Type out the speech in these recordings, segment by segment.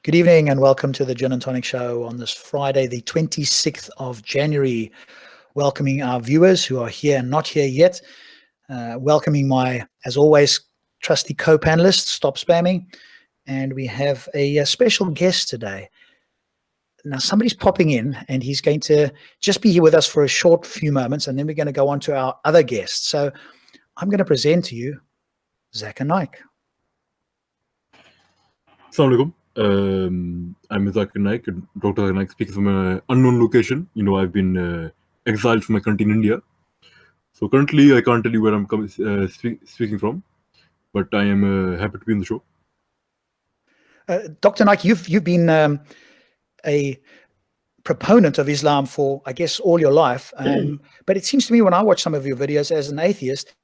Good evening and welcome to the Gin and Tonic Show on this Friday, the 26th of January. Welcoming our viewers who are here and not here yet. Welcoming my, as always, trusty co-panelists, Stopspamming. And we have a special guest today. Now, somebody's popping in and he's going to just be here with us for a short few moments, and then we're going to go on to our other guests. So I'm going to present to you Zakir Naik. Assalamu alaikum. I'm Zakir Naik, Dr. Zakir Naik, speaking from an unknown location. You know, I've been exiled from my country in India. So currently, I can't tell you where I'm speaking from, but I am happy to be on the show. Dr. Naik, you've been a proponent of Islam for, I guess, all your life. But it seems to me when I watch some of your videos as an atheist,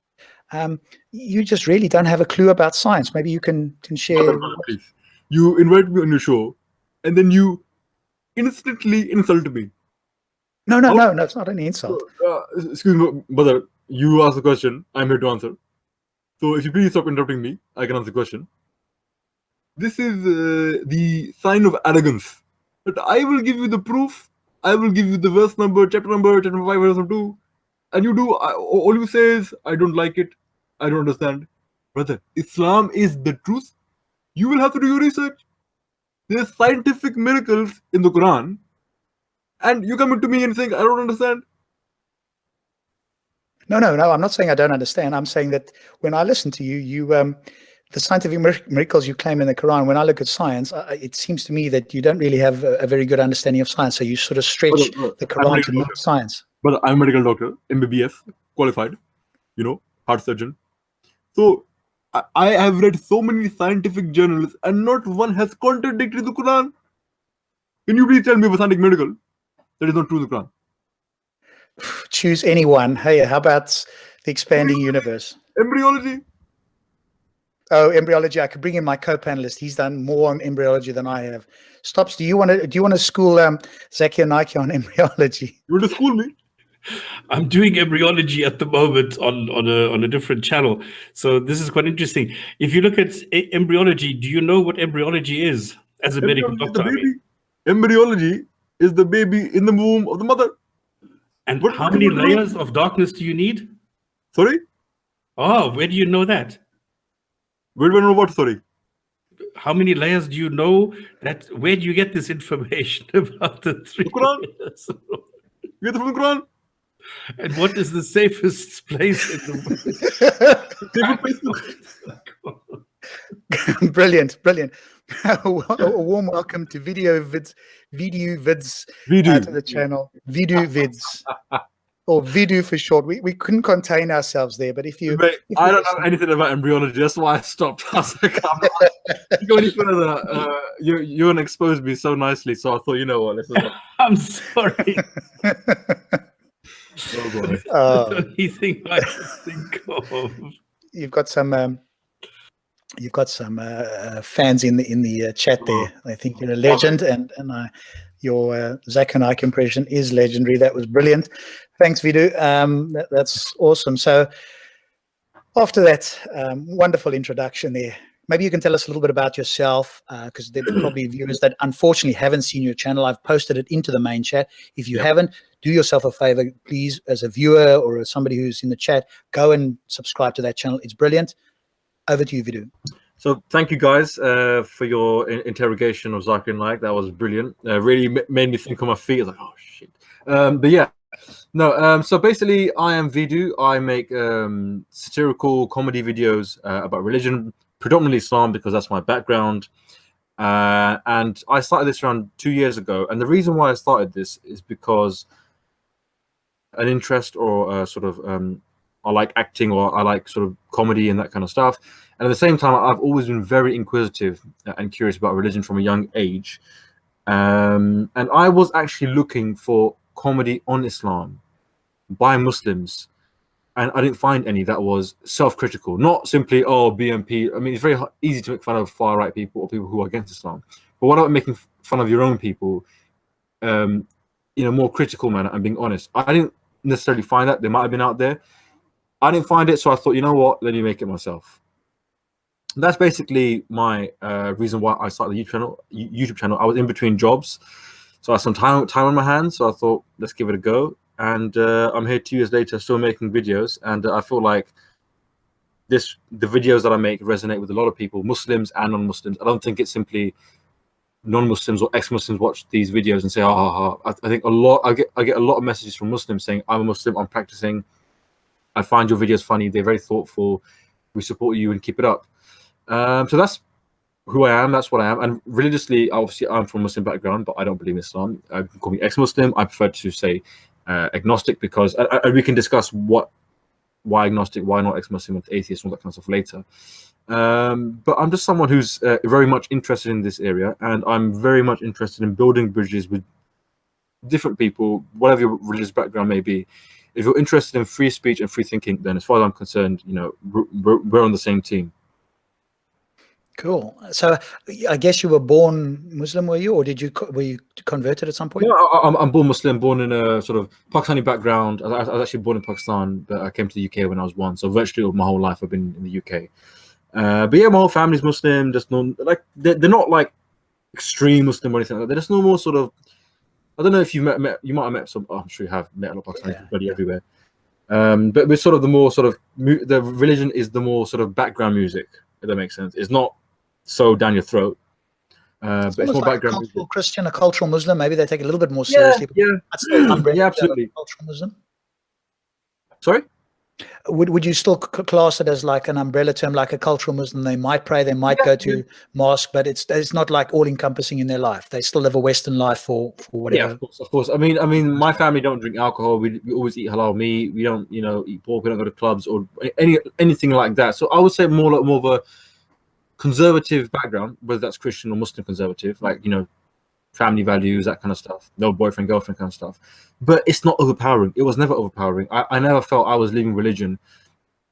you just really don't have a clue about science. Maybe you can share. Please. You invited me on your show, and then you instantly insulted me. No, it's not any insult. Excuse me, brother. You asked the question. I'm here to answer. So if you please stop interrupting me, I can answer the question. This is the sign of arrogance. But I will give you the proof. I will give you the verse number, chapter 5, verse 2. And you do, all you say is, I don't like it. I don't understand. Brother, Islam is the truth. You will have to do your research. There's scientific miracles in the Quran. And you coming to me and saying, I don't understand. No, I'm not saying I don't understand. I'm saying that when I listen to you, the scientific miracles you claim in the Quran, when I look at science, it seems to me that you don't really have a very good understanding of science. So you sort of stretch the Quran to meet science. But I'm a medical doctor, MBBS, qualified, heart surgeon. So I have read so many scientific journals and not one has contradicted the Quran. Can you please tell me of a scientific miracle that is not true in the Quran? Choose anyone. Hey, how about the expanding universe? Embryology. Oh, embryology. I could bring in my co-panelist. He's done more on embryology than I have. Stops, do you want to school Zakir Naik on embryology? You want to school me? I'm doing embryology at the moment on a different channel. So this is quite interesting. If you look at embryology, do you know what embryology is as a medical doctor? Embryology is the baby in the womb of the mother. And how many layers of darkness do you need? Sorry? Oh, where do you know that? Where do I know what? Sorry. How many layers do you know that? Where do you get this information about the three layers? You get it from the Quran? And what is the safest place in the world? Brilliant. A warm welcome to Veedu Vidz to the channel. Veedu Vidz. Or Veedu for short. We couldn't contain ourselves there, but if you... I don't know anything about embryology. That's why I stopped. I was like, you go any further, you're going to expose me so nicely. So I thought, you know what? I'm sorry. Oh boy. Anything I can think of. You've got some fans in the chat there. I think you're a legend, and your Zakir Naik impression is legendary. That was brilliant. Thanks, Veedu. That's awesome. So after that wonderful introduction there, maybe you can tell us a little bit about yourself, because there are probably viewers that unfortunately haven't seen your channel. I've posted it into the main chat. If you haven't, do yourself a favor, please, as a viewer or as somebody who's in the chat, go and subscribe to that channel. It's brilliant. Over to you, Veedu. So thank you guys for your interrogation of Zakir Naik. That was brilliant. Really made me think on my feet. I was like, oh shit. But yeah, no. So basically, I am Veedu. I make satirical comedy videos about religion, predominantly Islam, because that's my background. And I started this around 2 years ago. And the reason why I started this is because an interest or sort of I like acting, or I like sort of comedy and that kind of stuff. And at the same time, I've always been very inquisitive and curious about religion from a young age. And I was actually looking for comedy on Islam by Muslims. And I didn't find any that was self-critical, not simply, oh, BMP. I mean, it's very easy to make fun of far-right people or people who are against Islam. But what about making fun of your own people in a more critical manner and being honest? I didn't necessarily find that. They might have been out there. I didn't find it, so I thought, you know what? Let me make it myself. that's basically my reason why I started the YouTube channel. I was in between jobs, so I had some time on my hands. So I thought, let's give it a go. And I'm here 2 years later, still making videos. And I feel like the videos that I make resonate with a lot of people, Muslims and non-Muslims. I don't think it's simply non-Muslims or ex-Muslims watch these videos and say, "Ah, ha, ha." I think I get a lot of messages from Muslims saying, "I'm a Muslim, I'm practicing. I find your videos funny. They're very thoughtful. We support you and keep it up." So that's who I am. That's what I am. And religiously, obviously, I'm from a Muslim background, but I don't believe in Islam. You can call me ex-Muslim. I prefer to say agnostic, because we can discuss why agnostic, why not ex-Muslim, and atheist, and all that kind of stuff later. But I'm just someone who's very much interested in this area, and I'm very much interested in building bridges with different people, whatever your religious background may be. If you're interested in free speech and free thinking, then as far as I'm concerned, we're on the same team. Cool. So I guess you were born Muslim, were you, or were you converted at some point? No, I'm born Muslim, born in a sort of Pakistani background. I was actually born in Pakistan, but I came to the UK when I was 1. So virtually my whole life I've been in the UK. But yeah, my whole family's Muslim. Just like they're not like extreme Muslim or anything like that. They're just normal sort of. I don't know if you you might have met some. Oh, I'm sure you have met a lot of Pakistanis everywhere. But we're sort of the more sort of the religion is the more sort of background music. If that makes sense, it's not so down your throat. But it's more like background a cultural music. Christian, a cultural Muslim. Maybe they take it a little bit more seriously. Yeah, absolutely. Cultural Muslim. Sorry. Would you still class it as like an umbrella term, like a cultural Muslim? They might pray, they might go to mosque, but it's not like all encompassing in their life. They still live a Western life for whatever. Yeah, of course. I mean, my family don't drink alcohol. We always eat halal meat. We don't, eat pork. We don't go to clubs or anything like that. So I would say more of a conservative background, whether that's Christian or Muslim conservative, like family values, that kind of stuff. No boyfriend, girlfriend kind of stuff. But it's not overpowering. It was never overpowering. I never felt I was leaving religion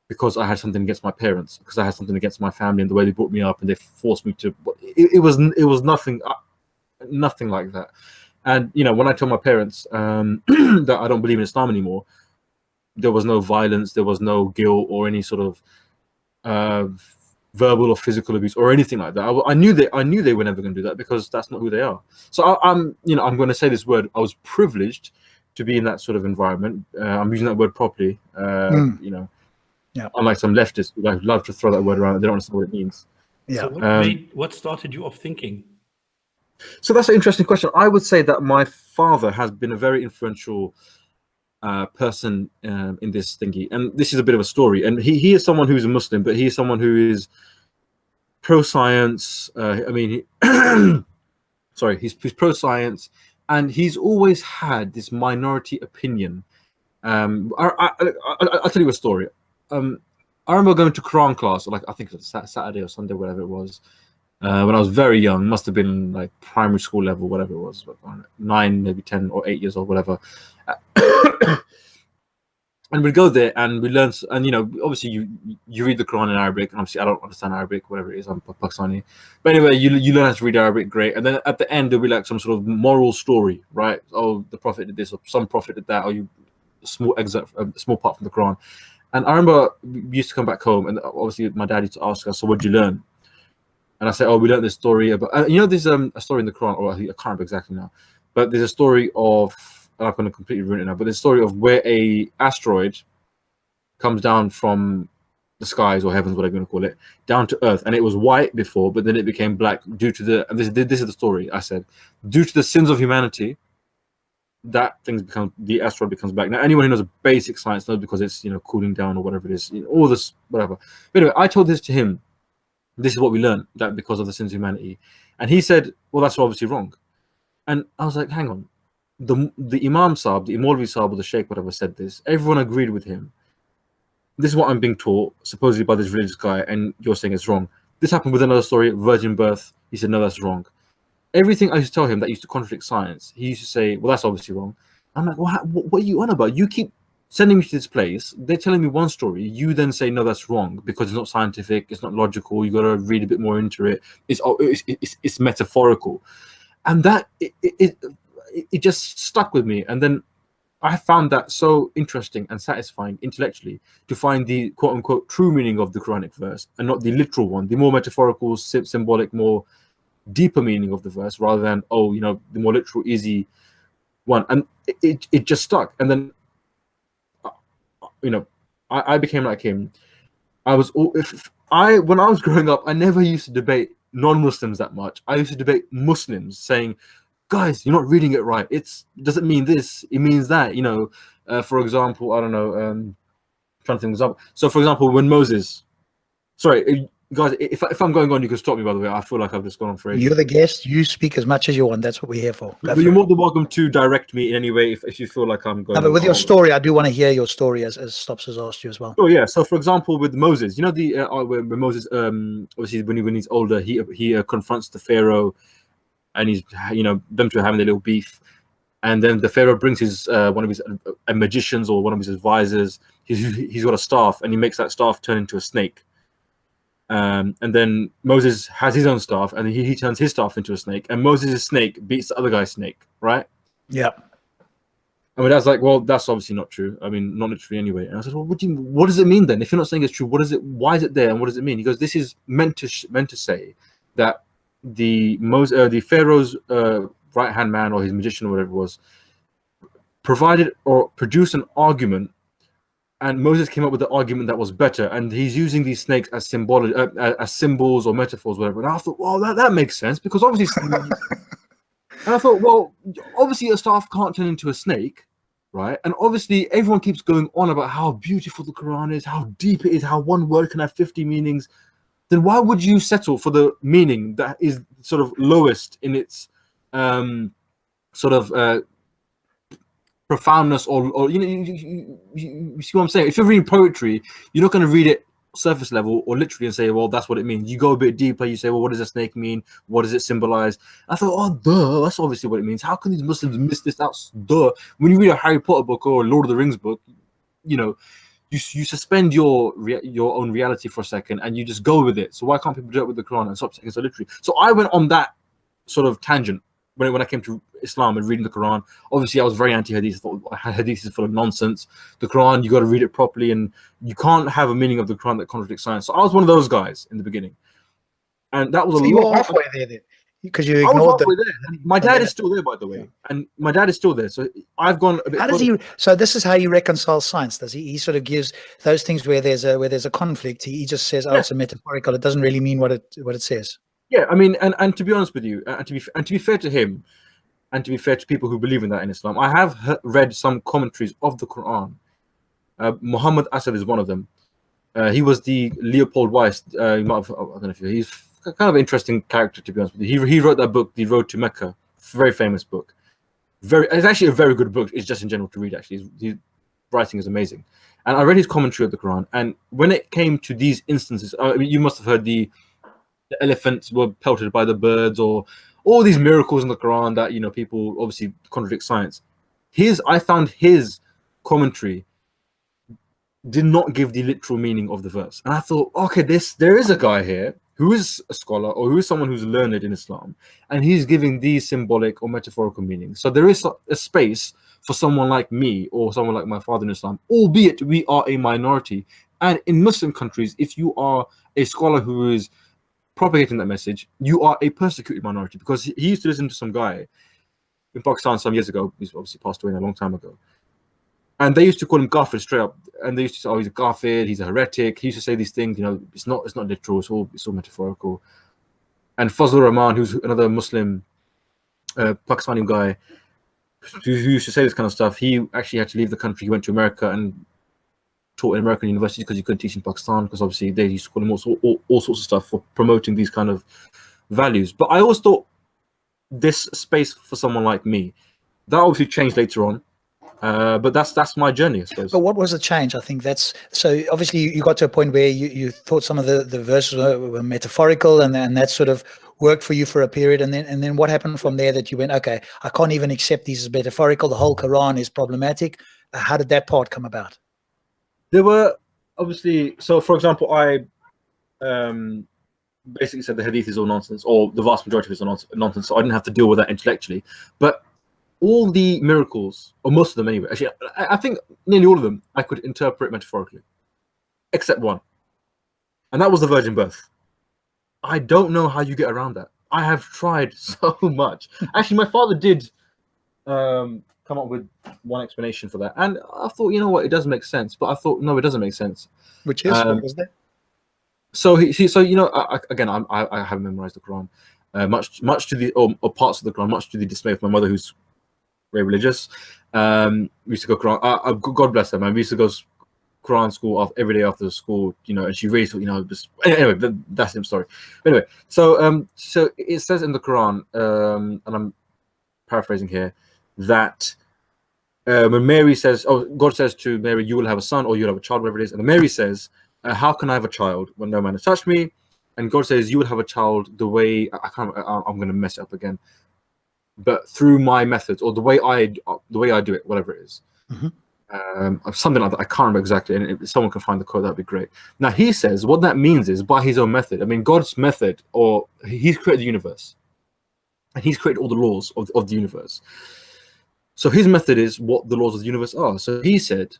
because I had something against my parents, because I had something against my family and the way they brought me up and they forced me to. It was nothing like that. And when I told my parents that I don't believe in Islam anymore, there was no violence, there was no guilt or any sort of verbal or physical abuse or anything like that. I knew they were never going to do that, because that's not who they are. So I'm going to say this word. I was privileged to be in that sort of environment. I'm using that word properly. Unlike some leftists who love to throw that word around, they don't understand what it means. Yeah. So what started you off thinking? So that's an interesting question. I would say that my father has been a very influential person in this thingy, and this is a bit of a story. And he is someone who's a Muslim, but he is someone who is pro-science. He's pro-science, and he's always had this minority opinion. I'll tell you a story. I remember going to Quran class, like I think it was Saturday or Sunday, whatever it was, when I was very young. Must have been like primary school level, whatever it was, 9, maybe 10 or 8 years old, whatever. And we'd go there and we learn, and obviously you read the Quran in Arabic, and obviously I don't understand Arabic, whatever it is, I'm Pakistani. But anyway, you learn how to read Arabic, great. And then at the end there'll be like some sort of moral story, right? Oh, the Prophet did this, or some Prophet did that, or a small excerpt, a small part from the Quran. And I remember we used to come back home, and obviously my dad used to ask us, so what did you learn? And I said, oh, we learned this story about, there's a story in the Quran, or I can't remember exactly now, but there's a story of, I'm going to completely ruin it now, but there's a story of where a asteroid comes down from the skies or heavens, whatever you want to call it, down to Earth, and it was white before, but then it became black due to and this is the story. I said, due to the sins of humanity, the asteroid becomes black. Now, anyone who knows basic science knows, because it's cooling down or whatever it is, all this whatever. But anyway, I told this to him. This is what we learned, that because of the sins of humanity, and he said, well, that's obviously wrong. And I was like, hang on. The Imam Sahib, the Maulvi Sahib, or the Sheikh, whatever, said this. Everyone agreed with him. This is what I'm being taught, supposedly by this religious guy, and you're saying it's wrong. This happened with another story, virgin birth. He said, no, that's wrong. Everything I used to tell him that used to contradict science, he used to say, well, that's obviously wrong. I'm like, well, what are you on about? You keep sending me to this place. They're telling me one story. You then say, no, that's wrong, because it's not scientific. It's not logical. You got to read a bit more into it. It's metaphorical. And that, it just stuck with me. And then I found that so interesting and satisfying intellectually to find the quote unquote true meaning of the Quranic verse and not the literal one, the more metaphorical, symbolic, more deeper meaning of the verse, rather than, oh, you know, the more literal, easy one. And it just stuck. And then, you know, I became like him. When I was growing up, I never used to debate non-Muslims that much. I used to debate Muslims, saying, guys, you're not reading it right. It doesn't mean this, it means that, you know. For example, I don't know, trying to think of example. So for example, when Moses, sorry guys, if I'm going on, you can stop me, by the way. I feel like I've just gone on for ages. You're the guest, you speak as much as you want. That's what we're here for. But you're more than welcome to direct me in any way if you feel like I'm going. No, but with your story, I do want to hear your story, as Stops has asked you as well. Oh yeah. So for example, with Moses, you know, when Moses, obviously when he's older, he confronts the Pharaoh, and he's, you know, them two are having their little beef, and then the Pharaoh brings his one of his magicians or one of his advisors. He's got a staff, and he makes that staff turn into a snake. And then Moses has his own staff, and he turns his staff into a snake, and Moses' snake beats the other guy's snake, right? Yeah. I mean, that's like, well, that's obviously not true. I mean, not literally anyway. And I said, well, what does it mean then? If you're not saying it's true, why is it there, and what does it mean? He goes, this is meant to say that the Pharaoh's right hand man, or his magician, or whatever it was, provided or produced an argument, and Moses came up with the argument that was better, and he's using these snakes as as symbols or metaphors, whatever. And I thought, well, that makes sense, because obviously, and I thought, well, obviously a staff can't turn into a snake, right? And obviously everyone keeps going on about how beautiful the Quran is, how deep it is, how one word can have 50 meanings. Then why would you settle for the meaning that is sort of lowest in its profoundness, or you know, you see what I'm saying? If you're reading poetry, you're not going to read it surface level or literally and say, well, that's what it means. You go a bit deeper. You say, well, what does a snake mean? What does it symbolize? I thought, oh, duh, that's obviously what it means. How can these Muslims miss this out? Duh. When you read a Harry Potter book or a Lord of the Rings book, you know, you suspend your own reality for a second and you just go with it. So why can't people do it with the Quran and stop taking so literally? So I went on that sort of tangent when I came to Islam and reading the Quran. Obviously, I was very anti-Hadith. I thought Hadith is full of nonsense. The Quran, you got to read it properly, and you can't have a meaning of the Quran that contradicts science. So I was one of those guys in the beginning, and that was so a you lot. were halfway there, then, because you ignored them. My dad is still there, by the way, and my dad is still there. So I've gone a bit. How does he? So this is how he reconciles science. Does he? He sort of gives those things where there's a conflict. He just says, "Oh, it's a metaphorical. It doesn't really mean what it says." Yeah, I mean, and to be honest with you, and to be fair to him, and to be fair to people who believe in that in Islam, I have read some commentaries of the Quran. Muhammad Asad is one of them. He was the Leopold Weiss. I don't know if he's kind of an interesting character, to be honest with you. He wrote that book, The Road to Mecca, very famous book. It's actually a very good book. It's just in general to read. Actually, his writing is amazing. And I read his commentary of the Quran. And when it came to these instances, I mean, you must have heard the elephants were pelted by the birds, or all these miracles in the Quran that, you know, people obviously contradict science. I found his commentary did not give the literal meaning of the verse. And I thought, okay, there is a guy here who is a scholar, or who is someone who's learned in Islam, and he's giving these symbolic or metaphorical meanings. So there is a space for someone like me, or someone like my father in Islam, albeit we are a minority. And in Muslim countries, if you are a scholar who is propagating that message, you are a persecuted minority. Because he used to listen to some guy in Pakistan some years ago. He's obviously passed away a long time ago, and they used to call him Kafir straight up. And they used to say, oh, he's a Kafir, he's a heretic. He used to say these things, you know, it's not literal, it's all metaphorical. And Fazlur Rahman, who's another Muslim Pakistani guy who used to say this kind of stuff, he actually had to leave the country. He went to America and taught in American universities because he couldn't teach in Pakistan, because obviously they used to call him all sorts of stuff for promoting these kind of values. But I always thought this space for someone like me, that obviously changed later on. But that's my journey, I suppose. But what was the change? I think that's so. Obviously, you got to a point where you thought some of the verses were metaphorical, and that sort of worked for you for a period. And then what happened from there that you went, okay, I can't even accept these as metaphorical. The whole Quran is problematic. How did that part come about? There were obviously, so for example, I basically said the Hadith is all nonsense, or the vast majority of it is all nonsense. So I didn't have to deal with that intellectually, but all the miracles, or most of them anyway, actually, I think nearly all of them, I could interpret metaphorically, except one. And that was the virgin birth. I don't know how you get around that. I have tried so much. Actually, my father did come up with one explanation for that. And I thought, you know what, it does make sense. But I thought, no, it doesn't make sense. Which is, what was that? So you know, I haven't memorized the Quran, much to the or parts of the Quran, much to the dismay of my mother, who's very religious. We used to go Quran. God bless her, man. We used to go Quran school every day after school, you know, and she really thought, you know, just anyway. That's him story. But anyway, so it says in the Quran, and I'm paraphrasing here, that when Mary says, God says to Mary, you will have a son or you'll have a child, whatever it is, and Mary says, how can I have a child when no man has touched me? And God says, you will have a child the way I'm going to mess it up again, but through my methods, or the way I do it, whatever it is. Something like that. I can't remember exactly, and if someone can find the quote, that'd be great. Now he says what that means is by his own method. I mean, God's method, or he's created the universe, and he's created all the laws of the universe. So his method is what the laws of the universe are. So he said,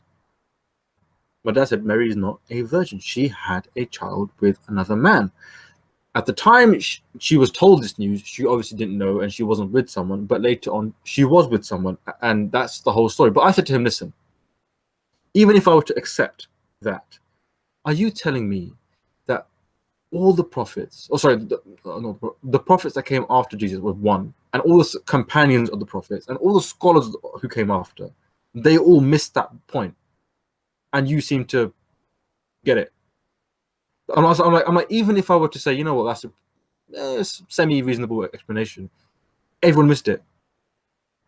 my dad said, Mary is not a virgin. She had a child with another man. At the time she was told this news, she obviously didn't know, and she wasn't with someone, but later on she was with someone, and that's the whole story. But I said to him, listen, even if I were to accept that, are you telling me that all the prophets, the prophets that came after Jesus were one, and all the companions of the prophets and all the scholars who came after, they all missed that point, and you seem to get it? I'm like, even if I were to say, you know what, that's a semi-reasonable explanation, everyone missed it.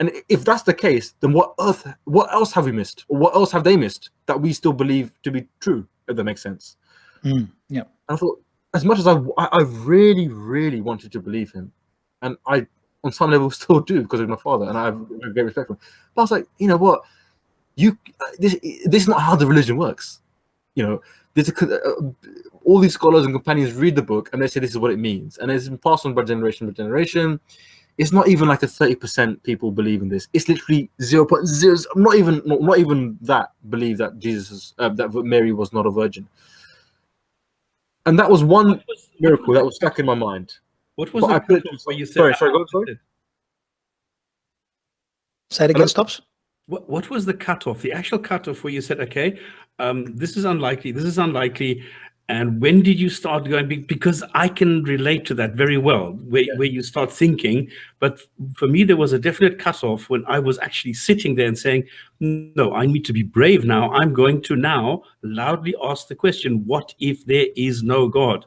And if that's the case, then what else have we missed? Or what else have they missed that we still believe to be true, if that makes sense? Yeah. And I thought, as much as I really, really wanted to believe him, and I, on some level, still do because of my father, and I have great respect for him. But I was like, you know what? This is not how the religion works. You know, all these scholars and companions read the book and they say this is what it means, and it's been passed on by generation to generation. It's not even like a 30% people believe in this. It's literally 0.0. Not even that believe that that Mary was not a virgin. And that was one miracle that was stuck in my mind. What was the where you said? Sorry, go on, sorry. Say it again, Stops. What was the cutoff? The actual cutoff where you said, okay, this is unlikely. This is unlikely. And when did you start going? Because I can relate to that very well, where you start thinking. But for me, there was a definite cutoff when I was actually sitting there and saying, no, I need to be brave now. I'm going to now loudly ask the question, what if there is no God?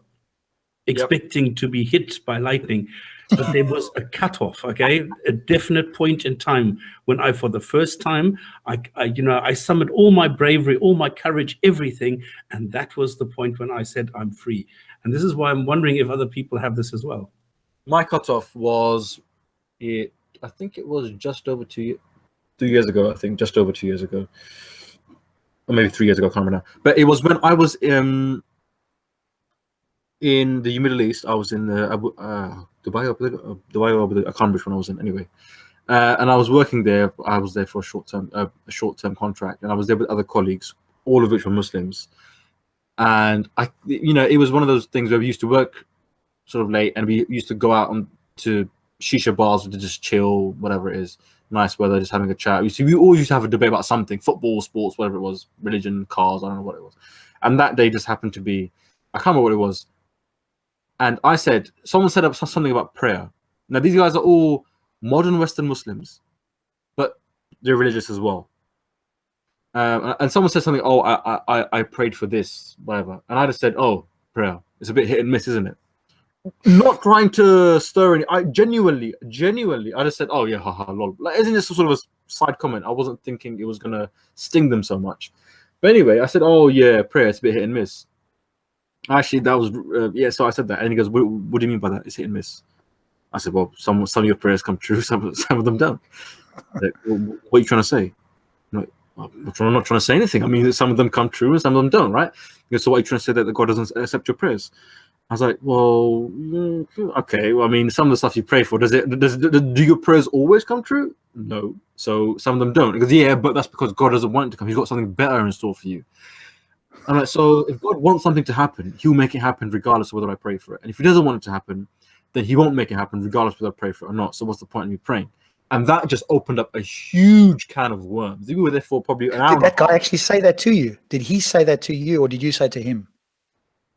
Expecting to be hit by lightning. But there was a cutoff, okay, a definite point in time when I, for the first time, I summoned all my bravery, all my courage, everything, and that was the point when I said I'm free. And this is why I'm wondering if other people have this as well. My cutoff was, I think it was just over 2 years ago. I think just over 2 years ago, or maybe 3 years ago. I can't remember now. But it was when I was in the Middle East. I was in Dubai, I can't remember which one I was in anyway. And I was working there. I was there for a short-term contract, and I was there with other colleagues, all of which were Muslims. And it was one of those things where we used to work sort of late, and we used to go out to shisha bars to just chill, whatever it is, nice weather, just having a chat. We always used to have a debate about something, football, sports, whatever it was, religion, cars, I don't know what it was. And that day just happened to be, I can't remember what it was. And someone said up something about prayer. Now, these guys are all modern Western Muslims, but they're religious as well. And someone said something, I prayed for this, whatever. And I just said, prayer. It's a bit hit and miss, isn't it? Not trying to stir any. I genuinely, I just said, yeah, haha, lol. Like, isn't this sort of a side comment? I wasn't thinking it was going to sting them so much. But anyway, I said, yeah, prayer, it's a bit hit and miss. Actually, that was so I said that, and he goes, "What do you mean by that? It's hit and miss." I said, "Well, some of your prayers come true, some of them don't." Like, what are you trying to say? I'm not trying to say anything. I mean, some of them come true and some of them don't, right? He goes, so what are you trying to say, that God doesn't accept your prayers? I was like, well, okay. Well, I mean, some of the stuff you pray for, do your prayers always come true? No. So some of them don't. Because yeah, but that's because God doesn't want it to come. He's got something better in store for you. I'm like, so if God wants something to happen, he'll make it happen regardless of whether I pray for it. And if he doesn't want it to happen, then he won't make it happen regardless of whether I pray for it or not. So what's the point of me praying? And that just opened up a huge can of worms. We were there for probably an hour. Did that guy actually say that to you? Did he say that to you, or did you say to him?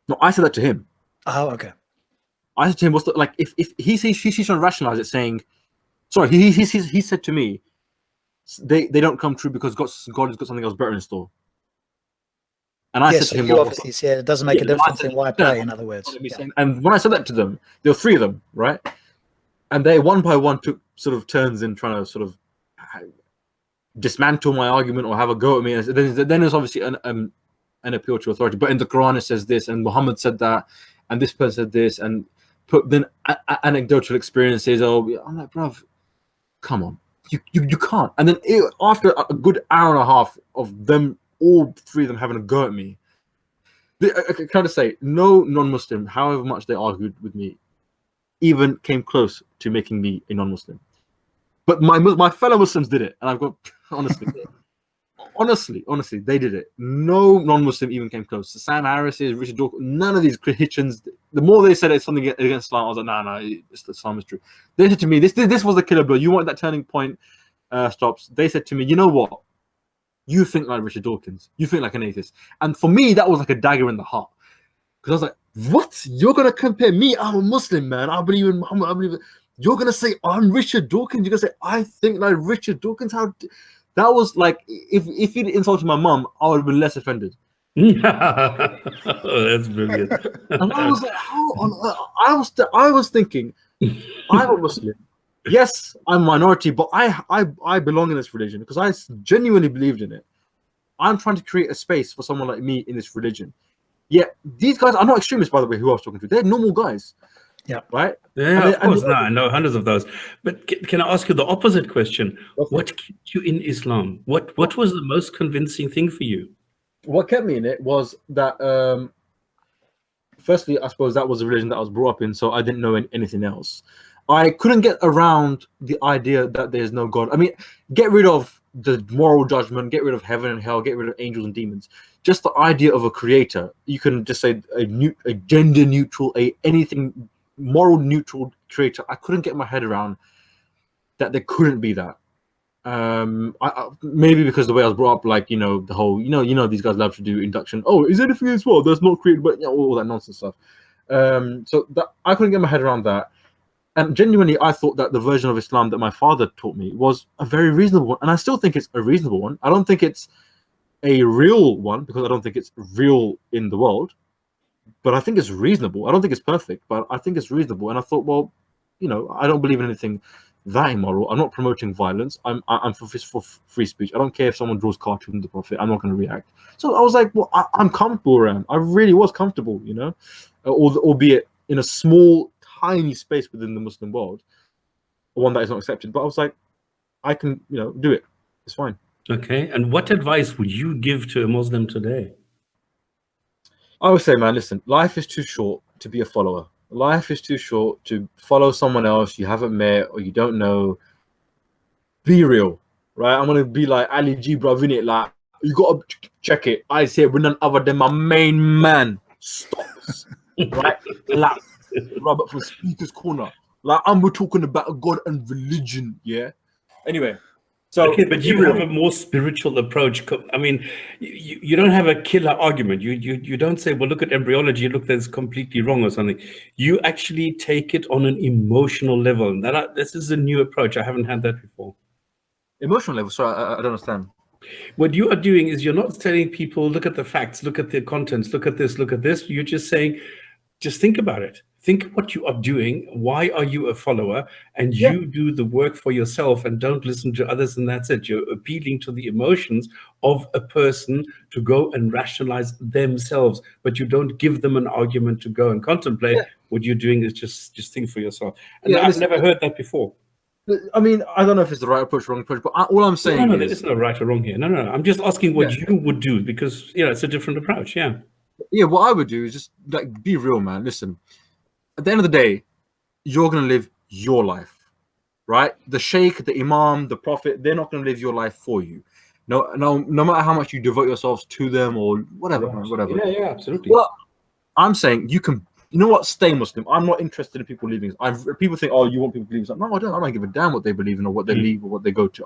No, I said that to him. Oh, okay. I said to him, "What's the, like? If he's trying to rationalize it, saying, sorry, he said to me, they don't come true because God has got something else better in store." And I said to him, you obviously said it doesn't make a difference in why I pray. In other words, and when I said that to them, there were 3 of them, right? And they one by one took sort of turns in trying to sort of dismantle my argument or have a go at me. And then there's obviously an appeal to authority. But in the Quran it says this, and Muhammad said that, and this person said this, and put then anecdotal experiences. Oh, I'm like, bruv, come on, you can't. And then after a good hour and a half of them, all 3 of them having a go at me, I can kind of say no non-Muslim, however much they argued with me, even came close to making me a non-Muslim. But my fellow Muslims did it, and I've got honestly, they did it. No non-Muslim even came close. Sam Harris's, Richard Dawkins, none of these Christians. The more they said it's something against Islam, I was like, no, Islam is true. They said to me, this was the killer blow. You want that turning point, Stops. They said to me, you know what? You think like Richard Dawkins. You think like an atheist. And for me, that was like a dagger in the heart. Because I was like, what? You're going to compare me? I'm a Muslim, man. I believe in Muhammad. I believe in... You're going to say, I'm Richard Dawkins. You're going to say, I think like Richard Dawkins. How? That was like, if you'd insulted my mum, I would have been less offended. Oh, that's brilliant. And I was like, how on earth? I was thinking, I'm a Muslim. Yes, I'm a minority, but I belong in this religion because I genuinely believed in it. I'm trying to create a space for someone like me in this religion. Yet these guys are not extremists, by the way, who I was talking to. They're normal guys. Yeah. Right? Yeah, of course. No, I know hundreds of those. But can I ask you the opposite question? Okay. What kept you in Islam? What was the most convincing thing for you? What kept me in it was that, firstly, I suppose that was the religion that I was brought up in, so I didn't know anything else. I couldn't get around the idea that there's no God. I mean, get rid of the moral judgment, get rid of heaven and hell, get rid of angels and demons. Just the idea of a creator. You can just say a gender neutral, anything moral neutral creator. I couldn't get my head around that there couldn't be that. Maybe because the way I was brought up, like, the whole, these guys love to do induction. Oh, is anything as well that's not created, but all that nonsense stuff. So that I couldn't get my head around that. And genuinely, I thought that the version of Islam that my father taught me was a very reasonable one. And I still think it's a reasonable one. I don't think it's a real one because I don't think it's real in the world. But I think it's reasonable. I don't think it's perfect, but I think it's reasonable. And I thought, well, I don't believe in anything that immoral. I'm not promoting violence. I'm for free speech. I don't care if someone draws cartoons of the Prophet. I'm not going to react. So I was like, well, I'm comfortable around. I really was comfortable, albeit in a small, tiny space within the Muslim world, one that is not accepted. But I was like, I can, do it. It's fine. Okay. And what advice would you give to a Muslim today? I would say, man, listen, life is too short to be a follower. Life is too short to follow someone else you haven't met or you don't know. Be real, right? I'm going to be like Ali G, bro, innit? Like, you got to check it. I say we're none other than my main man, Stops, right? Like, Robert from Speaker's Corner. Like, we're talking about God and religion, yeah? Anyway. So, okay, but you have a more spiritual approach. I mean, you don't have a killer argument. You don't say, well, look at embryology, look, that's completely wrong or something. You actually take it on an emotional level. And this is a new approach. I haven't had that before. Emotional level? Sorry, I don't understand. What you are doing is you're not telling people, look at the facts, look at the contents, look at this, look at this. You're just saying, just think about it. Think what you are doing. Why are you a follower? And you do the work for yourself and don't listen to others, and that's it. You're appealing to the emotions of a person to go and rationalize themselves, but you don't give them an argument to go and contemplate. What you're doing is just think for yourself. And I've never heard that before. I mean, I don't know if it's the right approach or wrong approach, but all I'm saying is... there is no right or wrong here. No. I'm just asking what you would do because, it's a different approach, Yeah, what I would do is just, like, be real, man. Listen. At the end of the day, you're going to live your life, right? The sheikh, the imam, the prophet, they're not going to live your life for you. No matter how much you devote yourselves to them or whatever. Yeah, absolutely. Well, I'm saying you can. You know what? Stay Muslim. I'm not interested in people leaving. People think, oh, you want people to leave. Like, no, I don't. I don't give a damn what they believe in or what they leave or what they go to.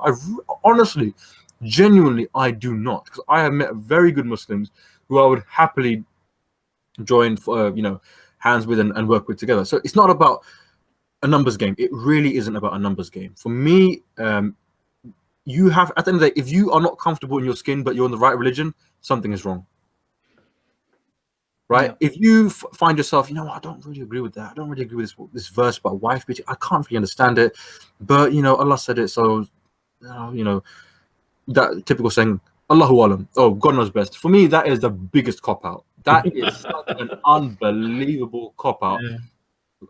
Honestly, genuinely, I do not, because I have met very good Muslims who I would happily join for, hands with and work with together. So it's not about a numbers game. It really isn't about a numbers game. For me, you have, at the end of the day, if you are not comfortable in your skin but you're in the right religion, something is wrong. Right? Yeah. If you find yourself, I don't really agree with that. I don't really agree with this verse about wife beating. I can't really understand it, but Allah said it, so that typical saying, Allahu alam. Oh, God knows best. For me, that is the biggest cop out. That is such an unbelievable cop out. Yeah.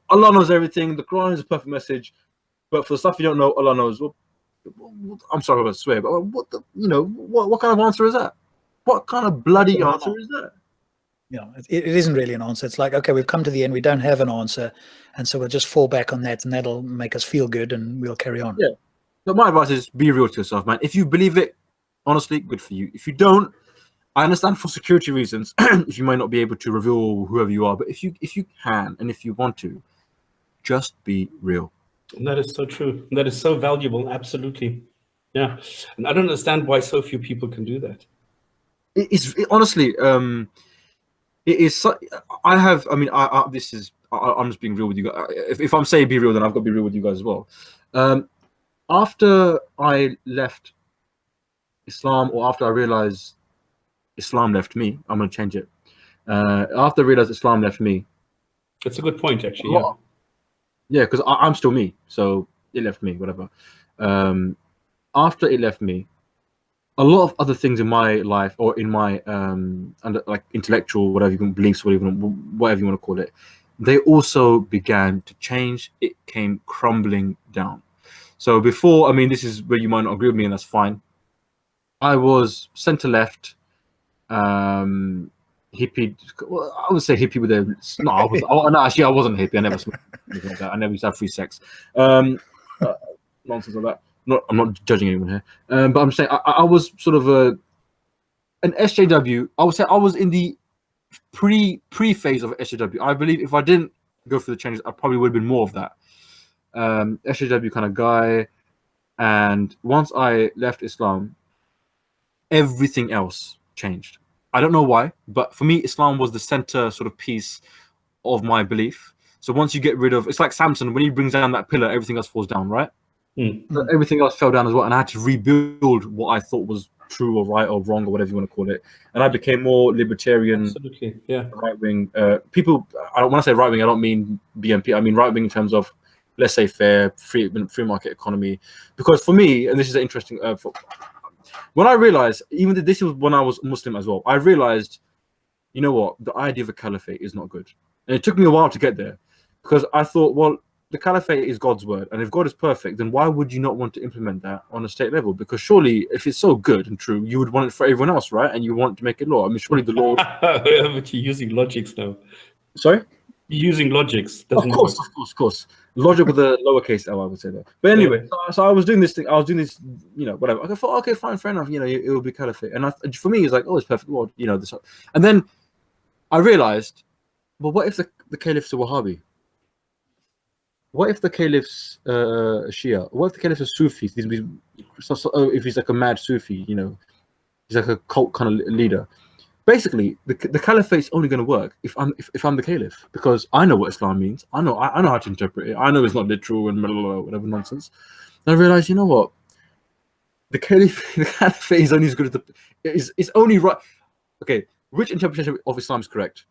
Allah knows everything. The Quran is a perfect message, but for the stuff you don't know, Allah knows. Well, I'm sorry about to swear, but what kind of answer is that? What kind of bloody answer is that? Yeah, it isn't really an answer. It's like, okay, we've come to the end. We don't have an answer, and so we'll just fall back on that, and that'll make us feel good, and we'll carry on. Yeah. So my advice is be real to yourself, man. If you believe it, honestly, good for you. If you don't, I understand for security reasons, if you might not be able to reveal whoever you are, but if you can and if you want to, just be real. And that is so true. That is so valuable. Absolutely. Yeah. And I don't understand why so few people can do that. Honestly, it is. I'm just being real with you guys. If I'm saying be real, then I've got to be real with you guys as well. After I left Islam, or after I realized Islam left me, I'm going to change it. After I realized Islam left me. That's a good point, actually. Yeah. Yeah, because I'm still me, so it left me, whatever. After it left me, a lot of other things in my life, or in my like intellectual, beliefs, whatever you want to call it, they also began to change. It came crumbling down. So before, this is where you might not agree with me, and that's fine. I was center left, hippie. Well, I would say hippie with a no. I wasn't hippie. I never smoked anything like that. I never used to have free sex. Nonsense like that. I'm not judging anyone here, but I'm saying I was sort of an SJW. I would say I was in the pre phase of SJW. I believe if I didn't go through the changes, I probably would have been more of that SJW kind of guy. And once I left Islam, everything else changed. I don't know why, but for me, Islam was the center sort of piece of my belief. So once you get rid of, it's like Samson, when he brings down that pillar, everything else falls down, right? So everything else fell down as well, and I had to rebuild what I thought was true or right or wrong or whatever you want to call it. And I became more libertarian, right wing. People, when I say right wing, I don't mean BNP. I mean right wing in terms of, let's say, fair, free market economy. Because for me, and this is interesting, when I realized, even that this was when I was Muslim as well, I realized, you know what, the idea of a caliphate is not good, and it took me a while to get there, because I thought, well, the caliphate is God's word, and if God is perfect, then why would you not want to implement that on a state level? Because surely, if it's so good and true, you would want it for everyone else, right? And you want to make it law. Surely the law. But you're using logics now. Sorry? You're using logics. Of course. Logic with a lowercase L, I would say that. But anyway, so I was doing this thing. I was doing this, whatever. I thought, okay, fine, fair enough. It will be caliphate. And for me, it's like, oh, it's perfect law. This. And then I realized, well, what if the caliph's a Wahhabi? What if the caliph's Shia? What if the caliph's a Sufi? If he's like a mad Sufi, he's like a cult kind of leader. Basically, the caliphate's only going to work if I'm the caliph, because I know what Islam means. I know how to interpret it. I know it's not literal and blah, blah, blah, whatever nonsense. And I realized, you know what? The caliphate is only as good as it's only right. Okay, which interpretation of Islam is correct?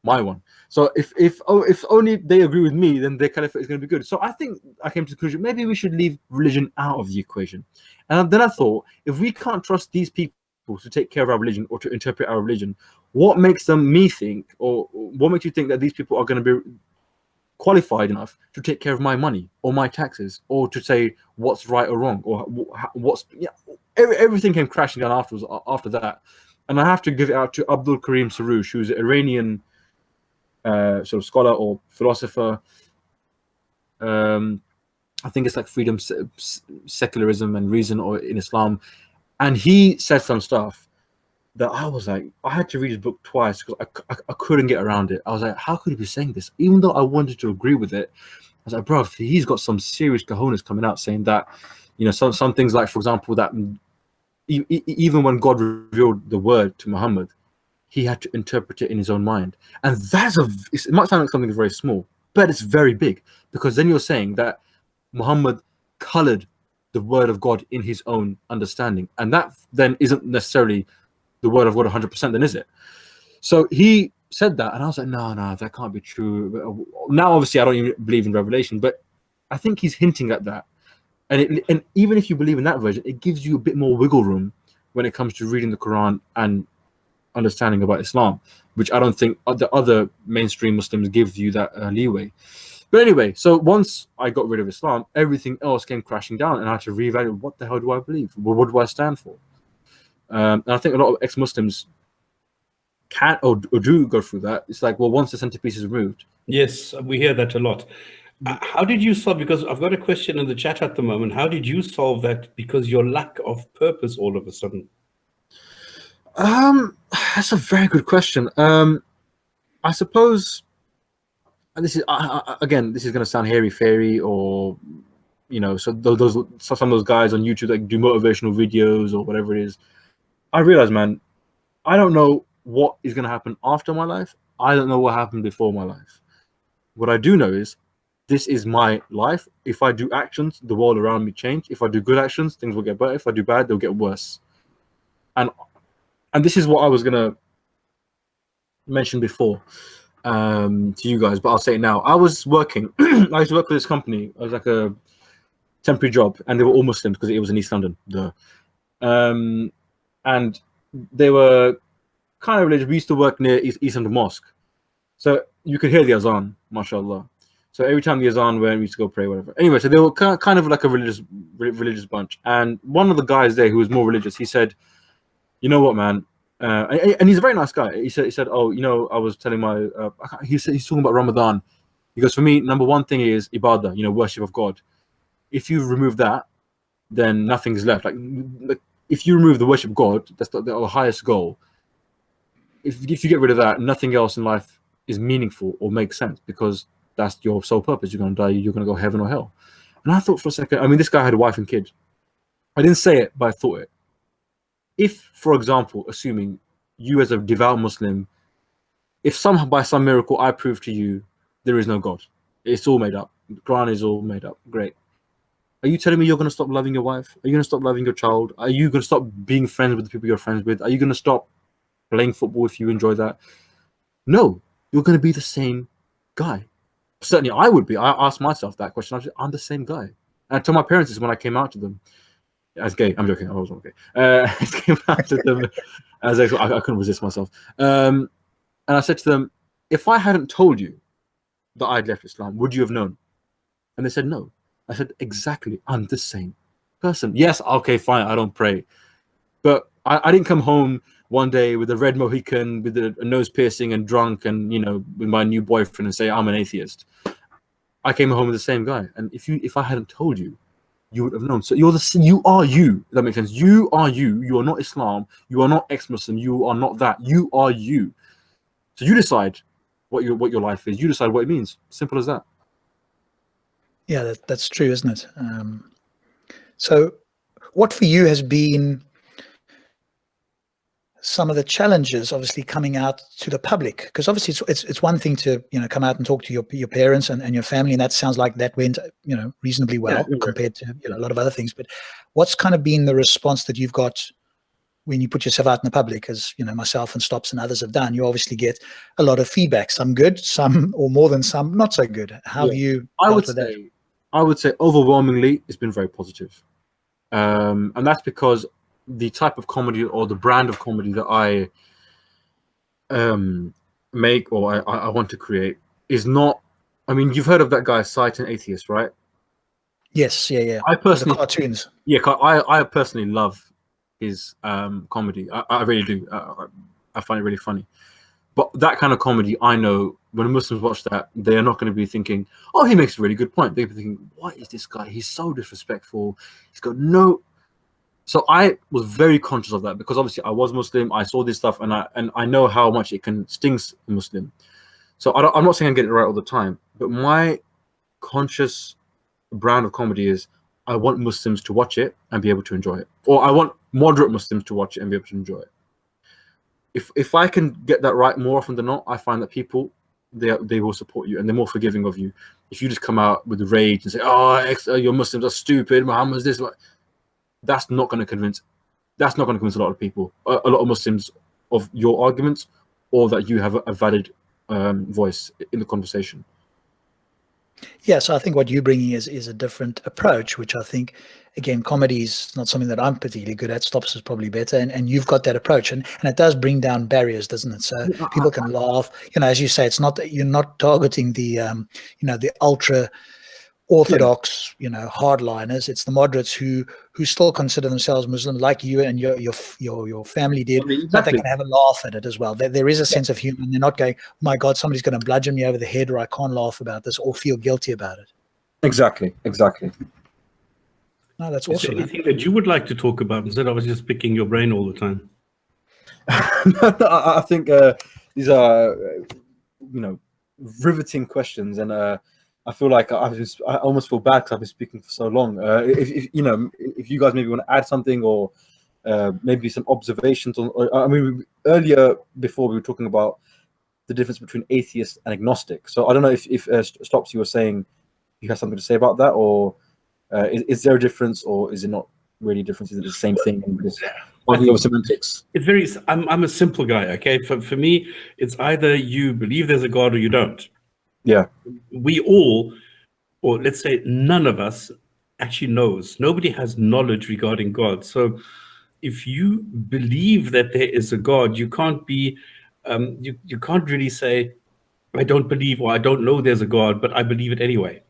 My one. So if only they agree with me, then their caliphate is going to be good. So I think I came to the conclusion, maybe we should leave religion out of the equation. And then I thought, if we can't trust these people to take care of our religion or to interpret our religion, what makes me think, or what makes you think that these people are going to be qualified enough to take care of my money or my taxes, or to say what's right or wrong, or what's everything came crashing down after that. And I have to give it out to Abdul Karim Saroush, who's an Iranian sort of scholar or philosopher. I I think it's like freedom, secularism, and reason, or in Islam. And he said some stuff that I was like, I had to read his book twice because I couldn't get around it. I was like, how could he be saying this? Even though I wanted to agree with it, I was like, bro, he's got some serious cojones coming out saying that, you know, some things like, for example, that even when God revealed the word to Muhammad, he had to interpret it in his own mind. And that's it might sound like something very small, but it's very big, because then you're saying that Muhammad colored the word of God in his own understanding. And that then isn't necessarily the word of God 100%, then is it? So he said that, and I was like, no, that can't be true. Now, obviously, I don't even believe in revelation, but I think he's hinting at that. And even if you believe in that version, it gives you a bit more wiggle room when it comes to reading the Quran and understanding about Islam, which I don't think the other mainstream Muslims give you that leeway. But anyway, so once I got rid of Islam, everything else came crashing down, and I had to reevaluate, what the hell do I believe? What do I stand for? And I think a lot of ex-Muslims can or do go through that. It's like, well, once the centerpiece is removed. Yes, we hear that a lot. How did you solve, because I've got a question in the chat at the moment, how did you solve that, because your lack of purpose all of a sudden? That's a very good question. I suppose, and this is again, this is going to sound hairy-fairy, or you know, so some of those guys on YouTube that do motivational videos or whatever it is. I realize, man, I don't know what is going to happen after my life. I don't know what happened before my life. What I do know is, this is my life. If I do actions, the world around me change. If I do good actions, things will get better. If I do bad, they'll get worse. And this is what I was gonna mention before to you guys, but I'll say it now. I was working. I used to work for this company. I was like a temporary job, and they were all Muslims because it was in East London. And they were kind of religious. We used to work near East London Mosque, so you could hear the azan, mashallah. So every time the azan went, we used to go pray, whatever. Anyway, so they were kind of like a religious bunch. And one of the guys there who was more religious, he said, you know what, man? And he's a very nice guy. He said, oh, you know, I was telling my, he's talking about Ramadan. He goes, for me, number one thing is ibadah, you know, worship of God. If you remove that, then nothing's left. Like if you remove the worship of God, that's the highest goal. If you get rid of that, nothing else in life is meaningful or makes sense, because that's your sole purpose. You're going to die. You're going to go heaven or hell. And I thought for a second, I mean, this guy had a wife and kid. I didn't say it, but I thought it. If, for example, assuming you as a devout Muslim, if by some miracle I prove to you there is no God, it's all made up, the Quran is all made up, great. Are you telling me you're going to stop loving your wife? Are you going to stop loving your child? Are you going to stop being friends with the people you're friends with? Are you going to stop playing football if you enjoy that? No, you're going to be the same guy. Certainly I would be. I asked myself that question. I'm the same guy. And I told my parents this when I came out to them as gay. I'm joking. I wasn't gay. I came out to them as I couldn't resist myself. And I said to them, if I hadn't told you that I'd left Islam, would you have known? And they said no. I said, exactly. I'm the same person. Yes, okay, fine. I don't pray. But I didn't come home one day with a red Mohican, with a nose piercing and drunk, and you know, with my new boyfriend, and say I'm an atheist. I came home with the same guy, and if I hadn't told you, you would have known. So you are you. That makes sense. You are you. You are not Islam. You are not ex-Muslim. You are not that. You are you. So you decide what your life is. You decide what it means. Simple as that. Yeah, that's true, isn't it? So, what for you has been some of the challenges, obviously, coming out to the public? Because obviously it's one thing to, you know, come out and talk to your parents and your family, and that sounds like that went, you know, reasonably well compared to, you know, a lot of other things. But what's kind of been the response that you've got when you put yourself out in the public? As you know, myself and Stops and others have done, you obviously get a lot of feedback, some good, some, or more than some, not so good. How have you dealt with that? I would say overwhelmingly it's been very positive, and that's because the type of comedy or the brand of comedy that I make or I want to create is not, I mean, you've heard of that guy Satan Atheist, right? Yes, yeah. I personally, the cartoons. Yeah, I personally love his comedy. I really do. I find it really funny. But that kind of comedy, I know when Muslims watch that, they are not going to be thinking, "Oh, he makes a really good point." They'll be thinking, "What is this guy? He's so disrespectful. He's got no." So I was very conscious of that because obviously I was Muslim. I saw this stuff, and I know how much it can sting a Muslim. So I'm not saying I get it right all the time, but my conscious brand of comedy is I want Muslims to watch it and be able to enjoy it, or I want moderate Muslims to watch it and be able to enjoy it. If I can get that right more often than not, I find that people they will support you and they're more forgiving of you. If you just come out with rage and say, "Oh, your Muslims are stupid, Muhammad's this," that's not going to convince. That's not going to convince a lot of people, a lot of Muslims, of your arguments, or that you have a valid voice in the conversation. Yeah, so I think what you're bringing is a different approach, which I think, again, comedy is not something that I'm particularly good at. Stops is probably better, and you've got that approach, and it does bring down barriers, doesn't it? So people can laugh. As you say, it's not that you're not targeting the the ultra orthodox, hardliners. It's the moderates who still consider themselves Muslim, like you and your family did, but they can have a laugh at it as well. There is a sense of humor, and they're not going, "Oh my God, somebody's going to bludgeon me over the head," or "I can't laugh about this," or feel guilty about it. Exactly. No, that's Is awesome. there anything that you would like to talk about instead of just picking your brain all the time? I think these are riveting questions, and I feel like I almost feel bad because I've been speaking for so long. If you guys maybe want to add something, or maybe some observations on, earlier before we were talking about the difference between atheist and agnostic. So I don't know if Stops, you were saying you have something to say about that, or is there a difference, or is it not really a difference? Is it the same thing? I think of semantics. It's very. I'm a simple guy. Okay, for me, it's either you believe there's a God or you don't. Yeah. We all, or let's say none of us, actually knows. Nobody has knowledge regarding God. So if you believe that there is a God, you can't be, you can't really say, "I don't believe," or "I don't know there's a God, but I believe it anyway."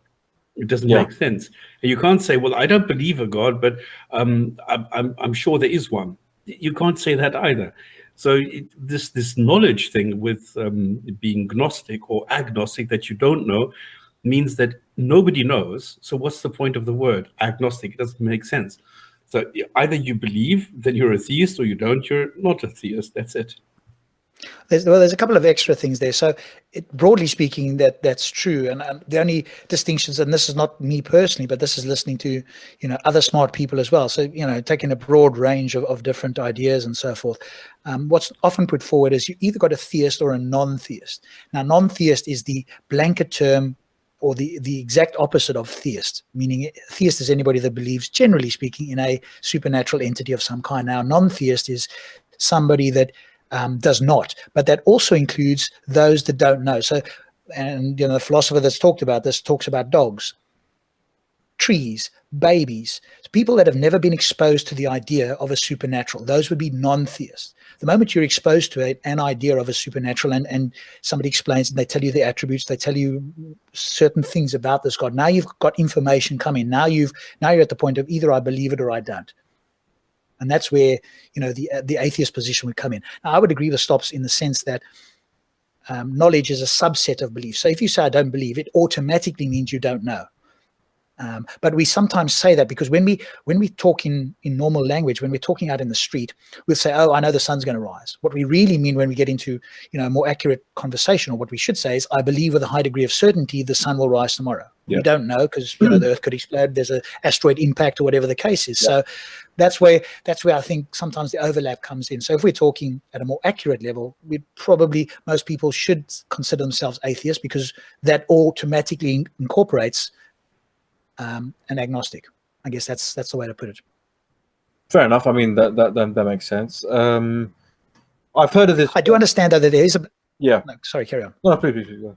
It doesn't make sense. And you can't say, "Well, I don't believe a God, but I'm sure there is one." You can't say that either. So this knowledge thing with being gnostic or agnostic, that you don't know, means that nobody knows. So what's the point of the word agnostic? It doesn't make sense. So either you believe, then you're a theist, or you don't, you're not a theist. That's it. There's a couple of extra things there. So broadly speaking, that's true. And the only distinctions, and this is not me personally, but this is listening to, other smart people as well. So, taking a broad range of different ideas and so forth. What's often put forward is you either got a theist or a non-theist. Now, non-theist is the blanket term, or the exact opposite of theist, meaning theist is anybody that believes, generally speaking, in a supernatural entity of some kind. Now, non-theist is somebody that does not, but that also includes those that don't know. So, and the philosopher that's talked about this talks about dogs, trees, babies, people that have never been exposed to the idea of a supernatural. Those would be non-theists. The moment you're exposed to an idea of a supernatural, and somebody explains, and they tell you the attributes, they tell you certain things about this God. Now you've got information coming. Now you're at the point of either I believe it or I don't. And that's where, the atheist position would come in. Now, I would agree with Stops in the sense that knowledge is a subset of belief. So if you say I don't believe, it automatically means you don't know. But we sometimes say that because when we talk in normal language, when we're talking out in the street, we'll say, "Oh, I know the sun's going to rise." What we really mean when we get into a more accurate conversation, or what we should say is, "I believe with a high degree of certainty the sun will rise tomorrow." Yeah. We don't know because the earth could explode, there's an asteroid impact, or whatever the case is. Yeah. So that's where I think sometimes the overlap comes in. So if we're talking at a more accurate level, most people should consider themselves atheists, because that automatically incorporates an agnostic. I guess that's the way to put it. Fair enough. I mean, that makes sense. I've heard of this. I do understand though that there is a. Yeah. No, sorry, carry on. No, please go.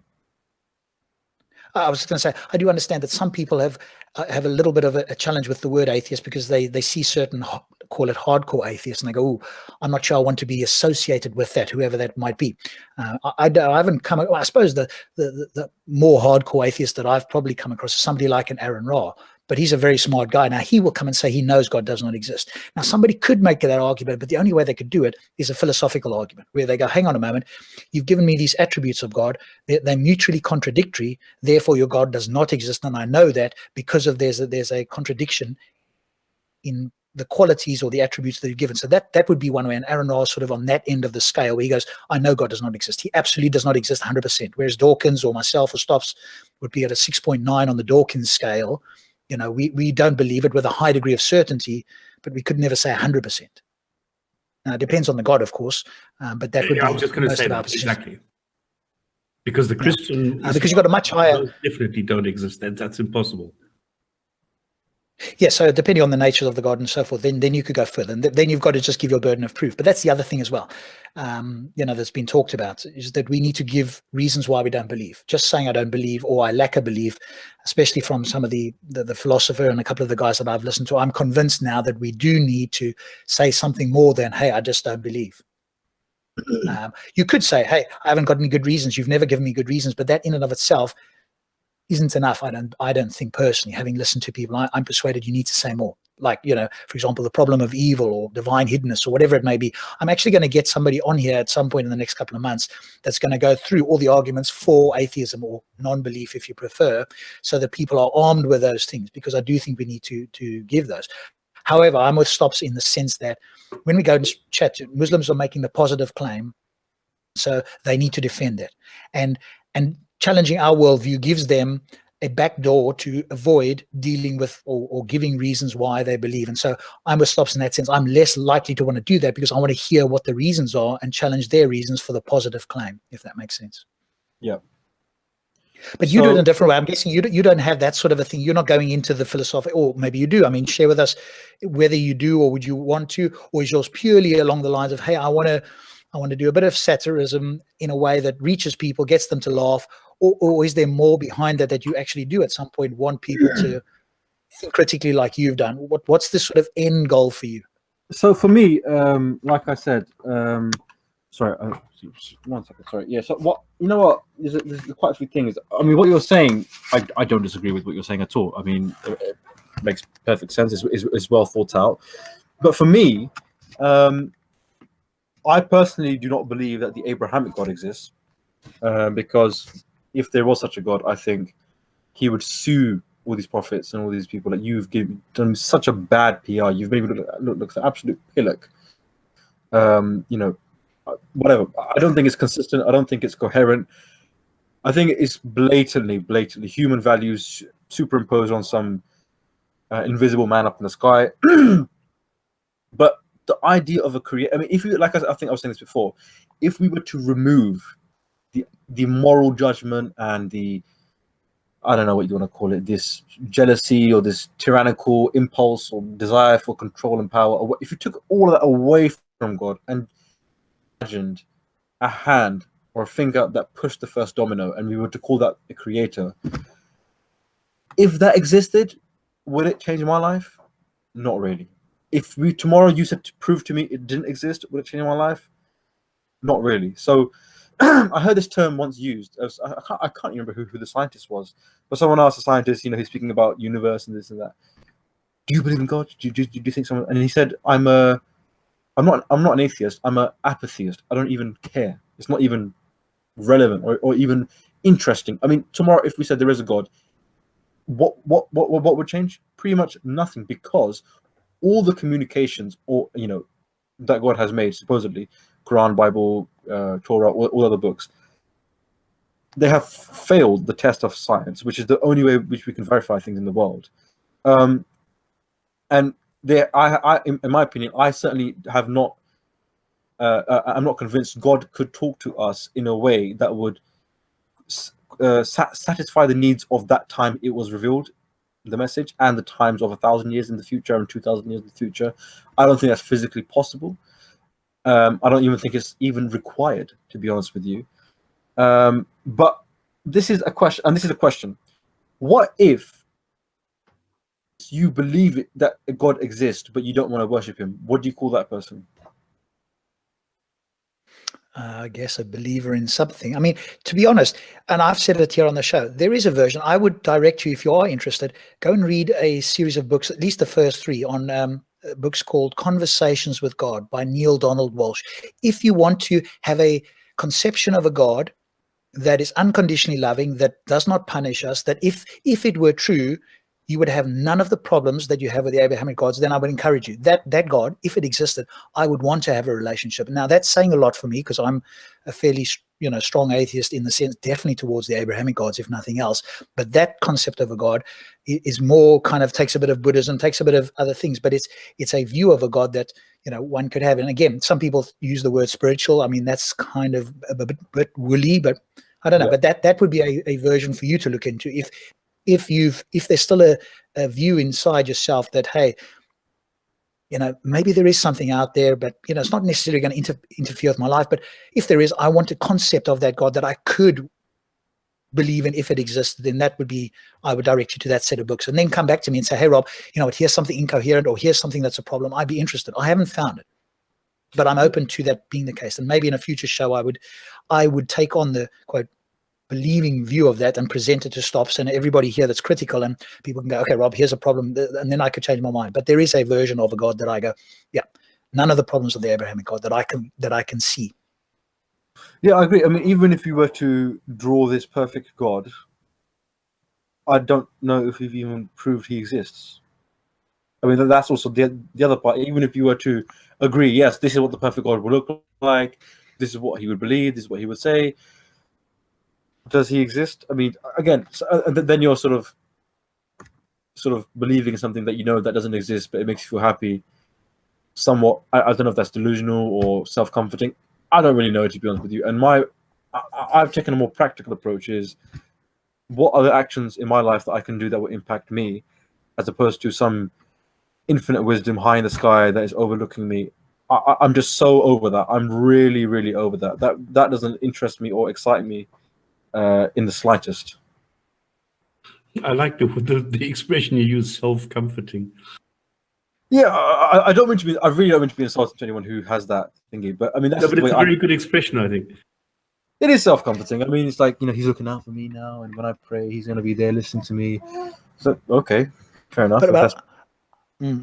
I was going to say, I do understand that some people have a little bit of a challenge with the word atheist, because they see certain, call it hardcore atheists, and they go, "Oh, I'm not sure I want to be associated with that, whoever that might be." I haven't come. I suppose the more hardcore atheist that I've probably come across is somebody like an Aaron Ra, but he's a very smart guy. Now, he will come and say he knows God does not exist. Now, somebody could make that argument, but the only way they could do it is a philosophical argument where they go, hang on a moment, you've given me these attributes of God. They're mutually contradictory. Therefore, your God does not exist. And I know that because of there's a contradiction in the qualities or the attributes that you've given. So that would be one way. And Aaron Ra is sort of on that end of the scale where he goes, I know God does not exist. He absolutely does not exist 100%. Whereas Dawkins or myself or Stops would be at a 6.9 on the Dawkins scale. You know, we don't believe it with a high degree of certainty, but we could never say 100%. Now, it depends on the God, of course, but that would be I was just going to say that, exactly. Because the Christian... because you've got a much higher... Definitely don't exist. That's impossible. Yeah, so depending on the nature of the God and so forth, then you could go further. And then you've got to just give your burden of proof. But that's the other thing as well, you know, that's been talked about, is that we need to give reasons why we don't believe. Just saying I don't believe or I lack a belief, especially from some of the philosopher and a couple of the guys that I've listened to, I'm convinced now that we do need to say something more than, hey, I just don't believe. You could say, hey, I haven't got any good reasons. You've never given me good reasons. But that in and of itself isn't enough. I don't think personally, having listened to people, I'm persuaded you need to say more. Like, you know, for example, the problem of evil or divine hiddenness or whatever it may be. I'm actually going to get somebody on here at some point in the next couple of months that's going to go through all the arguments for atheism or non-belief, if you prefer, so that people are armed with those things, because I do think we need to give those. However, I'm with Stops in the sense that when we go and chat to Muslims are making the positive claim, so they need to defend it. And challenging our worldview gives them a backdoor to avoid dealing with or giving reasons why they believe. And so I'm with Stops in that sense. I'm less likely to want to do that because I want to hear what the reasons are and challenge their reasons for the positive claim, if that makes sense. Yeah. But you do it in a different way. I'm guessing you don't have that sort of a thing. You're not going into the philosophy, or maybe you do. I mean, share with us whether you do or would you want to, or is yours purely along the lines of, hey, I want to do a bit of satirism in a way that reaches people, gets them to laugh, or is there more behind that you actually do at some point want people to think critically like you've done? What's the sort of end goal for you? So for me, like I said, sorry, 1 second, sorry. Yeah, so there's quite a few things. I mean, what you're saying, I don't disagree with what you're saying at all. I mean, it makes perfect sense. It's well thought out. But for me, I personally do not believe that the Abrahamic God exists, because if there was such a God, I think he would sue all these prophets and all these people that you've done such a bad PR. You've made me look like an absolute pillock. You know, whatever. I don't think it's consistent. I don't think it's coherent. I think it's blatantly human values superimposed on some invisible man up in the sky. But the idea of a creator, I mean, if you, like I think I was saying this before, if we were to remove the moral judgment and the, I don't know what you want to call it, this jealousy or this tyrannical impulse or desire for control and power, or if you took all of that away from God and imagined a hand or a finger that pushed the first domino and we were to call that a creator, if that existed, would it change my life? Not really. If tomorrow you said to prove to me it didn't exist, would it change my life? Not really. So I heard this term once used. I can't remember who the scientist was, but someone asked a scientist, he's speaking about universe and this and that. Do you believe in God? Do you think someone? And he said, I'm not an atheist. I'm an apatheist. I don't even care. It's not even relevant or even interesting. I mean, tomorrow if we said there is a God, what would change? Pretty much nothing, because all the communications that God has made, supposedly Quran, Bible, Torah, all other books, they have failed the test of science, which is the only way which we can verify things in the world. And in my opinion, I certainly have not. I'm not convinced God could talk to us in a way that would satisfy the needs of that time it was revealed, the message, and the times of 1,000 years in the future and 2,000 years in the future. I don't think that's physically possible. I don't even think it's even required, to be honest with you. But this is a question, and this is a question. What if you believe that God exists, but you don't want to worship him? What do you call that person? I guess a believer in something. I mean, to be honest, and I've said it here on the show, there is a version. I would direct you, if you are interested, go and read a series of books, at least the first three, on books called Conversations with God by Neil Donald Walsh. If you want to have a conception of a God that is unconditionally loving, that does not punish us, that if it were true, you would have none of the problems that you have with the Abrahamic gods, then I would encourage you. That God, if it existed, I would want to have a relationship. Now, that's saying a lot for me because I'm a fairly strong atheist in the sense, definitely towards the Abrahamic gods, if nothing else. But that concept of a God is more kind of takes a bit of Buddhism, takes a bit of other things, but it's a view of a God that one could have. And again, some people use the word spiritual. I mean, that's kind of a bit woolly, but I don't know. Yeah. But that would be a version for you to look into if there's still a view inside yourself that, hey, maybe there is something out there, but it's not necessarily going to interfere with my life. But if there is, I want a concept of that God that I could believe in if it existed. Then that would be, I would direct you to that set of books, and then come back to me and say, hey, Rob, here's something incoherent, or here's something that's a problem. I'd be interested. I haven't found it, but I'm open to that being the case. And maybe in a future show, I would take on the quote believing view of that and present it to Stops and everybody here that's critical, and people can go, okay, Rob, here's a problem, and then I could change my mind. But there is a version of a God that I go, yeah, none of the problems of the Abrahamic God that I can see. Yeah, I agree. I mean, even if you were to draw this perfect God, I don't know if you've even proved he exists. I mean, that's also the other part. Even if you were to agree, yes, this is what the perfect God would look like, this is what he would believe, this is what he would say, does he exist? I mean, again, then you're sort of believing in something that that doesn't exist, but it makes you feel happy. Somewhat, I don't know if that's delusional or self-comforting. I don't really know, to be honest with you. And I've taken a more practical approach: is what are the actions in my life that I can do that will impact me, as opposed to some infinite wisdom high in the sky that is overlooking me. I'm just so over that. I'm really, really over that. That doesn't interest me or excite me in the slightest. I like the expression you use, self-comforting. Yeah, I don't mean to be. I really don't mean to be insulting to anyone who has that thingy. But I mean, that's but it's a very good expression, I think. It is self-comforting. I mean, it's like he's looking out for me now, and when I pray, he's going to be there listening to me. So okay, fair enough.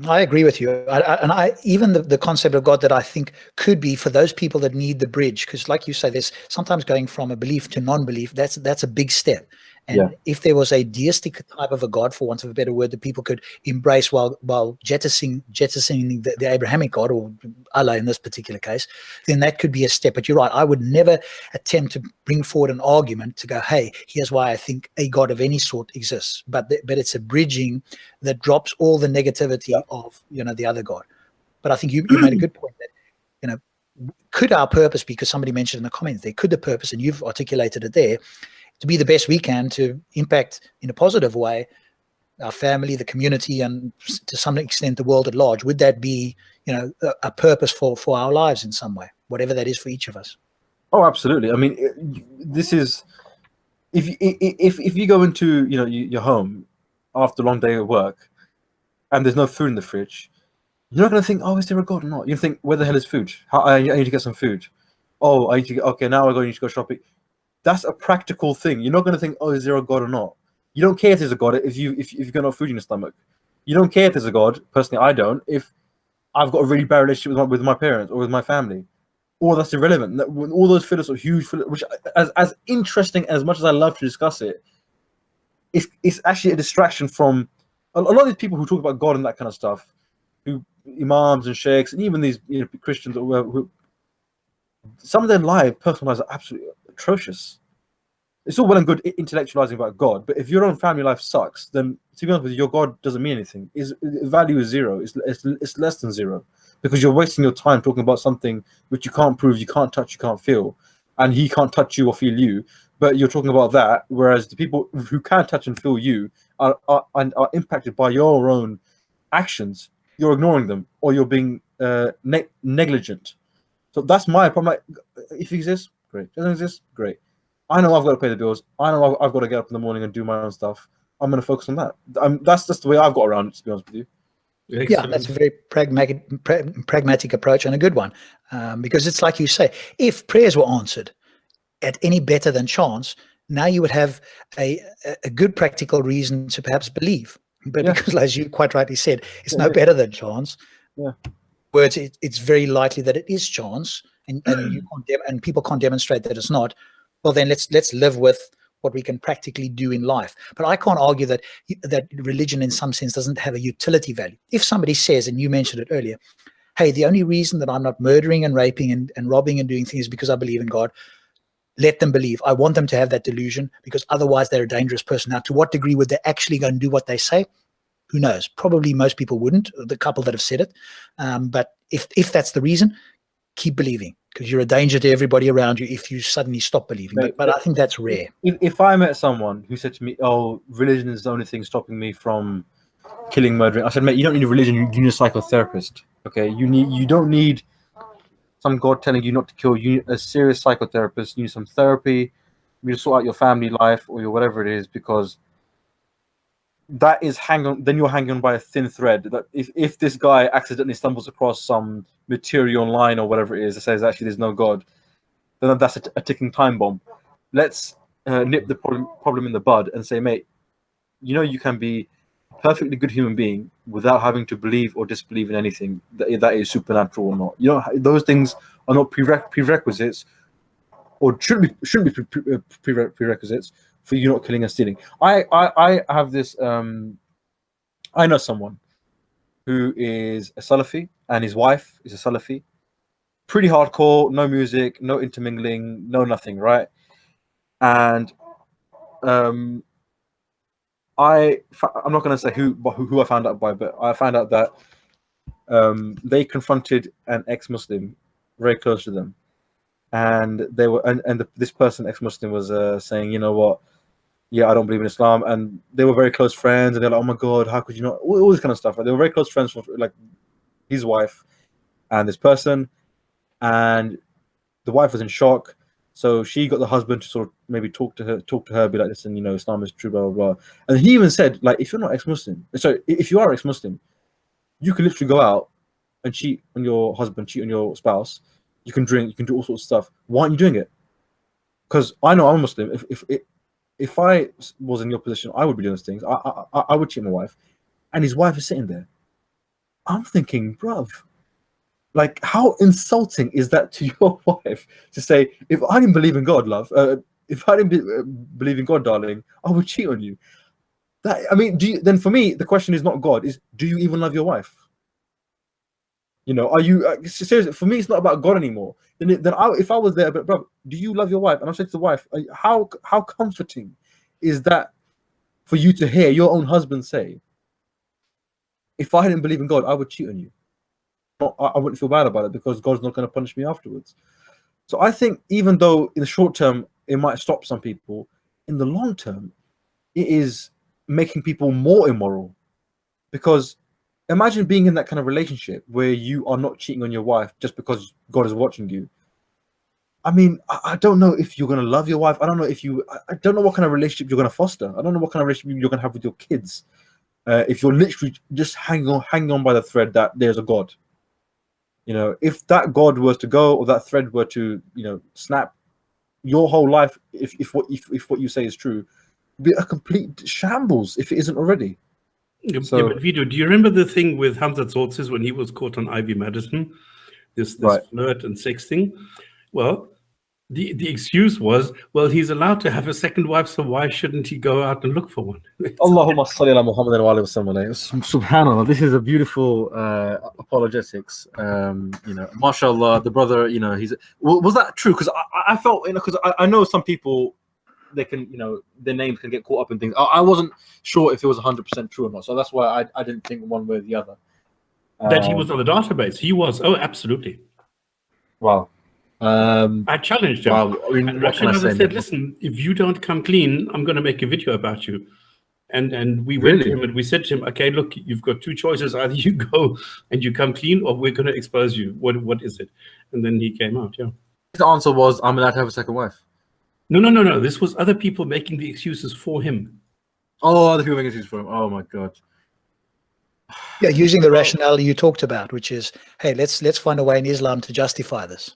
I agree with you. Even the concept of God that I think could be for those people that need the bridge, because like you say, there's sometimes going from a belief to non-belief. That's a big step. And if there was a deistic type of a God, for want of a better word, that people could embrace while jettisoning the Abrahamic God, or Allah in this particular case, then that could be a step. But you're right, I would never attempt to bring forward an argument to go, hey, here's why I think a God of any sort exists. But it's a bridging that drops all the negativity of the other God. But I think you made a good point that could our purpose, because somebody mentioned in the comments there, could the purpose, and you've articulated it there, to be the best we can to impact in a positive way our family, the community, and to some extent the world at large? Would that be a purpose for our lives in some way, whatever that is for each of us? Oh, absolutely. I mean, this is if you go into your home after a long day at work and there's no food in the fridge, you're not going to think, oh, is there a God or not? You think, where the hell is food? I need to get some food. Oh, I need to okay, now I need to go shopping. That's a practical thing. You're not going to think, oh, is there a God or not? You don't care if there's a God if you've got no food in your stomach. You don't care if there's a God. Personally, I don't. If I've got a really bad relationship with my parents or with my family, or that's irrelevant. All those philosophies, huge, which as interesting as much as I love to discuss it, it's actually a distraction from a lot of these people who talk about God and that kind of stuff, who imams and sheikhs and even these Christians who some of their personal lives are absolutely atrocious. It's all well and good intellectualizing about God, but if your own family life sucks, then to be honest with you, your God doesn't mean anything. His value is zero. It's less than zero, because you're wasting your time talking about something which you can't prove, you can't touch, you can't feel, and he can't touch you or feel you. But you're talking about that, whereas the people who can touch and feel you are impacted by your own actions. You're ignoring them, or you're being negligent. So that's my problem. Like, if he exists, great. Doesn't exist, great. I know I've got to pay the bills. I know I've got to get up in the morning and do my own stuff. I'm going to focus on that. That's just the way I've got around it, to be honest with you. Yeah, that's a very pragmatic approach, and a good one, because it's like you say, if prayers were answered at any better than chance, now you would have a good practical reason to perhaps believe. But because, as you quite rightly said, it's no better than chance. Yeah. Words, it's very likely that it is chance, and you can't and people can't demonstrate that it's not. Well, then let's live with what we can practically do in life. But I can't argue that religion in some sense doesn't have a utility value. If somebody says, and you mentioned it earlier, hey, the only reason that I'm not murdering and raping and robbing and doing things is because I believe in God, let them believe. I want them to have that delusion, because otherwise they're a dangerous person. Now, to what degree would they actually go and do what they say? Who knows? Probably most people wouldn't, the couple that have said it. But if that's the reason, keep believing, because you're a danger to everybody around you if you suddenly stop believing. But I think that's rare. If I met someone who said to me, "Oh, religion is the only thing stopping me from killing, murdering," I said, "Mate, you don't need a religion. You need a psychotherapist. Okay, you don't need some God telling you not to kill. You need a serious psychotherapist. You need some therapy. You need to sort out your family life or your whatever it is, because that is then you're hanging on by a thin thread. That if this guy accidentally stumbles across some material online or whatever it is that says actually there's no God, then that's a ticking time bomb. Let's nip the problem in the bud and say, mate, you can be a perfectly good human being without having to believe or disbelieve in anything that is supernatural or not. Those things are not prerequisites, or shouldn't be prerequisites for you not killing and stealing. I have this. I know someone who is a Salafi, and his wife is a Salafi. Pretty hardcore, no music, no intermingling, no nothing, right? And I'm not going to say who I found out by, but I found out that they confronted an ex-Muslim very close to them, and they were this person, ex-Muslim, was saying, you know what? Yeah, I don't believe in Islam, and they were very close friends, and they're like, oh my God, how could you not? All this kind of stuff. Right? They were very close friends with like his wife and this person, and the wife was in shock. So she got the husband to sort of maybe talk to her, be like, listen, Islam is true, blah blah blah. And he even said, like, if you're not ex-Muslim, so if you are ex-Muslim, you can literally go out and cheat on your husband, cheat on your spouse. You can drink, you can do all sorts of stuff. Why aren't you doing it? Because I know I'm a Muslim. If I was in your position, I would be doing those things. I would cheat my wife, and his wife is sitting there. I'm thinking, bruv, like, how insulting is that to your wife to say, if I didn't believe in God, love, if I didn't believe in God, darling, I would cheat on you. Then for me, the question is not God, is do you even love your wife? Are you seriously? For me, it's not about God anymore. If I was there, but bro, do you love your wife? And I said to the wife, how comforting is that for you to hear your own husband say, if I didn't believe in God, I would cheat on you. I wouldn't feel bad about it because God's not going to punish me afterwards. So I think even though in the short term it might stop some people, in the long term, it is making people more immoral. Because imagine being in that kind of relationship where you are not cheating on your wife just because God is watching you. I mean, I don't know if you're going to love your wife. I don't know what kind of relationship you're going to foster. I don't know what kind of relationship you're going to have with your kids. If you're literally just hanging on by the thread that there's a God. If that God was to go, or that thread were to, snap, your whole life, if what you say is true, be a complete shambles if it isn't already. So, but Veedu, do you remember the thing with Hamza Tzortzis when he was caught on Ivy Madison? This right. Flirt and sex thing? Well, the excuse was, well, he's allowed to have a second wife, so why shouldn't he go out and look for one? Allahumma salli ala Muhammad wa alihi wa sallam. Subhanallah, this is a beautiful apologetics. Mashallah, the brother, was that true? Because I felt, because I know some people, they can, their names can get caught up in things. I wasn't sure if it was 100% true or not, so that's why I didn't think one way or the other. That he was on the database. He was. Oh, absolutely. Wow. I challenged him. Wow. What can I say? Said, listen, if you don't come clean, I'm going to make a video about you. And we went to him and we said to him, okay, look, you've got two choices. Either you go and you come clean, or we're going to expose you. What is it? And then he came out. Yeah. His answer was, I'm allowed to have a second wife. No. This was other people making the excuses for him. Oh, other people making excuses for him. Oh my God. Yeah, using the rationale you talked about, which is, hey, let's find a way in Islam to justify this.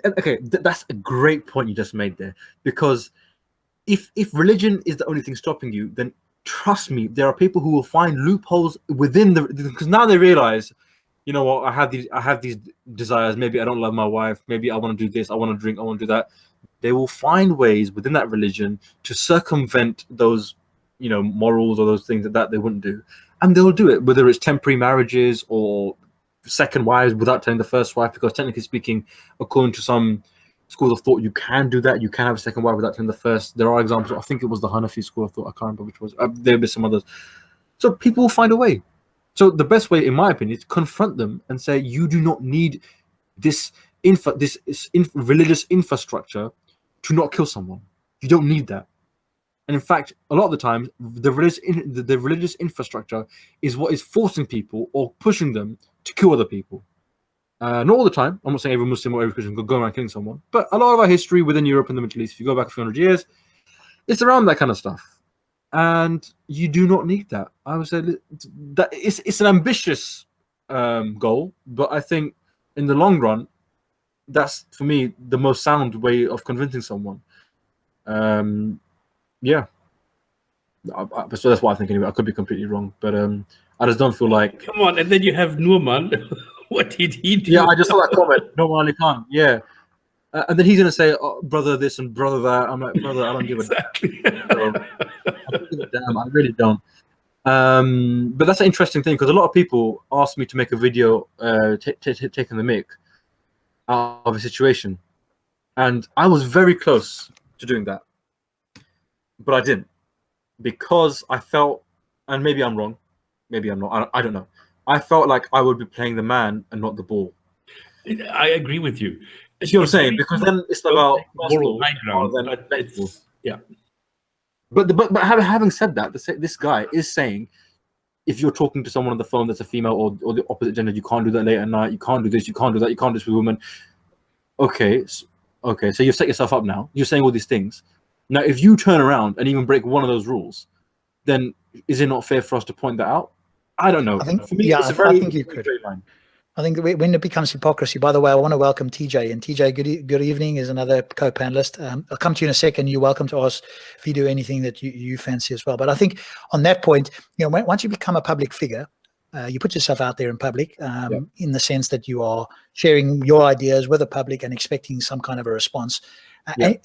Okay, that's a great point you just made there, because if religion is the only thing stopping you, then trust me, there are people who will find loopholes within because now they realize, you know what, I have these desires. Maybe I don't love my wife. Maybe I want to do this. I want to drink. I want to do that. They will find ways within that religion to circumvent those, you know, morals or those things that they wouldn't do, and they'll do it, whether it's temporary marriages or second wives without telling the first wife, because technically speaking, according to some schools of thought, you can do that. You can have a second wife without telling the first. There are examples. I think it was the Hanafi school of thought. I can't remember which was. There'll be some others. So people will find a way. So the best way, in my opinion, is to confront them and say, you do not need this religious infrastructure to not kill someone. You don't need that. And in fact, a lot of the time, the religious infrastructure is what is forcing people or pushing them to kill other people. Not all the time. I'm not saying every Muslim or every Christian could go around killing someone, but a lot of our history within Europe and the Middle East, if you go back a few hundred years, it's around that kind of stuff. And you do not need that. I would say that it's an ambitious goal, but I think in the long run, that's for me the most sound way of convincing someone. Yeah. So that's what I think anyway. I could be completely wrong, but I just don't feel like. Come on, and then you have Nurman. What did he do? Yeah, I just saw that comment. No, Ali Khan. Yeah, and then he's gonna say, oh, "Brother, this and brother that." I'm like, "Brother, I don't give a damn." So, I don't give a damn. I really don't. But that's an interesting thing, because a lot of people asked me to make a video taking the mic out of a situation, and I was very close to doing that, but I didn't, because I felt, and maybe I'm wrong, maybe I'm not. I don't know. I felt like I would be playing the man and not the ball. I agree with you. You see what I'm saying? Because then it's about moral high ground. Yeah. But having said that, this guy is saying, if you're talking to someone on the phone that's a female or the opposite gender, you can't do that late at night. You can't do this. You can't do that. You can't do this with women. Okay. So you've set yourself up now. You're saying all these things. Now, if you turn around and even break one of those rules, then is it not fair for us to point that out? I don't know. I think, for me, yeah, it's a very I think you could. I think when it becomes hypocrisy, by the way, I want to welcome TJ. And TJ, good evening, is another co-panelist. I'll come to you in a second. You're welcome to ask if you do anything that you fancy as well. But I think on that point, you know, once you become a public figure, you put yourself out there in public in the sense that you are sharing your ideas with the public and expecting some kind of a response.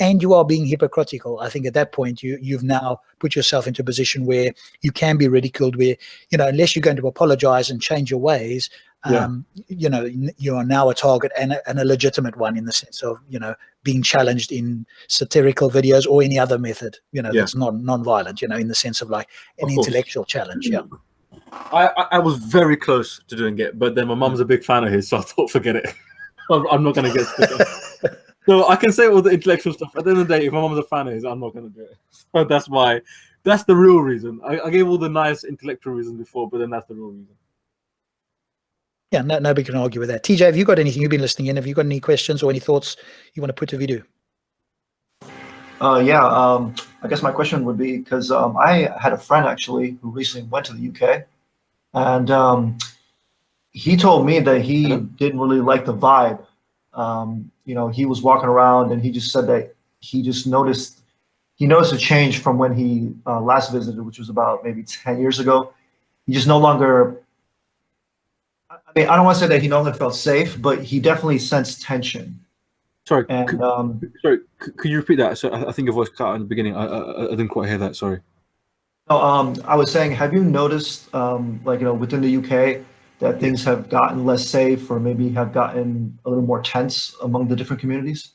And you are being hypocritical. I think at that point, you've now put yourself into a position where you can be ridiculed, where, you know, unless you're going to apologize and change your ways, you know, you are now a target and a legitimate one, in the sense of, you know, being challenged in satirical videos or any other method, you know, that's non-violent, you know, in the sense of like an intellectual challenge. Yeah. I was very close to doing it, but then my mum's a big fan of his, so I thought, forget it. I'm not going to get So I can say all the intellectual stuff. At the end of the day, if my mom's a fan of his, I'm not going to do it. So that's the real reason. I gave all the nice intellectual reasons before, but then that's the real reason. Yeah, nobody can argue with that. TJ, have you got anything? You've been listening in. Have you got any questions or any thoughts you want to put to Veedu? I guess my question would be, because I had a friend actually who recently went to the UK, and he told me that he didn't really like the vibe. You know, he was walking around and he just said that he noticed a change from when he last visited, which was about maybe 10 years ago. He just no longer, I mean, I don't want to say that he no longer felt safe, but he definitely sensed tension. Sorry, and, could you repeat that? So I think your voice cut out in the beginning. I didn't quite hear that, sorry. No, I was saying, have you noticed, like, you know, within the UK, that things have gotten less safe, or maybe have gotten a little more tense among the different communities?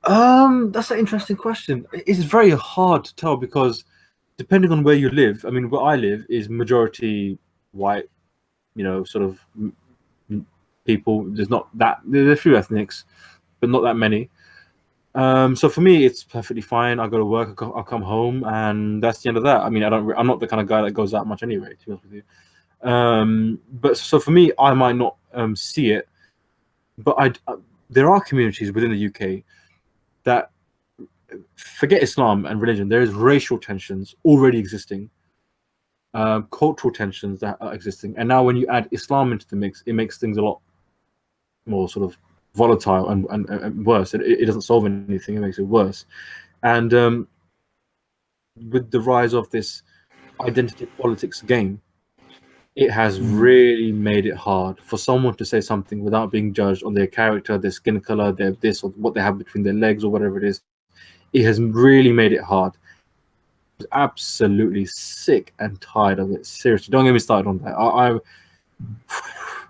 That's an interesting question. It's very hard to tell, because depending on where you live, I mean, where I live is majority white, you know, sort of people. There's a few ethnics, but not that many. So for me, it's perfectly fine. I go to work, I'll come home, and that's the end of that. I mean, I'm not the kind of guy that goes out much anyway, to be honest with you. But so for me, I might not see it, but there are communities within the UK that, forget Islam and religion, there is racial tensions already existing, cultural tensions that are existing. And now when you add Islam into the mix, it makes things a lot more sort of volatile and worse. It doesn't solve anything, it makes it worse. And with the rise of this identity politics game, it has really made it hard for someone to say something without being judged on their character, their skin color, their this, or what they have between their legs, or whatever it is. It has really made it hard. I'm absolutely sick and tired of it. Seriously, don't get me started on that. I'm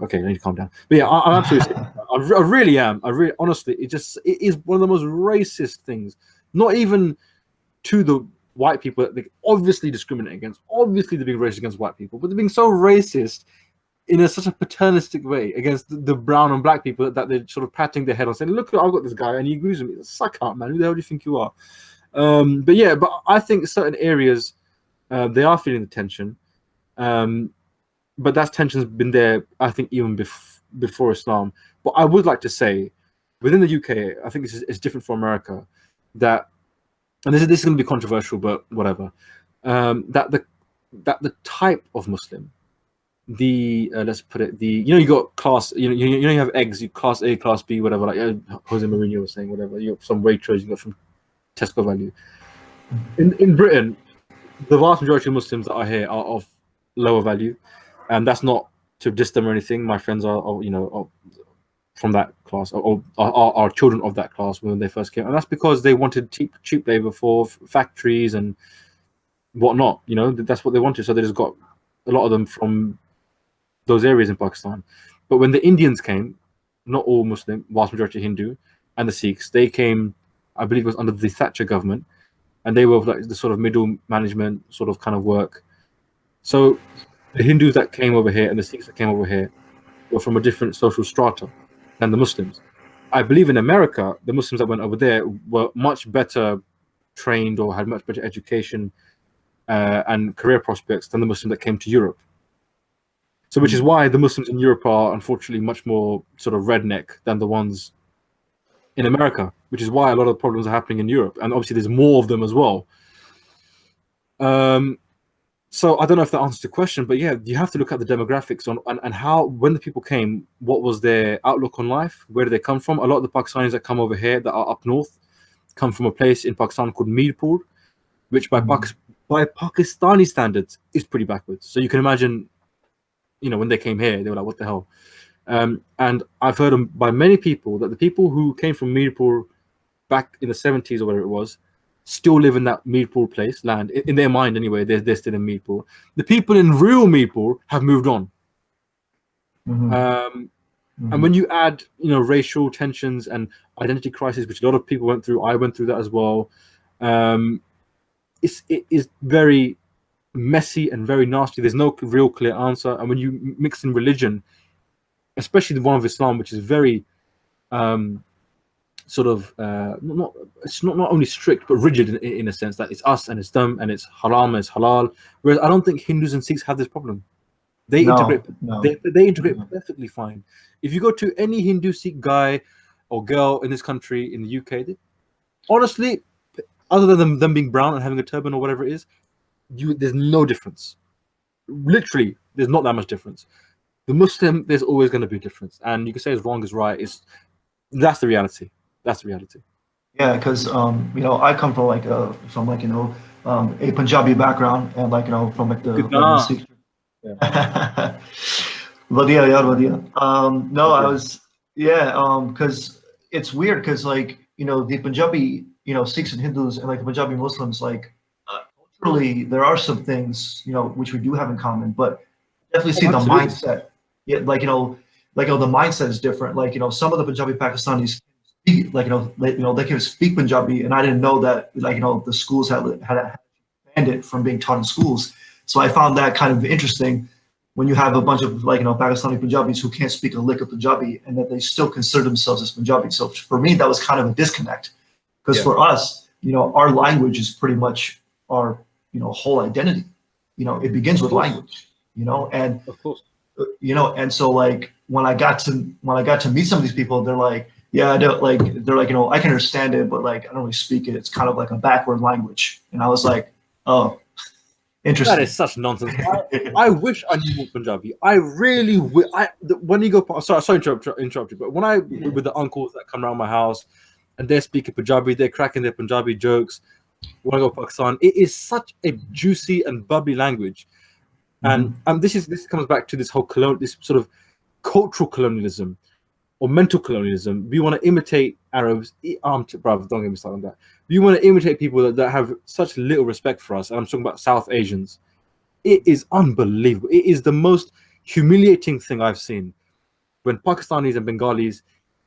okay. I need to calm down. But yeah, I'm absolutely sick. I really am. Honestly, it is one of the most racist things. Not even to the white people that they obviously discriminate against. Obviously, they're being racist against white people, but they're being so racist in such a paternalistic way against the brown and black people that they're sort of patting their head on, saying, "Look, I've got this guy, and he agrees with me." Suck up, man. Who the hell do you think you are? But yeah, but I think certain areas they are feeling the tension, but that tension's been there, I think, even before Islam. But I would like to say, within the UK, I think it's different from America. That, and this is going to be controversial, but whatever. That the type of Muslim, let's put it, you got class, you have eggs, you class A, class B, whatever. Like Jose Mourinho was saying, whatever. You got some Waitrose, you got from Tesco value. In Britain, the vast majority of Muslims that are here are of lower value, and that's not to diss them or anything. My friends are from that class, or are children of that class when they first came, and that's because they wanted cheap labor for factories and whatnot. That's what they wanted, so they just got a lot of them from those areas in Pakistan. But when the Indians came, not all Muslim, vast majority Hindu, and the Sikhs, they came, I believe it was under the Thatcher government, and they were like the sort of middle management sort of kind of work. So the Hindus that came over here and the Sikhs that came over here were from a different social strata than the Muslims. I believe in America, the Muslims that went over there were much better trained or had much better education and career prospects than the Muslims that came to Europe. So which is why the Muslims in Europe are unfortunately much more sort of redneck than the ones in America, which is why a lot of the problems are happening in Europe. And obviously there's more of them as well. So I don't know if that answers the question, but yeah, you have to look at the demographics and how, when the people came, what was their outlook on life? Where did they come from? A lot of the Pakistanis that come over here that are up north come from a place in Pakistan called Mirpur, which by Pakistani standards is pretty backwards. So you can imagine, when they came here, they were like, what the hell? And I've heard by many people that the people who came from Mirpur back in the 70s or whatever it was, still live in that Mirpur place, land, in their mind anyway, they're still in Mirpur. The people in real Mirpur have moved on. And when you add, racial tensions and identity crisis, which a lot of people went through, I went through that as well, it is very messy and very nasty. There's no real clear answer. And when you mix in religion, especially the one of Islam, which is very it's not only strict but rigid in a sense that it's us and it's them and it's haram and it's halal. Whereas I don't think Hindus and Sikhs have this problem. They integrate. They integrate perfectly fine. If you go to any Hindu Sikh guy or girl in this country, in the UK, honestly, other than them being brown and having a turban or whatever it is, there's no difference. Literally, there's not that much difference. The Muslim, there's always going to be a difference, and you can say it's wrong is right. That's the reality. That's the reality. Yeah, because I come from a Punjabi background, and from the Sikh. Yeah. Vadia, yeah, Vadia. No, I was because it's weird because the Punjabi Sikhs and Hindus and the Punjabi Muslims culturally there are some things which we do have in common, but definitely see the mindset. Yeah, the mindset is different. Some of the Punjabi Pakistanis speak, they can speak Punjabi, and I didn't know that the schools had banned it from being taught in schools. So I found that kind of interesting when you have a bunch of Pakistani Punjabis who can't speak a lick of Punjabi and that they still consider themselves as Punjabi. So for me, that was kind of a disconnect, because for us, our language is pretty much our whole identity. It begins with language. And of course. And so when I got to meet some of these people, they're like, yeah, I don't I can understand it, but I don't really speak it. It's kind of like a backward language. And I was like, oh, Interesting. That is such nonsense. I wish I knew more Punjabi. I really when you go, sorry to interrupt you, but when I with the uncles that come around my house and they're speaking Punjabi, they're cracking their Punjabi jokes. When I go to Pakistan, it is such a juicy and bubbly language, and this comes back to this whole this sort of cultural colonialism or mental colonialism. We want to imitate Arabs. Brother, don't get me started on that. We want to imitate people that have such little respect for us. And I'm talking about South Asians. It is unbelievable. It is the most humiliating thing I've seen when Pakistanis and Bengalis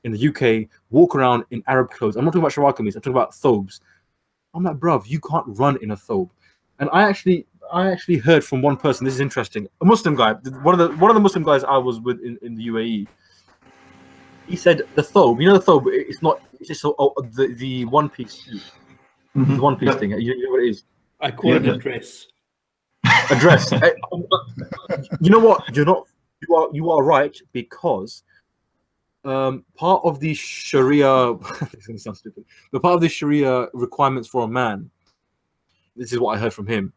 in the UK walk around in Arab clothes. I'm not talking about shawl kameez. I'm talking about thobes. I'm like, bruv, you can't run in a thobe. And I actually heard from one person. This is interesting. A Muslim guy, one of the Muslim guys I was with in the UAE. He said the thobe, you know, the thobe, it's just the one piece suit, the one piece thing. You know what it is? I call it a dress. A dress. You know what? You are right, because part of the Sharia, this is gonna sound stupid, but part of the Sharia requirements for a man, this is what I heard from him,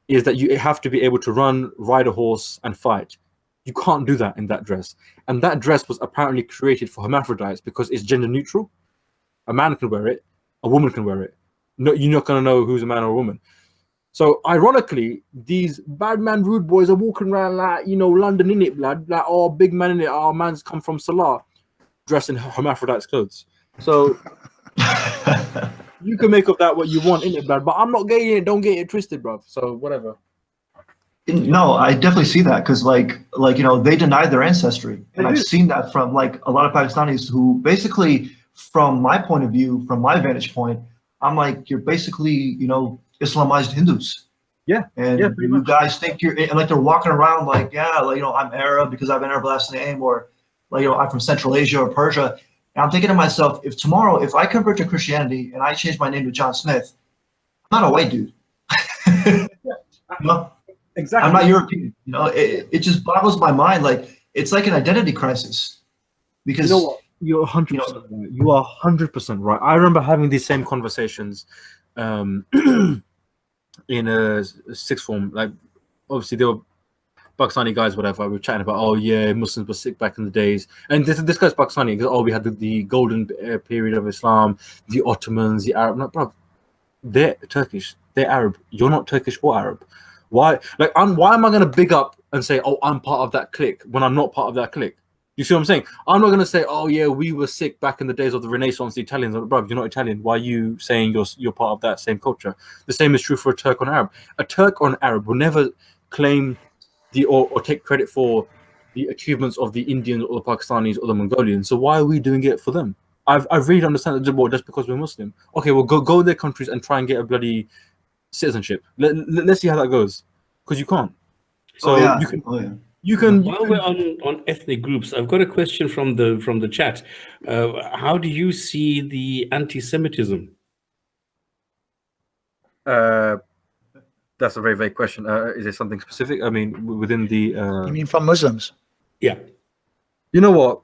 is that you have to be able to run, ride a horse, and fight. You can't do that in that dress. And that dress was apparently created for hermaphrodites because it's gender neutral. A man can wear it, a woman can wear it. No, you're not going to know who's a man or a woman. So ironically, these bad man rude boys are walking around like, you know, London in it, blood. Like, oh, big man in it. Our man's come from Salah, dressed in hermaphrodites clothes. So you can make of that what you want in it, blood. But I'm not getting it. Don't get it twisted, bro. So whatever. No, I definitely see that, because like you know, they denied their ancestry, and I've seen that from like a lot of Pakistanis who basically, from my point of view, from my vantage point, I'm like, you're basically, you know, Islamized Hindus. Yeah. And you guys think you're, and like they're walking around like, yeah, like, you know, I'm Arab because I have an Arab last name, or like, you know, I'm from Central Asia or Persia. And I'm thinking to myself, if tomorrow, if I convert to Christianity and I change my name to John Smith, I'm not a white dude. No. Exactly. I'm not European. You know, it just boggles my mind. Like, it's like an identity crisis. Because you know what? You're 100% right. You are 100% right. I remember having these same conversations in a sixth form. Like, obviously, they were Pakistani guys, whatever. We were chatting about, oh, yeah, Muslims were sick back in the days. And this guy's Pakistani because, oh, we had the golden period of Islam, the Ottomans, the Arab. I'm like, bro, they're Turkish. They're Arab. You're not Turkish or Arab. Why? Like, why am I going to big up and say, oh, I'm part of that clique when I'm not part of that clique? You see what I'm saying? I'm not going to say, oh, yeah, we were sick back in the days of the Renaissance, the Italians. Bro, you're not Italian. Why are you saying you're part of that same culture? The same is true for a Turk or an Arab. A Turk or an Arab will never claim or take credit for the achievements of the Indians or the Pakistanis or the Mongolians. So why are we doing it for them? I really don't understand that. Well, just because we're Muslim. Okay, well, go in their countries and try and get a bloody citizenship. Let's see how that goes, because you can't. So you can. While we're on ethnic groups, I've got a question from the chat. How do you see the anti-Semitism? That's a very vague question. Is there something specific? I mean, within the. You mean from Muslims? Yeah. You know what?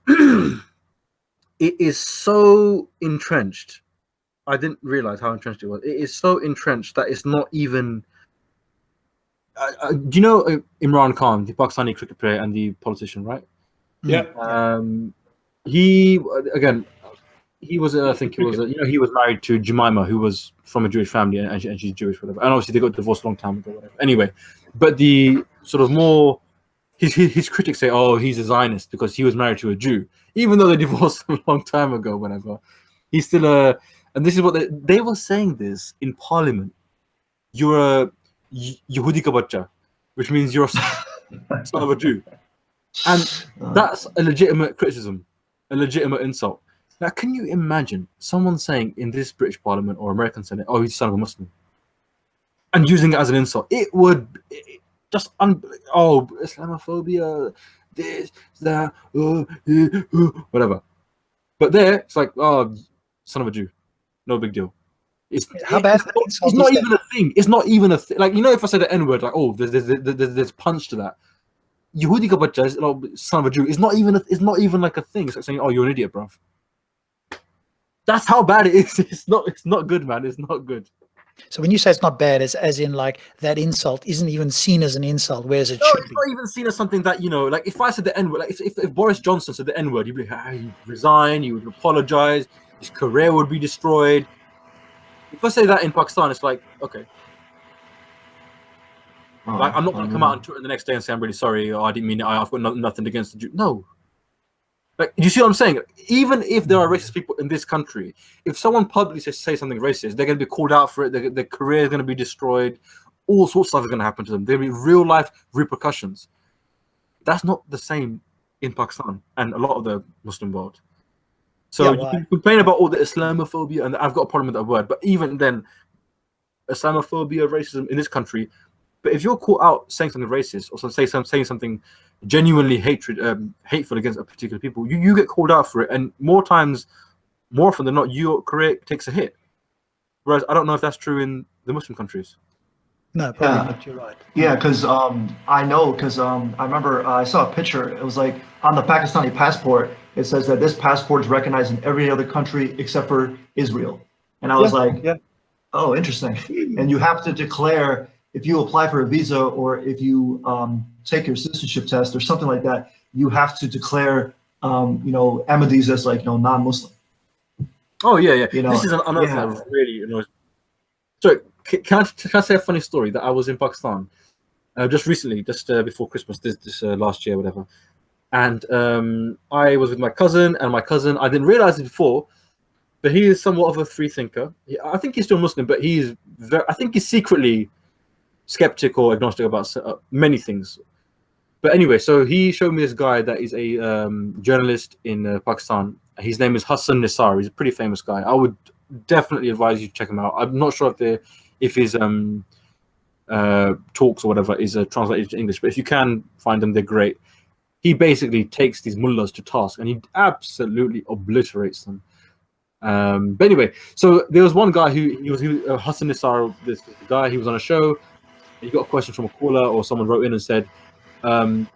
It is so entrenched. I didn't realize how entrenched it was. It is so entrenched that it's not even. Do you know Imran Khan, the Pakistani cricket player and the politician, right? Yeah. He was. I think he was. He was married to Jemima, who was from a Jewish family, and she's Jewish, whatever. And obviously they got divorced a long time ago, whatever. Anyway, but the sort of more. His critics say, oh, he's a Zionist because he was married to a Jew, even though they divorced a long time ago, whatever. He's still a. And this is what they were saying this in Parliament. You're a Yehudi ka bacha, which means you're a son of a Jew. And that's a legitimate criticism, a legitimate insult. Now, can you imagine someone saying in this British Parliament or American Senate, oh, he's the son of a Muslim, and using it as an insult? It would just, Islamophobia, this, that, whatever. But there, it's like, oh, son of a Jew. No big deal. How bad? It's not even a thing. It's not even a thing. Like, you know, if I say the N-word, like, oh, there's punch to that. Yehudi ka bacha is son of a Jew. It's not even like a thing. It's like saying, oh, you're an idiot, bruv. That's how bad it is. It's not good, man. It's not good. So when you say it's not bad, it's as in like that insult isn't even seen as an insult, whereas it No, should it's be. not even seen as something that, you know, like if I said the N-word, like if Boris Johnson said the N-word, you'd be like, he'd resign, he would apologize, his career would be destroyed. If I say that in Pakistan, it's like, okay. Like, I'm not going to come out on Twitter the next day and say, I'm really sorry, or I didn't mean it, I've got nothing against the Jew. No. Like, you see what I'm saying? Even if there are racist people in this country, if someone publicly say something racist, they're going to be called out for it, their career is going to be destroyed, all sorts of stuff is going to happen to them. There'll be real life repercussions. That's not the same in Pakistan and a lot of the Muslim world. So you can complain about all the Islamophobia, and I've got a problem with that word, but even then, Islamophobia, racism in this country, but if you're caught out saying something racist or saying something genuinely hateful against a particular people, you get called out for it, and more often than not, your career takes a hit. Whereas I don't know if that's true in the Muslim countries. No, probably not. You're right. Yeah, because I know, because I remember I saw a picture. It was like on the Pakistani passport, it says that this passport is recognized in every other country except for Israel. And I was like, oh, interesting. And you have to declare, if you apply for a visa or if you take your citizenship test or something like that, you have to declare, Ahmadis as like, non-Muslim. Oh yeah. You know, this is another thing that really annoys me. So can I say a funny story that I was in Pakistan just recently, just before Christmas, this last year, whatever. And I was with my cousin, I didn't realize it before, but he is somewhat of a free thinker. I think he's still Muslim, but I think he's secretly skeptic or agnostic about many things. But anyway, so he showed me this guy that is a journalist in Pakistan. His name is Hassan Nisar. He's a pretty famous guy. I would definitely advise you to check him out. I'm not sure if his talks or whatever is translated to English, but if you can find them, they're great. He basically takes these mullahs to task, and he absolutely obliterates them. But anyway, so there was one guy who was Hassan Nisar, this guy. He was on a show. He got a question from a caller, or someone wrote in and said, I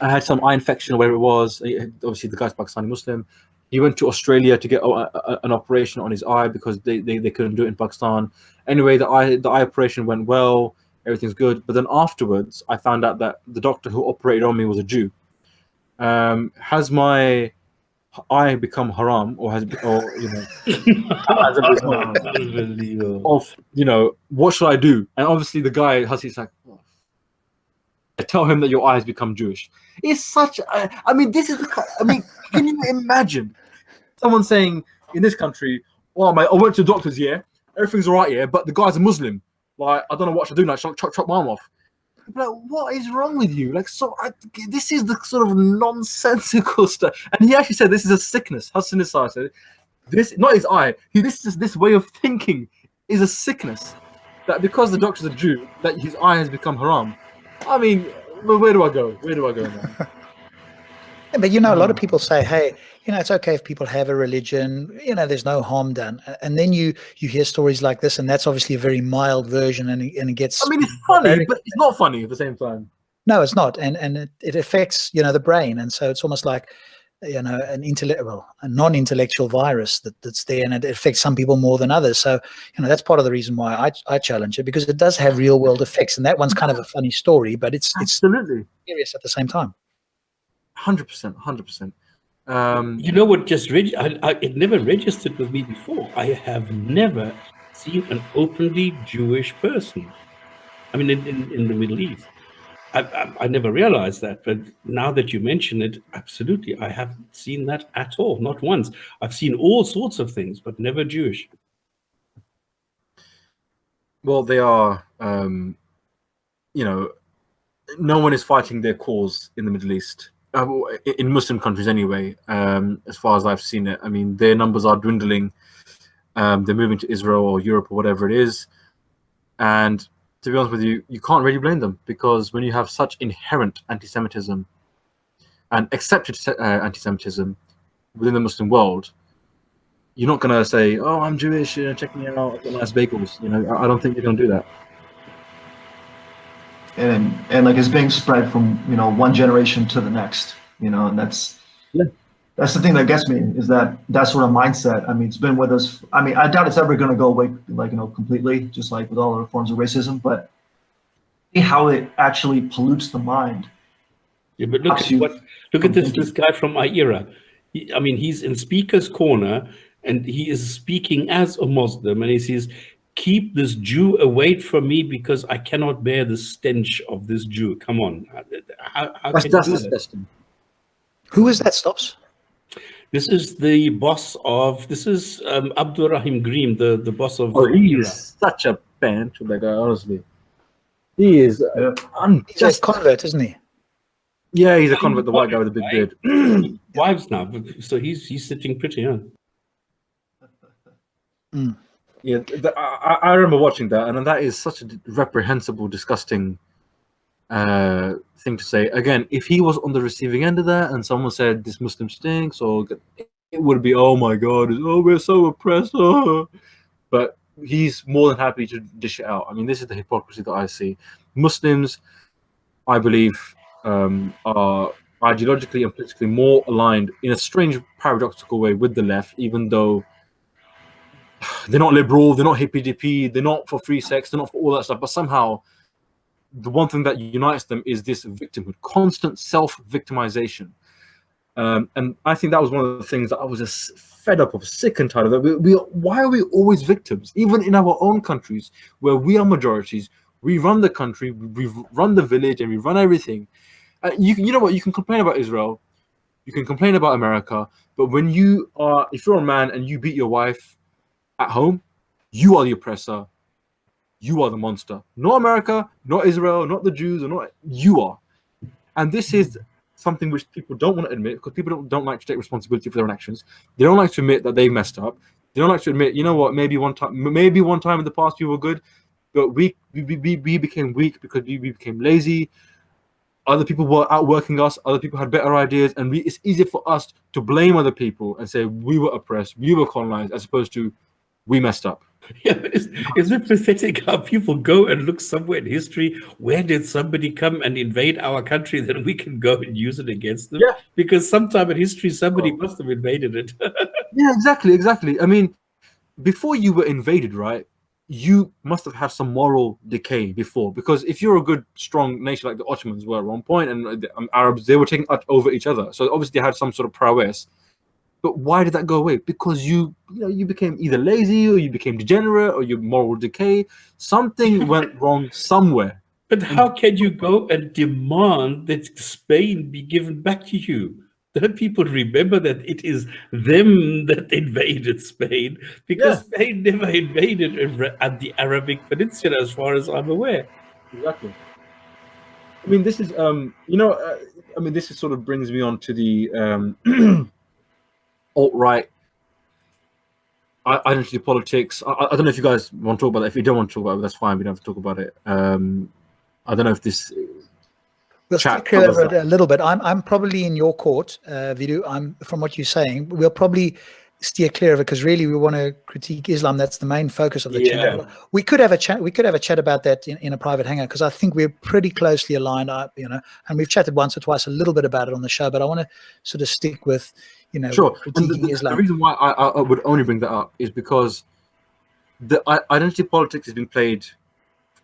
had some eye infection or whatever it was. Obviously, the guy's Pakistani Muslim. He went to Australia to get an operation on his eye because they couldn't do it in Pakistan. Anyway, the eye operation went well. Everything's good. But then afterwards, I found out that the doctor who operated on me was a Jew. Has my eye become haram, or has what should I do? And obviously the guy Hasi's like, I tell him that your eye has become Jewish. It's such can you imagine someone saying in this country, well, mate, I went to the doctor's, everything's all right, but the guy's a Muslim, like, I don't know what to do now, shall I chop my arm off? Like, what is wrong with you? Like, this is the sort of nonsensical stuff. And he actually said this is a sickness. Hassan Nisar said this, not his eye. This way of thinking is a sickness. That because the doctor's a Jew, that his eye has become haram. I mean, where do I go? Where do I go now? But a lot of people say, hey, it's okay if people have a religion, there's no harm done. And then you hear stories like this, and that's obviously a very mild version, and it gets... I mean, it's funny, but it's not funny at the same time. No, it's not. And it affects, the brain. And so it's almost like, a non-intellectual virus that's there, and it affects some people more than others. So, that's part of the reason why I challenge it, because it does have real world effects. And that one's kind of a funny story, but it's absolutely serious at the same time. 100%. You know what? It never registered with me before. I have never seen an openly Jewish person. I mean, in the Middle East, I never realized that. But now that you mention it, absolutely, I haven't seen that at all. Not once. I've seen all sorts of things, but never Jewish. Well, they are. No one is fighting their cause in the Middle East. In Muslim countries anyway, as far as I've seen it. I mean, their numbers are dwindling. They're moving to Israel or Europe or whatever it is. And to be honest with you, you can't really blame them, because when you have such inherent anti-Semitism and accepted anti-Semitism within the Muslim world, you're not going to say, oh, I'm Jewish, check me out, I've got nice bagels. I don't think you're going to do that. And like it's being spread from one generation to the next, and that's that's the thing that gets me, is that sort of mindset. I mean, it's been with us. I mean, I doubt it's ever going to go away, like, completely, just like with all other forms of racism, but see how it actually pollutes the mind. Yeah, but look at this guy from my era. I mean, he's in Speaker's Corner, and he is speaking as a Muslim, and he says, "Keep this Jew away from me because I cannot bear the stench of this Jew." Come on, how can you do that? Who is that, Stops? This is the boss of. This is Abdul Rahim Green, the boss of. Oh, he is such a bench, that guy. Honestly, he is. He's a convert, isn't he? Yeah, he's a convert. The white guy with the big beard. Wives now, so he's sitting pretty. Yeah. Yeah, I remember watching that, and that is such a reprehensible, disgusting thing to say. Again, if he was on the receiving end of that and someone said this Muslim stinks, or it would be, oh my god, oh, we're so oppressed, oh. But he's more than happy to dish it out. I mean, this is the hypocrisy that I see. Muslims, I believe, are ideologically and politically more aligned in a strange paradoxical way with the left, even though they're not liberal, they're not hippy-dippy, they're not for free sex, they're not for all that stuff, but somehow the one thing that unites them is this victimhood, constant self-victimization. And I think that was one of the things that I was just fed up of, sick and tired of. Why are we always victims? Even in our own countries, where we are majorities, we run the country, we run the village, and we run everything. You know what? You can complain about Israel, you can complain about America, but when if you're a man and you beat your wife at home, you are the oppressor. You are the monster. Not America, not Israel, not the Jews, or not you are. And this is something which people don't want to admit, because people don't like to take responsibility for their own actions. They don't like to admit that they messed up. They don't like to admit, you know what, maybe one time in the past we were good, but we became weak because we became lazy. Other people were outworking us. Other people had better ideas, and it's easier for us to blame other people and say we were oppressed, we were colonized, as opposed to we messed up. Yeah, isn't it pathetic how people go and look somewhere in history? Where did somebody come and invade our country? Then we can go and use it against them. Yeah, because sometime in history somebody must have invaded it. Yeah, exactly. I mean, before you were invaded, right? You must have had some moral decay before, because if you're a good, strong nation like the Ottomans were at one point, and the Arabs, they were taking over each other, so obviously they had some sort of prowess. But why did that go away? Because you became either lazy, or you became degenerate, or your moral decay. Something went wrong somewhere. But how can you go and demand that Spain be given back to you? Don't people remember that it is them that invaded Spain? Because Spain never invaded the Arabic Peninsula, as far as I'm aware. Exactly. I mean, this is this is sort of brings me on to the alt-right identity politics. I don't know if you guys want to talk about that. If you don't want to talk about it, that's fine. We don't have to talk about it. I don't know if this we'll stick clear of it a little bit. I'm probably in your court, Veedu. From what you're saying, we'll probably steer clear of it, because really we want to critique Islam. That's the main focus of the channel. We could have a chat. We could have a chat about that in a private hangout, because I think we're pretty closely aligned. And we've chatted once or twice a little bit about it on the show. But I want to sort of stick with critiquing Islam. The reason why I would only bring that up is because the identity politics has been played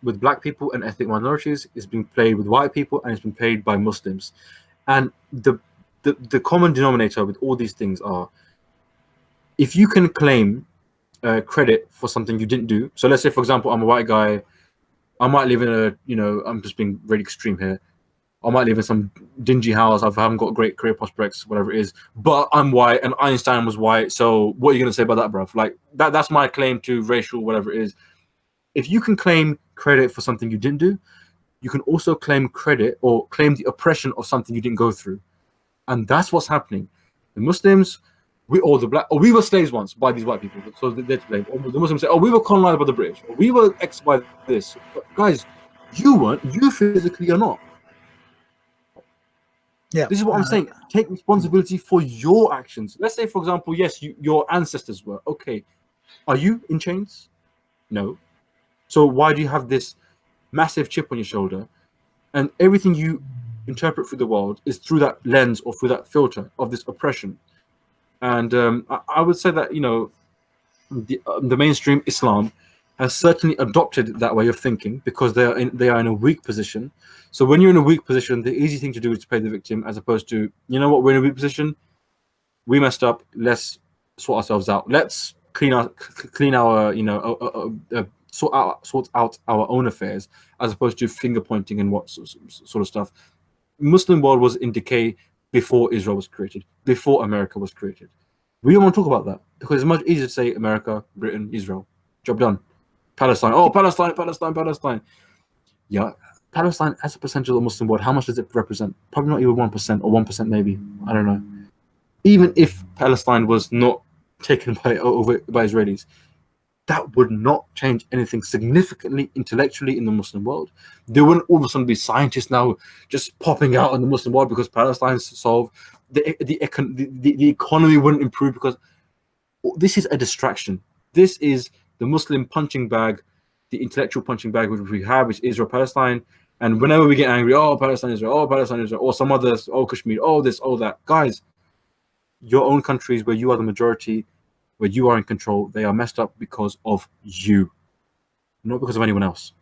with black people and ethnic minorities, it's been played with white people, and it's been played by Muslims. And the common denominator with all these things are, if you can claim credit for something you didn't do. So let's say, for example, I'm a white guy, I might live in I'm just being really extreme here, I might live in some dingy house, I haven't got great career prospects, whatever it is, but I'm white and Einstein was white, so what are you going to say about that, bruv? Like, that's my claim to racial whatever it is. If you can claim credit for something you didn't do, you can also claim credit or claim the oppression of something you didn't go through. And that's what's happening. The Muslims, we were slaves once by these white people, so they're to blame. Or the Muslims say, we were colonized by the British, or we were X by this. But guys, you weren't, you physically are not. Yeah. This is what I'm saying. Take responsibility for your actions. Let's say, for example, yes, your ancestors were. Okay. Are you in chains? No. So why do you have this massive chip on your shoulder? And everything you interpret through the world is through that lens or through that filter of this oppression. And I would say that, you know, the mainstream Islam has certainly adopted that way of thinking because they are in a weak position. So when you're in a weak position, the easy thing to do is to play the victim, as opposed to, you know what, we're in a weak position, we messed up, let's sort ourselves out, let's clean our you know, sort out our own affairs, as opposed to finger pointing and what sort of stuff. Muslim world was in decay before Israel was created, before America was created. We don't want to talk about that because it's much easier to say America, Britain, Israel, job done. Palestine, oh, Palestine. Yeah, Palestine as a percentage of the Muslim world, how much does it represent? Probably not even 1% or 1% maybe. I don't know. Even if Palestine was not taken over by Israelis, that would not change anything significantly intellectually in the Muslim world. There wouldn't all of a sudden be scientists now just popping out in the Muslim world because Palestine's solved. The economy wouldn't improve because this is a distraction. This is the Muslim punching bag, the intellectual punching bag which we have, which is Israel, Palestine. And whenever we get angry, oh, Palestine, Israel, oh, Palestine, Israel, or some others, oh, Kashmir, oh, this, oh, that. Guys, your own countries where you are the majority, where you are in control, they are messed up because of you, not because of anyone else.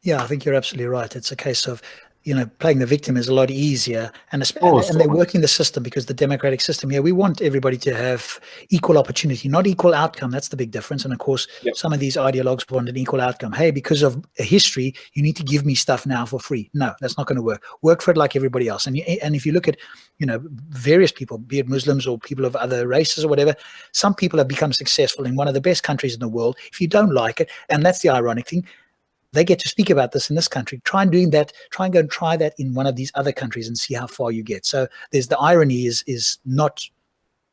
Yeah, I think you're absolutely right. It's a case of, you know, playing the victim is a lot easier, and they're working the system because the democratic system here, we want everybody to have equal opportunity, not equal outcome. That's the big difference. And of course, some of these ideologues want an equal outcome. Hey, because of a history, you need to give me stuff now for free. No, that's not going to work. Work for it like everybody else. And if you look at, you know, various people, be it Muslims or people of other races or whatever, some people have become successful in one of the best countries in the world. If you don't like it, and that's the ironic thing, they get to speak about this in this country. Try and go and try that in one of these other countries and see how far you get. So there's the irony is not,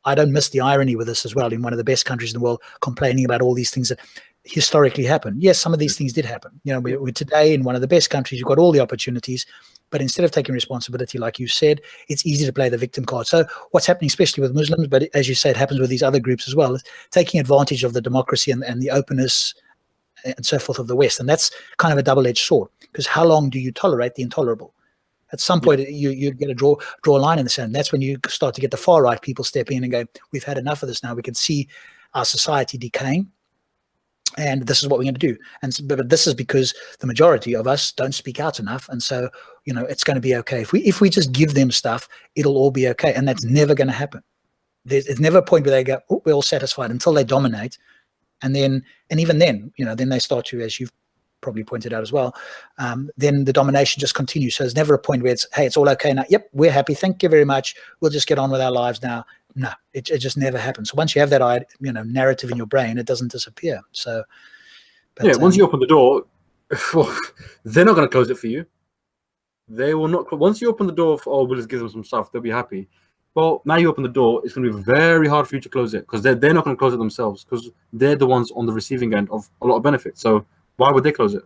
I don't miss the irony with this as well, in one of the best countries in the world, complaining about all these things that historically happened. Yes, some of these things did happen. You know, we're today in one of the best countries, you've got all the opportunities, but instead of taking responsibility, like you said, it's easy to play the victim card. So what's happening, especially with Muslims, but as you say, it happens with these other groups as well, is taking advantage of the democracy and the openness and so forth of the West. And that's kind of a double-edged sword, because how long do you tolerate the intolerable? At some point, you get to draw a line in the sand. That's when you start to get the far right people stepping in and go, we've had enough of this now. We can see our society decaying, and this is what we're going to do. But this is because the majority of us don't speak out enough. And so, you know, it's going to be okay. If we just give them stuff, it'll all be okay. And that's never going to happen. There's never a point where they go, oh, we're all satisfied, until they dominate. And even then, you know, then they start to, as you've probably pointed out as well, then the domination just continues. So there's never a point where it's, hey, it's all okay now. Yep, we're happy. Thank you very much. We'll just get on with our lives now. No, it just never happens. So once you have that, you know, narrative in your brain, it doesn't disappear. So, but, once you open the door, they're not going to close it for you. They will not. Once you open the door for, oh, we'll just give them some stuff, they'll be happy. Well, now you open the door, it's going to be very hard for you to close it, because they're not going to close it themselves, because they're the ones on the receiving end of a lot of benefit. So why would they close it?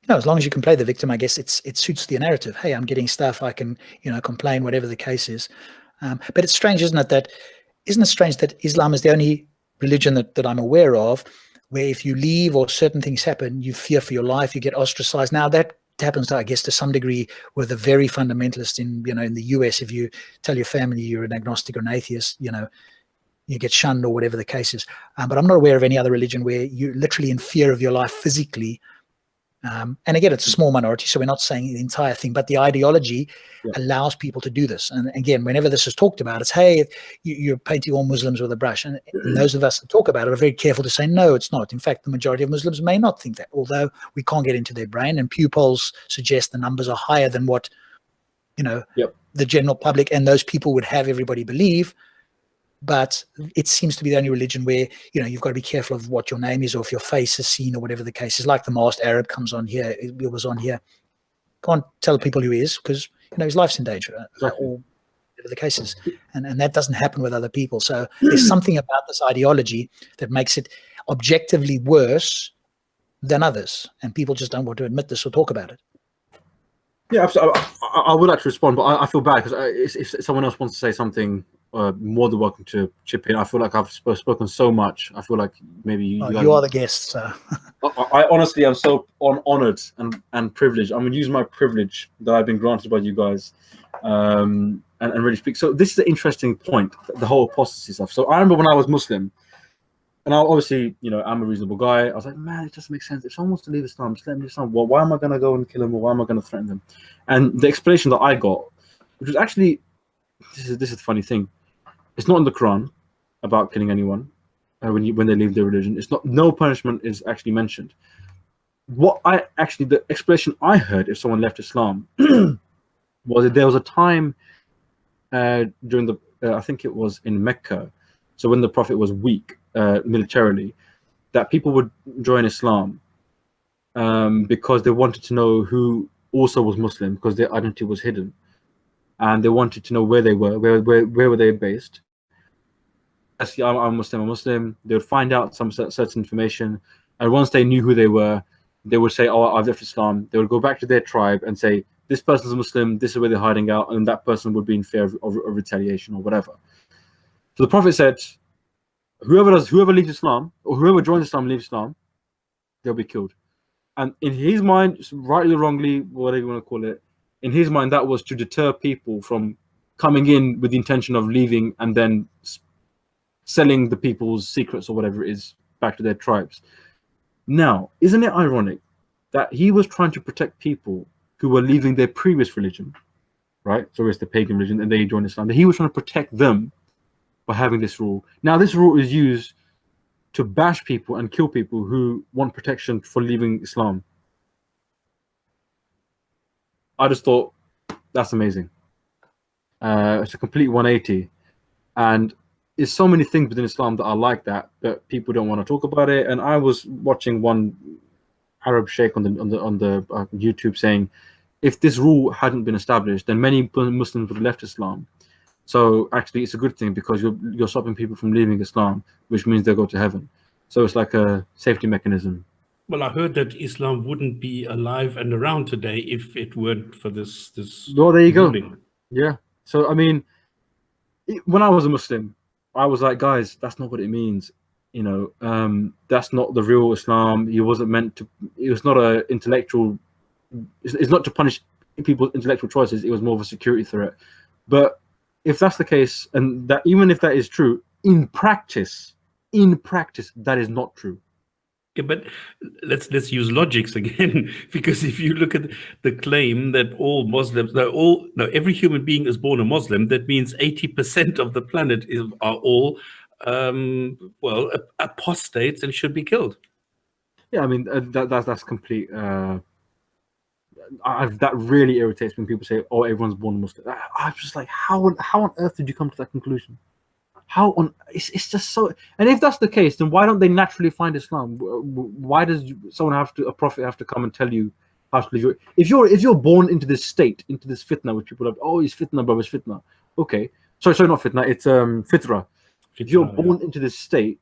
No, as long as you can play the victim, I guess it suits the narrative. Hey, I'm getting stuff, I can, you know, complain, whatever the case is. But it's strange, isn't it strange that Islam is the only religion that I'm aware of where if you leave or certain things happen, you fear for your life, you get ostracized. Now that happens, I guess, to some degree with the very fundamentalist in the US. If you tell your family you're an agnostic or an atheist, you know, you get shunned or whatever the case is. But I'm not aware of any other religion where you're literally in fear of your life physically. And again, it's a small minority, so we're not saying the entire thing, but the ideology allows people to do this. And again, whenever this is talked about, it's, hey, you're painting all Muslims with a brush. And those of us that talk about it are very careful to say, no, it's not. In fact, the majority of Muslims may not think that, although we can't get into their brain. And Pew polls suggest the numbers are higher than what, you know, the general public and those people would have everybody believe. But it seems to be the only religion where, you know, you've got to be careful of what your name is or if your face is seen or whatever the case is. Like the masked Arab comes on here, it was on here. Can't tell people who he is because, you know, his life's in danger or whatever the case is. And that doesn't happen with other people. So there's something about this ideology that makes it objectively worse than others. And people just don't want to admit this or talk about it. Yeah, absolutely. I would like to respond, but I feel bad because if someone else wants to say something, more than welcome to chip in. I feel like I've spoken so much. I feel like maybe you are the guest. So. I honestly am so honored and privileged. I'm going to use my privilege that I've been granted by you guys and really speak. So this is an interesting point, the whole apostasy stuff. So I remember when I was Muslim, and I obviously, you know, I'm a reasonable guy. I was like, man, it doesn't make sense. If someone wants to leave Islam, just let them leave Islam. Well, why am I going to go and kill them, or why am I going to threaten them? And the explanation that I got, which was actually, this is the funny thing, it's not in the Quran about killing anyone when they leave their religion. It's not, no punishment is actually mentioned. The explanation I heard if someone left Islam was that there was a time during the, I think it was in Mecca, so when the Prophet was weak militarily, that people would join Islam because they wanted to know who also was Muslim, because their identity was hidden, and they wanted to know where they were, where were they based. Yes, I'm Muslim. They would find out some certain information, and once they knew who they were, they would say, oh, I've left Islam. They would go back to their tribe and say, this person's a Muslim, this is where they're hiding out, and that person would be in fear of retaliation or whatever. So the Prophet said, whoever leaves Islam, or whoever joins Islam and leaves Islam, they'll be killed. And in his mind, rightly or wrongly, whatever you want to call it, in his mind, that was to deter people from coming in with the intention of leaving and then selling the people's secrets or whatever it is back to their tribes. Now, isn't it ironic that he was trying to protect people who were leaving their previous religion, right? So it's the pagan religion, and they joined Islam. He was trying to protect them by having this rule. Now, this rule is used to bash people and kill people who want protection for leaving Islam. I just thought, that's amazing. It's a complete 180. And there's so many things within Islam that are like that, but people don't want to talk about it. And I was watching one Arab sheikh on the YouTube saying, if this rule hadn't been established, then many Muslims would have left Islam. So actually, it's a good thing, because you're stopping people from leaving Islam, which means they'll go to heaven. So it's like a safety mechanism. Well, I heard that Islam wouldn't be alive and around today if it weren't for this. Well, there you ruling. go. Yeah. So I mean, when I was a Muslim, I was like, guys, that's not what it means. You know, that's not the real Islam. He wasn't meant to. It was not a intellectual. It's not to punish people's intellectual choices. It was more of a security threat. But if that's the case, and that even if that is true, in practice, that is not true. Yeah, but let's use logics again, because if you look at the claim that all Muslims, every human being is born a Muslim, that means 80% of the planet are all apostates and should be killed. Yeah, I mean that's complete. That really irritates when people say, "Oh, everyone's born Muslim." I'm just like, how on earth did you come to that conclusion? It's just so. And if that's the case, then why don't they naturally find Islam? Why does a prophet have to come and tell you how to live? If you're born into this state, into this fitna, which people are, oh, it's fitna, bro, it's fitna. Okay, sorry, not fitna. It's fitra. If you're born into this state,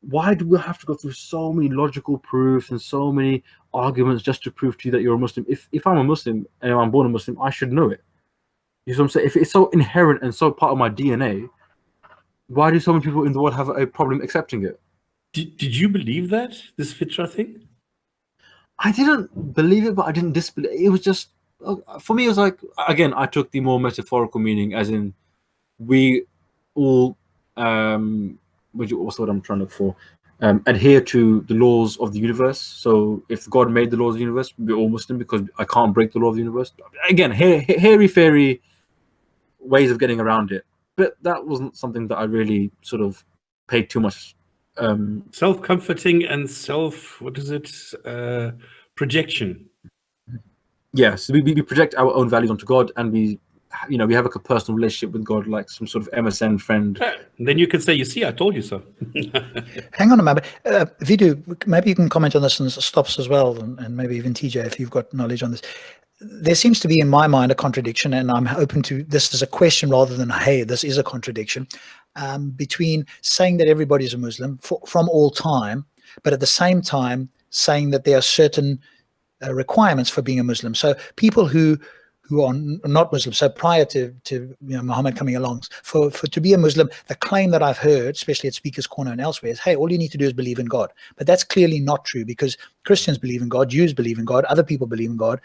why do we have to go through so many logical proofs and so many arguments just to prove to you that you're a Muslim? If I'm a Muslim and I'm born a Muslim, I should know it. You know what I'm saying? If it's so inherent and so part of my DNA, why do so many people in the world have a problem accepting it? Did you believe that, this Fitra thing? I didn't believe it, but I didn't disbelieve it. It was just, for me, it was like, again, I took the more metaphorical meaning, as in we all, what's what I'm trying to look for, adhere to the laws of the universe. So if God made the laws of the universe, we're all Muslim because I can't break the law of the universe. Again, hairy-fairy ways of getting around it. But that wasn't something that I really sort of paid too much. Self-comforting and projection. Yes, we project our own values onto God, and we have a personal relationship with God, like some sort of MSN friend. Then you can say, you see, I told you so. Hang on a moment. Vidu, maybe you can comment on this and Stops as well, and maybe even TJ, if you've got knowledge on this. There seems to be, in my mind, a contradiction, and I'm open to this as a question rather than, hey, this is a contradiction, between saying that everybody's a Muslim from all time, but at the same time saying that there are certain requirements for being a Muslim. So people who are not Muslim, so prior to Muhammad coming along, for to be a Muslim, the claim that I've heard, especially at Speaker's Corner and elsewhere, is, hey, all you need to do is believe in God. But that's clearly not true, because Christians believe in God, Jews believe in God, other people believe in God.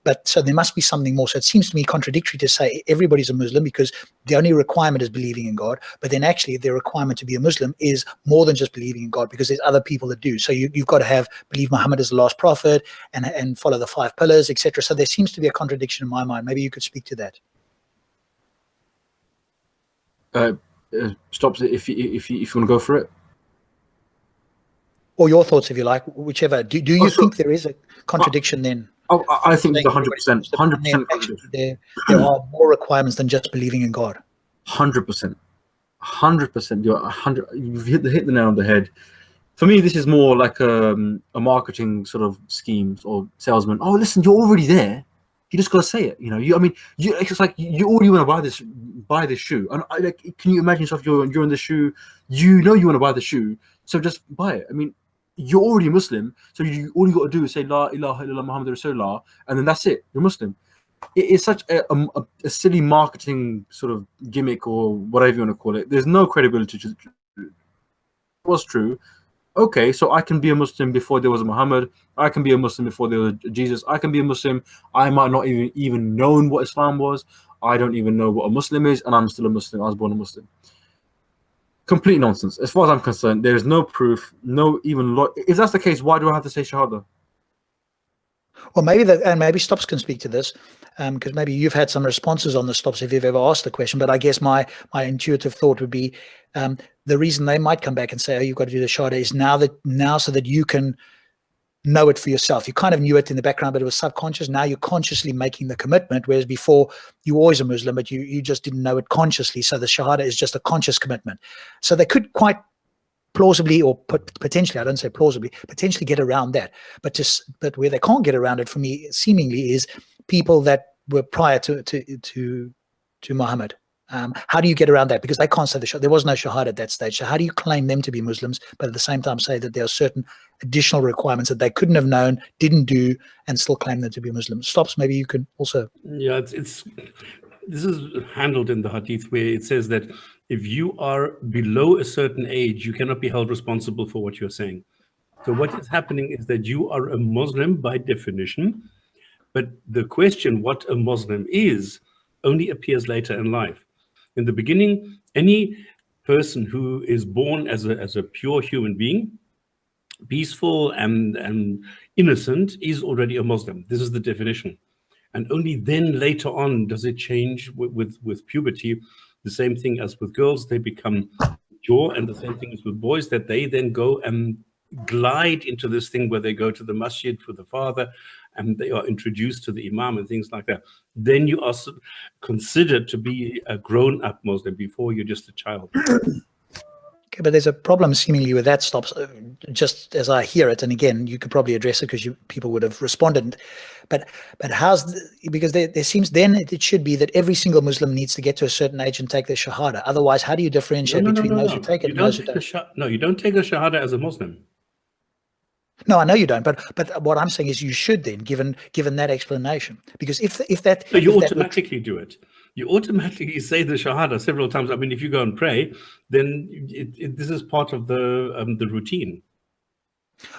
But so there must be something more. So it seems to me contradictory to say everybody's a Muslim because the only requirement is believing in God. But then actually the requirement to be a Muslim is more than just believing in God, because there's other people that do. So you've got to believe Muhammad is the last prophet and follow the 5 pillars, etc. So there seems to be a contradiction in my mind. Maybe you could speak to that. Stops if you want to go for it. Or your thoughts, if you like, whichever. Do you think there is a contradiction then? Oh, I think 100%. 100%. There are more requirements than just believing in God. 100%. 100%. You've hit the nail on the head. For me, this is more like a marketing sort of scheme or salesman. Oh, listen, you're already there. You just got to say it. It's like you already want to buy this shoe. And can you imagine yourself? You're in the shoe. You know you want to buy the shoe, so just buy it. I mean, you're already Muslim, so all you got to do is say La ilaha illallah Muhammad Rasulullah, and then that's it. You're Muslim. It's such a silly marketing sort of gimmick or whatever you want to call it. There's no credibility to it. It was true. Okay, so I can be a Muslim before there was a Muhammad. I can be a Muslim before there was Jesus. I can be a Muslim. I might not even known what Islam was. I don't even know what a Muslim is, and I'm still a Muslim. I was born a Muslim. Complete nonsense. As far as I'm concerned, there is no proof, no even if that's the case, why do I have to say Shahada? Well, maybe Stops can speak to this, because maybe you've had some responses on the Stops if you've ever asked the question. But I guess my intuitive thought would be the reason they might come back and say, "Oh, you've got to do the Shahada," is now so that you can know it for yourself. You kind of knew it in the background, but it was subconscious. Now you're consciously making the commitment, whereas before you were always a Muslim, but you just didn't know it consciously. So the Shahada is just a conscious commitment. So they could quite plausibly, or potentially, I don't say plausibly, potentially get around that. But where they can't get around it, for me, seemingly, is people that were prior to Muhammad. How do you get around that? Because they can't say there was no Shahada at that stage. So how do you claim them to be Muslims, but at the same time say that there are certain additional requirements that they couldn't have known, didn't do, and still claim them to be Muslims? Stops, maybe you can also. Yeah, this is handled in the Hadith, where it says that if you are below a certain age, you cannot be held responsible for what you're saying. So what is happening is that you are a Muslim by definition, but the question what a Muslim is only appears later in life. In the beginning, any person who is born as a pure human being, peaceful and innocent, is already a Muslim. This is the definition. And only then later on does it change with puberty. The same thing as with girls, they become pure, and the same thing as with boys, that they then go and glide into this thing where they go to the masjid for the father and they are introduced to the imam and things like that. Then you are considered to be a grown-up Muslim. Before you're just a child. Okay, but there's a problem seemingly with that, Stops, just as I hear it. And again, you could probably address it because people would have responded. But because there seems then it should be that every single Muslim needs to get to a certain age and take their Shahada. Otherwise, how do you differentiate between those who take it and those who don't? No, you don't take a Shahada as a Muslim. No, I know you don't, but what I'm saying is you should then, given that explanation, because if that, so you automatically do it. You automatically say the Shahada several times. I mean, if you go and pray, then this is part of the routine.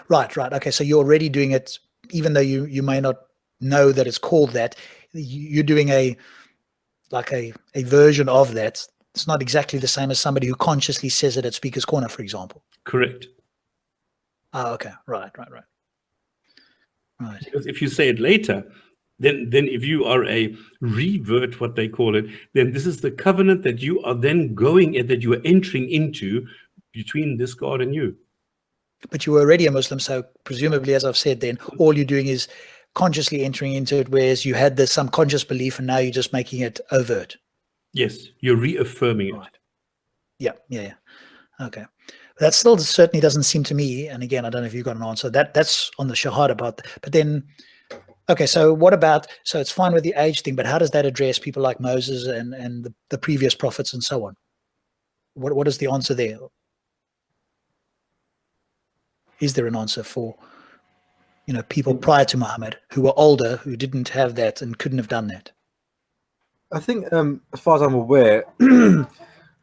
Right. Okay, so you're already doing it, even though you may not know that it's called that. You're doing a version of that. It's not exactly the same as somebody who consciously says it at Speaker's Corner, for example. Correct. Oh, okay. Right. Because if you say it later, then if you are a revert, what they call it, then this is the covenant that you are then that you are entering into between this God and you. But you were already a Muslim, so presumably, as I've said, then all you're doing is consciously entering into it, whereas you had some conscious belief, and now you're just making it overt. Yes, you're reaffirming it. Yeah. Okay. That still certainly doesn't seem to me, and again, I don't know if you've got an answer, that's on the Shahada part. But then, okay, so what about, so it's fine with the age thing, but how does that address people like Moses and the previous prophets and so on? What is the answer there? Is there an answer for, people prior to Muhammad who were older, who didn't have that and couldn't have done that? I think, as far as I'm aware,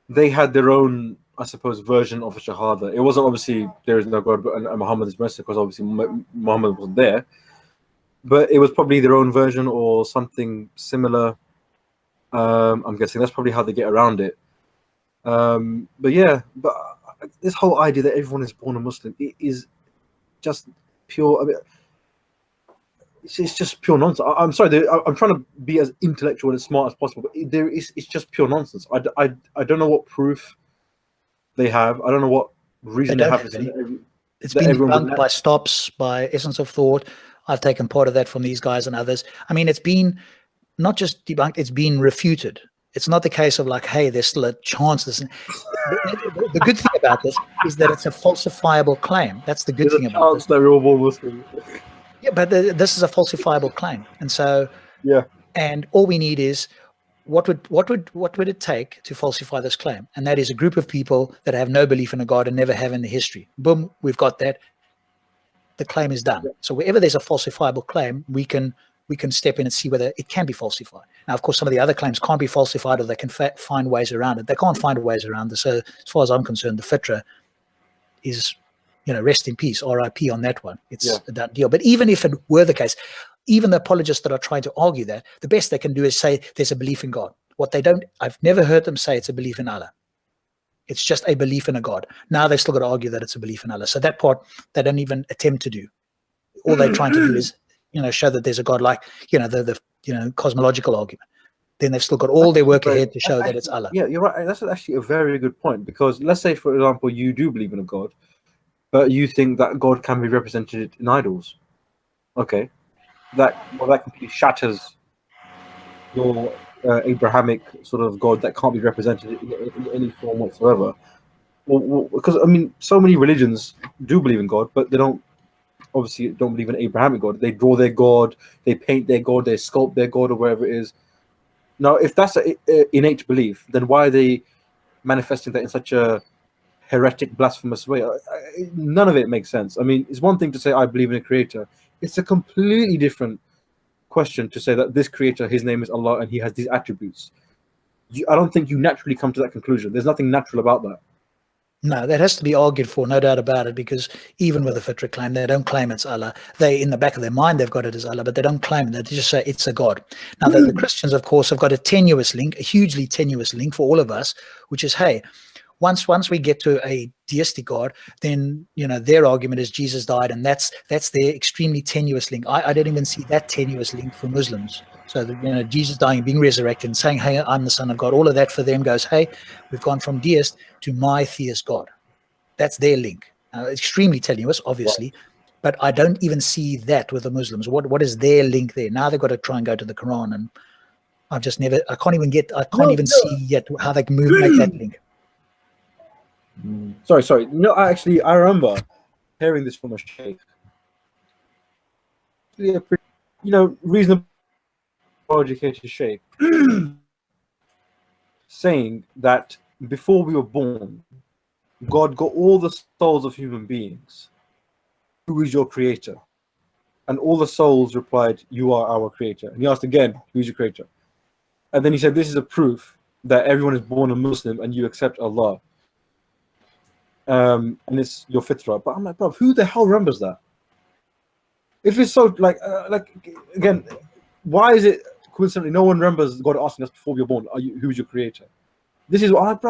they had their own I suppose, version of a Shahada. It wasn't obviously there is no God, but and Muhammad is Messenger, because obviously Muhammad wasn't there. But it was probably their own version or something similar. I'm guessing that's probably how they get around it. But yeah, but this whole idea that everyone is born a Muslim, it is just pure. I mean, it's just pure nonsense. I'm sorry, I'm trying to be as intellectual and as smart as possible, but it's just pure nonsense. I don't know what proof they have. I don't know what reason they have. It's been debunked by Stops, by Essence of Thought. I've taken part of that from these guys and others. I mean, it's been not just debunked, it's been refuted. It's not the case of like, hey, there's still a chance. The good thing about this is that it's a falsifiable claim. That's the good thing about this. They're all born Muslim. Yeah, but this is a falsifiable claim, and so yeah. And all we need is what would it take to falsify this claim? And that is a group of people that have no belief in a God and never have in the history. Boom, we've got that. The claim is done. So wherever there's a falsifiable claim, we can step in and see whether it can be falsified. Now, of course, some of the other claims can't be falsified, or they can find ways around it. They can't find ways around it. So as far as I'm concerned, the Fitra is, rest in peace, RIP on that one. It's a done deal. But even if it were the case, even the apologists that are trying to argue that, the best they can do is say there's a belief in God. What they don't, I've never heard them say it's a belief in Allah. It's just a belief in a God. Now they've still got to argue that it's a belief in Allah. So that part, they don't even attempt to do. All they're trying to do is, show that there's a God, like, the cosmological argument. Then they've still got all their work ahead to show that it's Allah. Yeah, you're right. That's actually a very good point, because let's say, for example, you do believe in a God, but you think that God can be represented in idols. Okay. That completely shatters your Abrahamic sort of God that can't be represented in any form whatsoever. Well, because, I mean, so many religions do believe in God, but they don't believe in Abrahamic God. They draw their God, they paint their God, they sculpt their God, or wherever it is. Now, if that's an innate belief, then why are they manifesting that in such a heretic, blasphemous way? None of it makes sense. I mean, it's one thing to say I believe in a creator. It's a completely different question to say that this creator, his name is Allah and he has these attributes. I don't think you naturally come to that conclusion. There's nothing natural about that. No, that has to be argued for, no doubt about it, because even with the Fitra claim, they don't claim it's Allah. They, in the back of their mind, they've got it as Allah, but they don't claim it. They just say it's a God. Now, the Christians, of course, have got a tenuous link, a hugely tenuous link for all of us, which is, hey, once we get to a deistic God, then their argument is Jesus died, and that's their extremely tenuous link. I don't even see that tenuous link for Muslims. So that, Jesus dying, being resurrected, and saying, "Hey, I'm the Son of God," all of that for them goes, "Hey, we've gone from deist to my theist God." That's their link. Extremely tenuous, obviously, but I don't even see that with the Muslims. What is their link there? Now they've got to try and go to the Quran, and I can't even see yet how they can make that link. Sorry. No, actually, I remember hearing this from a sheikh. A pretty, reasonable educated sheikh saying that before we were born, God got all the souls of human beings. Who is your creator? And all the souls replied, "You are our creator." And he asked again, "Who's your creator?" And then he said, "This is a proof that everyone is born a Muslim and you accept Allah. And it's your fitra." But I'm like, bro, who the hell remembers that? If it's so again, why is it coincidentally no one remembers God asking us before we were born, who's your creator? This is what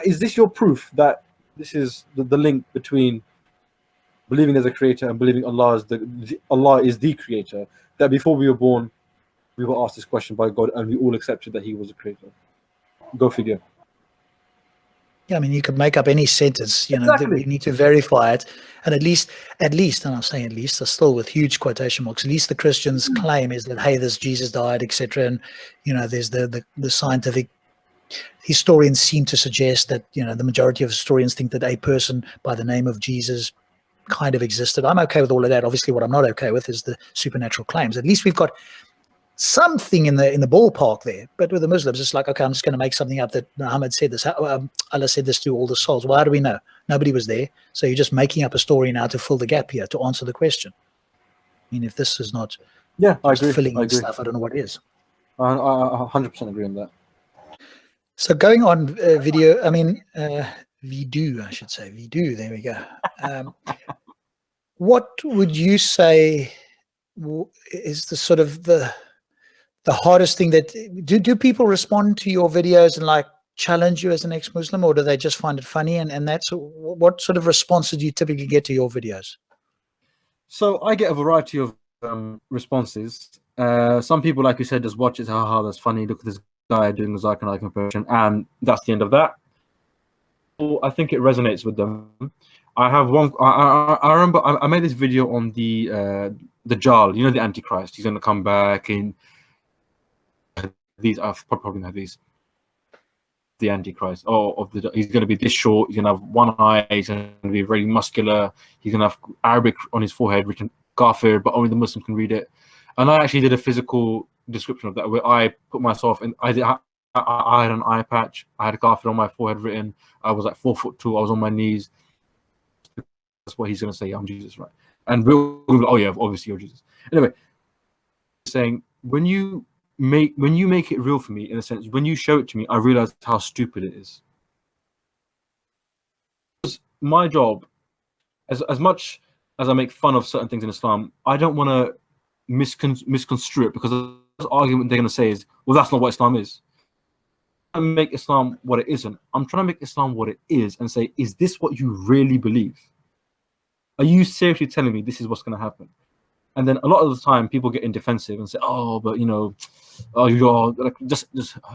is this your proof that this is the link between believing there's a creator and believing Allah is the creator, that before we were born we were asked this question by God and we all accepted that he was a creator? Go figure. Yeah, I mean, you could make up any sentence, Exactly. that we need to verify it. And at least, and I'm saying at least, still with huge quotation marks, at least the Christians claim is that, hey, this Jesus died, etc. And, there's the scientific historians seem to suggest that, the majority of historians think that a person by the name of Jesus kind of existed. I'm okay with all of that. Obviously, what I'm not okay with is the supernatural claims. At least we've got something in the ballpark there. But with the Muslims, it's like, okay, I'm just going to make something up that Muhammad said this. Allah said this to all the souls. Well, how do we know? Nobody was there. So you're just making up a story now to fill the gap here, to answer the question. I mean, if this is not I agree. filling in stuff, I don't know what is. I 100% agree on that. So going on video, I mean, Veedu, I should say. Veedu, there we go. What would you say is the sort of the hardest thing that do people respond to your videos and like challenge you as an ex-Muslim, or do they just find it funny? And that's what sort of responses do you typically get to your videos? So I get a variety of responses. Some people, like you said, just watch it, haha, that's funny, look at this guy doing the Zakir Naik impression, and that's the end of that. I think it resonates with them. I have one. I remember I made this video on the Jal, you know, the Antichrist. He's going to come back in these. I've probably know these. The Antichrist. He's going to be this short. He's going to have one eye. He's going to be very muscular. He's going to have Arabic on his forehead written Kafir, but only the Muslim can read it. And I actually did a physical description of that, where I put myself in. I had an eye patch. I had a Kafir on my forehead written. I was like 4'2". I was on my knees. That's what he's going to say. I'm Jesus, right? And we'll be like, oh yeah, obviously you're Jesus. Anyway, saying when you make it real for me, in a sense, when you show it to me, I realize how stupid it is. My job, as much as I make fun of certain things in Islam, I don't want to misconstrue it, because the argument they're going to say is, well, that's not what Islam is. I'm trying to make Islam what it isn't. I'm trying to make Islam what it is and say, is this what you really believe? Are you seriously telling me this is what's going to happen? And then a lot of the time, people get in defensive and say, "Oh, but you know, oh, you're like just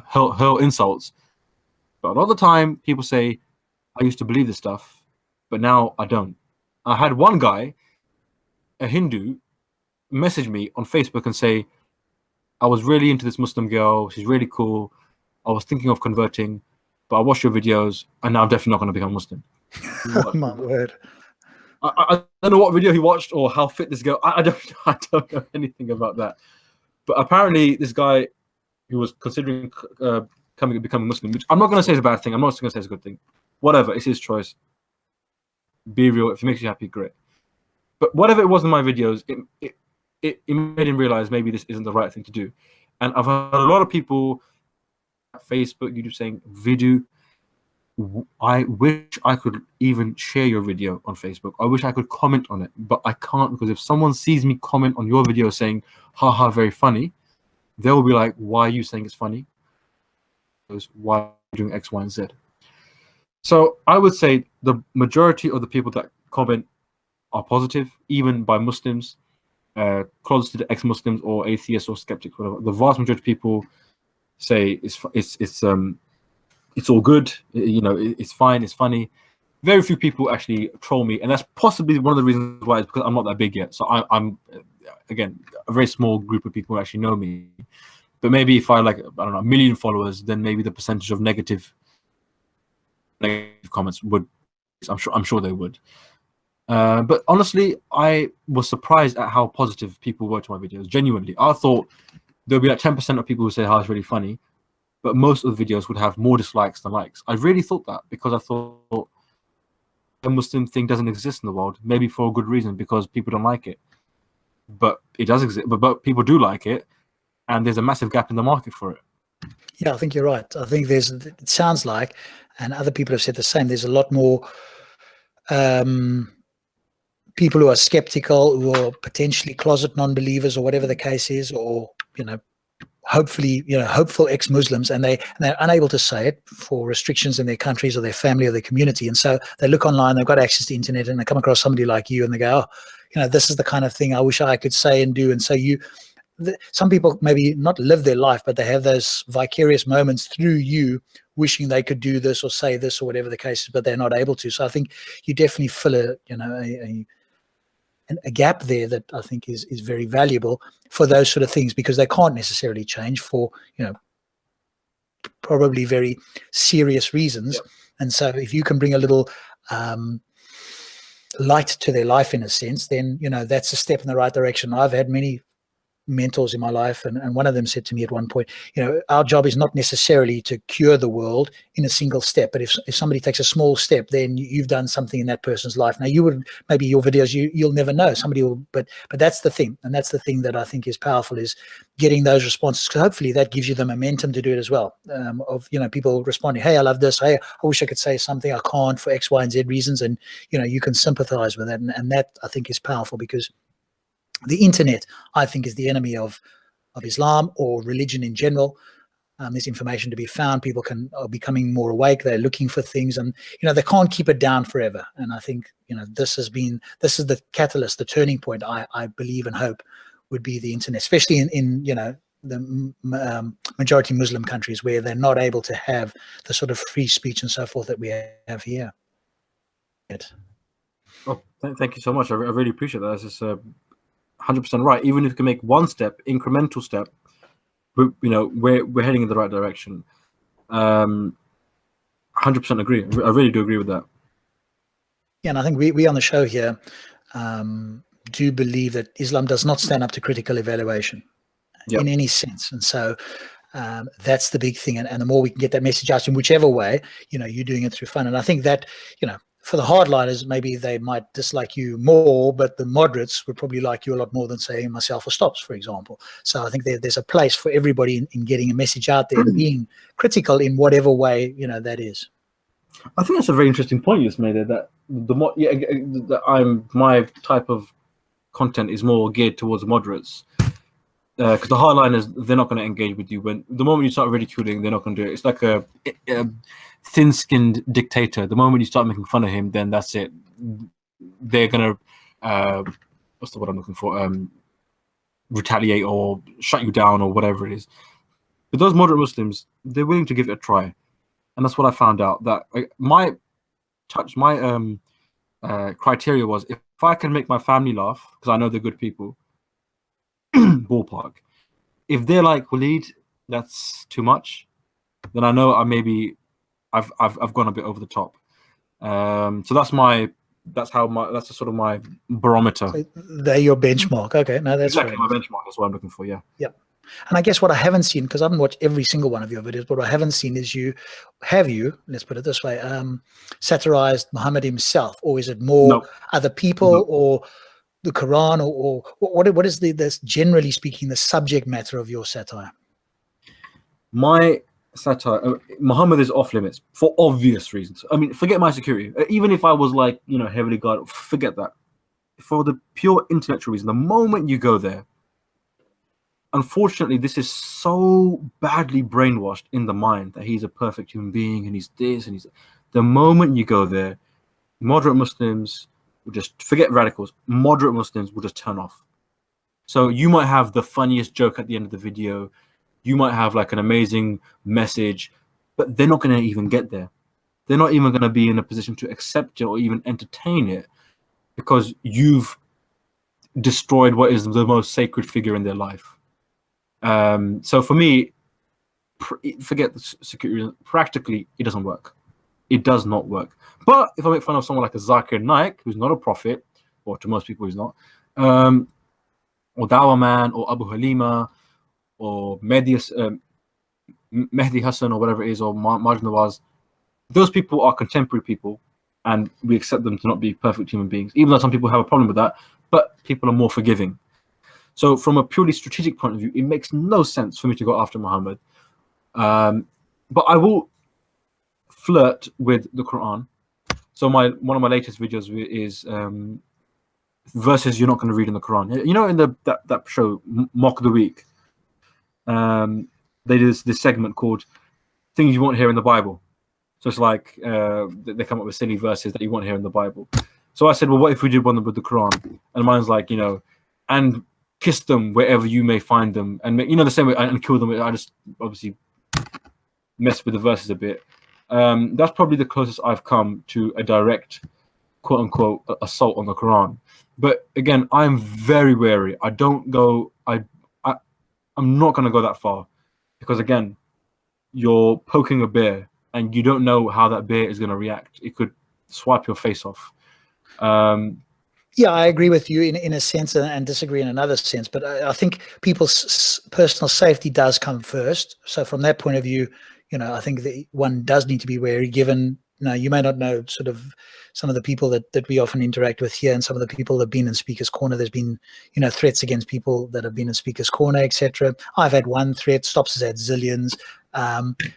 hurl insults." But a lot of the time, people say, "I used to believe this stuff, but now I don't." I had one guy, a Hindu, message me on Facebook and say, "I was really into this Muslim girl. She's really cool. I was thinking of converting, but I watched your videos, and now I'm definitely not going to become Muslim." Oh my word. I don't know what video he watched or how fit this girl. I don't know anything about that. But apparently, this guy who was considering becoming Muslim, which I'm not going to say is a bad thing. I'm not going to say it's a good thing. Whatever, it's his choice. Be real. If it makes you happy, great. But whatever it was in my videos, it made him realize maybe this isn't the right thing to do. And I've heard a lot of people at Facebook, YouTube saying, "Veedu, I wish I could even share your video on Facebook. I wish I could comment on it, but I can't, because if someone sees me comment on your video saying, haha, very funny, they'll be like, why are you saying it's funny? Because why are you doing X, Y, and Z?" So I would say the majority of the people that comment are positive, even by Muslims, close to the ex-Muslims or atheists or skeptics, whatever. The vast majority of people say it's all good, you know, it's fine, it's funny. Very few people actually troll me, and that's possibly one of the reasons why, is because I'm not that big yet. So I'm again, a very small group of people who actually know me. But maybe if I like, I don't know, 1 million followers, then maybe the percentage of negative comments would, I'm sure they would. But honestly, I was surprised at how positive people were to my videos. Genuinely, I thought there'll be like 10% of people who say, "Oh, it's really funny," but most of the videos would have more dislikes than likes. I really thought that, because I thought the Muslim thing doesn't exist in the world, maybe for a good reason, because people don't like it. But it does exist, but people do like it, and there's a massive gap in the market for it. Yeah, I think you're right. I think it sounds like, and other people have said the same, there's a lot more people who are skeptical, who are potentially closet non-believers or whatever the case is, or, you know, hopefully, you know, hopeful ex-Muslims, and they're unable to say it for restrictions in their countries or their family or their community. And so they look online, they've got access to the internet, and they come across somebody like you, and they go, "Oh, you know, this is the kind of thing I wish I could say and do." And so some people maybe not live their life, but they have those vicarious moments through you, wishing they could do this or say this or whatever the case is, but they're not able to. So I think you definitely fill a gap there that I think is very valuable for those sort of things, because they can't necessarily change for, you know, probably very serious reasons. Yep. And so if you can bring a little light to their life, in a sense, then, you know, that's a step in the right direction. I've had many mentors in my life, and one of them said to me at one point, our job is not necessarily to cure the world in a single step, but if somebody takes a small step, then you've done something in that person's life. Now, you would, maybe your videos, you'll never know, somebody will, but that's the thing, and that's the thing that I think is powerful, is getting those responses, because hopefully that gives you the momentum to do it as well, of people responding, hey, I love this, hey, I wish I could say something, I can't for X, Y, and Z reasons, and you can sympathize with that, and that I think is powerful, because the internet, I think, is the enemy of Islam or religion in general. There's information to be found. People are becoming more awake. They're looking for things, and they can't keep it down forever. And I think this is the catalyst, the turning point. I believe and hope would be the internet, especially in the majority Muslim countries, where they're not able to have the sort of free speech and so forth that we have here. Oh, thank you so much. I really appreciate that. This is 100% right. Even if you can make one step, incremental step, we're heading in the right direction. 100% agree. I really do agree with that. Yeah, and I think we on the show here do believe that Islam does not stand up to critical evaluation in any sense, and so that's the big thing. And the more we can get that message out in whichever way, you're doing it through fun. And I think that for the hardliners, maybe they might dislike you more, but the moderates would probably like you a lot more than, say, myself or Stops, for example. So I think there's a place for everybody in getting a message out there and being critical in whatever way that is. I think that's a very interesting point you just made there. That my type of content is more geared towards moderates, because the hardliners, they're not going to engage with you. When the moment you start ridiculing, they're not going to do it. It's like a thin-skinned dictator. The moment you start making fun of him, then that's it. They're gonna what's the word I'm looking for? Retaliate or shut you down or whatever it is. But those moderate Muslims, they're willing to give it a try, and that's what I found out. That my criteria was, if I can make my family laugh, because I know they're good people, ballpark. If they're like, Waleed, that's too much, then I know I've gone a bit over the top. So that's the sort of my barometer. So they're your benchmark. Okay, no, that's exactly my benchmark. That's what I'm looking for. Yeah. Yep. And I guess what I haven't seen, because I haven't watched every single one of your videos, but what I haven't seen is let's put it this way, satirized Muhammad himself, or is it more other people or the Quran, or what is this, generally speaking, the subject matter of your satire? My satire, Muhammad is off limits for obvious reasons. I mean, forget my security. Even if I was like, heavily guarded, forget that. For the pure intellectual reason, the moment you go there, unfortunately, this is so badly brainwashed in the mind that he's a perfect human being and he's this and he's. The moment you go there, moderate Muslims will just forget radicals. Moderate Muslims will just turn off. So you might have the funniest joke at the end of the video. You might have like an amazing message, but they're not going to even get there. They're not even going to be in a position to accept it or even entertain it, because you've destroyed what is the most sacred figure in their life. So for me, forget the security. Practically, it doesn't work. It does not work. But if I make fun of someone like a Zakir Naik, who's not a prophet, or to most people he's not, or Dawah Man, or Abu Halima, or Mehdi Hassan, or whatever it is, or Majd Nawaz, those people are contemporary people, and we accept them to not be perfect human beings, even though some people have a problem with that, but people are more forgiving. So from a purely strategic point of view, it makes no sense for me to go after Muhammad. But I will flirt with the Quran. So one of my latest videos is verses you're not going to read in the Quran. In that show, Mock the Week, they do this segment called Things You Won't Hear in the Bible. So it's like they come up with silly verses that you won't hear in the Bible. So I said, well, what if we did one with the Quran? And mine's like, and kiss them wherever you may find them, and the same way, and kill them. I just obviously mess with the verses a bit. That's probably the closest I've come to a direct, quote unquote, assault on the Quran. But again, I'm very wary. I'm not going to go that far, because again, you're poking a bear and you don't know how that bear is going to react. It could swipe your face off. Yeah, I agree with you in a sense and disagree in another sense. But I think people's personal safety does come first. So from that point of view, I think that one does need to be wary, given, you may not know sort of some of the people that we often interact with here and some of the people that have been in Speaker's Corner. There's been, threats against people that have been in Speaker's Corner, etc. I've had one threat, Stops has had zillions.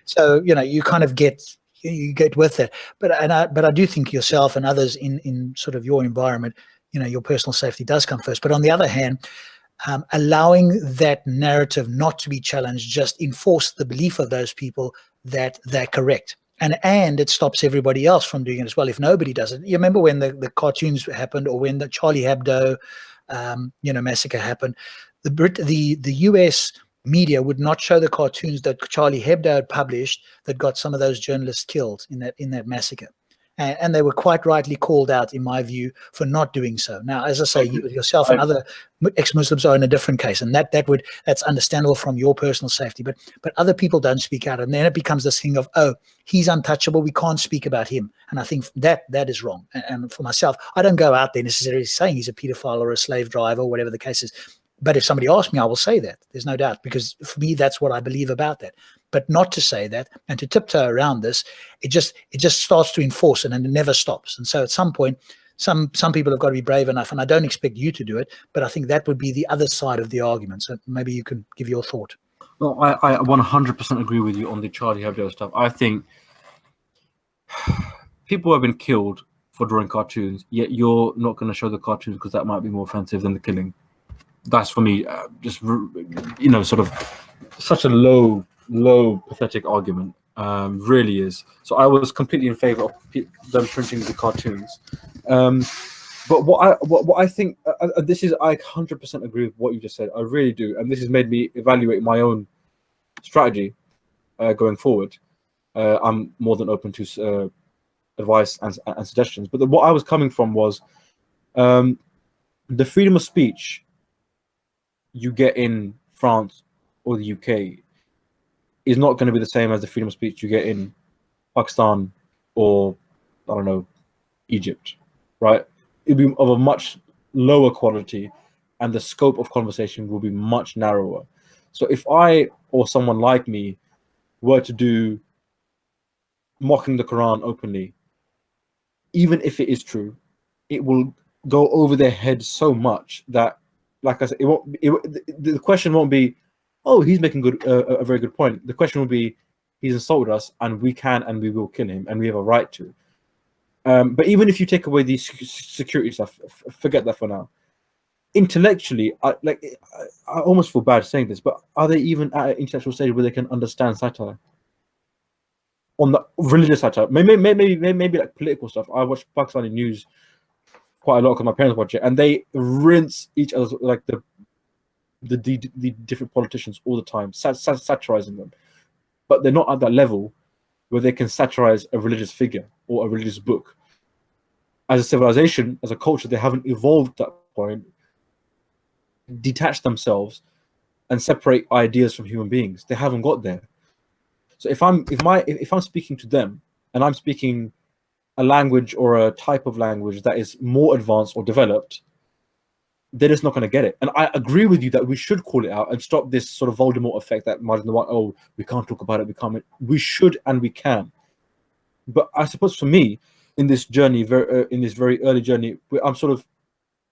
So, you kind of get with it. But I do think yourself and others in sort of your environment, your personal safety does come first. But on the other hand, allowing that narrative not to be challenged just enforce the belief of those people that they're correct. And it stops everybody else from doing it as well if nobody does it. You remember when the cartoons happened, or when the Charlie Hebdo massacre happened, the US media would not show the cartoons that Charlie Hebdo had published that got some of those journalists killed in that massacre. And they were quite rightly called out, in my view, for not doing so. Now, as I say, yourself and other ex-Muslims are in a different case, and that's understandable from your personal safety. But other people don't speak out, and then it becomes this thing of, oh, he's untouchable, we can't speak about him. And I think that is wrong. And for myself, I don't go out there necessarily saying he's a pedophile or a slave driver or whatever the case is. But if somebody asks me, I will say that. There's no doubt, because for me, that's what I believe about that. But not to say that and to tiptoe around this, it just starts to enforce it, and it never stops. And so at some point, some people have got to be brave enough, and I don't expect you to do it, but I think that would be the other side of the argument. So maybe you can give your thought. No, I 100% agree with you on the Charlie Hebdo stuff. I think people have been killed for drawing cartoons, yet you're not going to show the cartoons because that might be more offensive than the killing. That's for me, just, sort of such a low, pathetic argument. Really is. So I was completely in favor of them printing the cartoons. But what I think, this is, I 100% agree with what you just said. I really do. And this has made me evaluate my own strategy going forward. I'm more than open to advice and suggestions. But what I was coming from was the freedom of speech you get in France or the UK is not going to be the same as the freedom of speech you get in Pakistan or, I don't know, Egypt, right? It'll be of a much lower quality, and the scope of conversation will be much narrower. So if I or someone like me were to do mocking the Quran openly, even if it is true, it will go over their head so much that, like I said, the question won't be, oh, he's making a very good point. The question will be, he's insulted us, and we can and we will kill him, and we have a right to. But even if you take away the security stuff, forget that for now. Intellectually, I almost feel bad saying this, but are they even at an intellectual stage where they can understand satire? On the religious satire, maybe like political stuff. I watch Pakistani news quite a lot because my parents watch it, and they rinse each other's, like the different politicians all the time, satirizing them. But they're not at that level where they can satirize a religious figure or a religious book. As a civilization, as a culture, they haven't evolved to that point, detach themselves, and separate ideas from human beings. They haven't got there. So if I'm speaking to them, and I'm speaking a language or a type of language that is more advanced or developed, they're just not going to get it. And I agree with you that we should call it out and stop this sort of Voldemort effect that oh, we can't talk about it, we should and we can. But I suppose for me, in this journey, in this very early journey, I'm sort of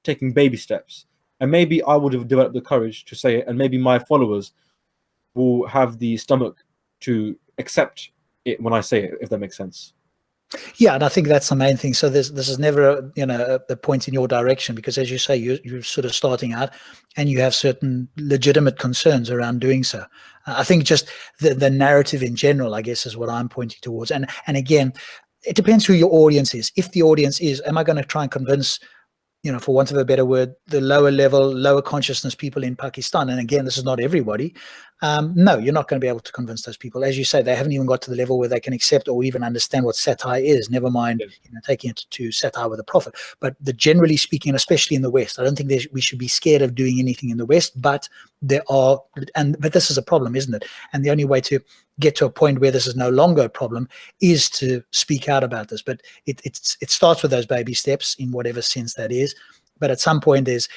taking baby steps. And maybe I would have developed the courage to say it, and maybe my followers will have the stomach to accept it when I say it, if that makes sense. Yeah, and I think that's the main thing. So this is never a point in your direction, because as you say, you're sort of starting out, and you have certain legitimate concerns around doing so. I think just the narrative in general, I guess, is what I'm pointing towards. And again, it depends who your audience is. If the audience is, am I going to try and convince, for want of a better word, the lower level, lower consciousness people in Pakistan? And again, this is not everybody. No, you're not going to be able to convince those people. As you say, they haven't even got to the level where they can accept or even understand what satire is, never mind taking it to satire with a profit. But generally speaking, especially in the West, I don't think we should be scared of doing anything in the West, but but this is a problem, isn't it? And the only way to get to a point where this is no longer a problem is to speak out about this. But it starts with those baby steps, in whatever sense that is. But at some point, there's,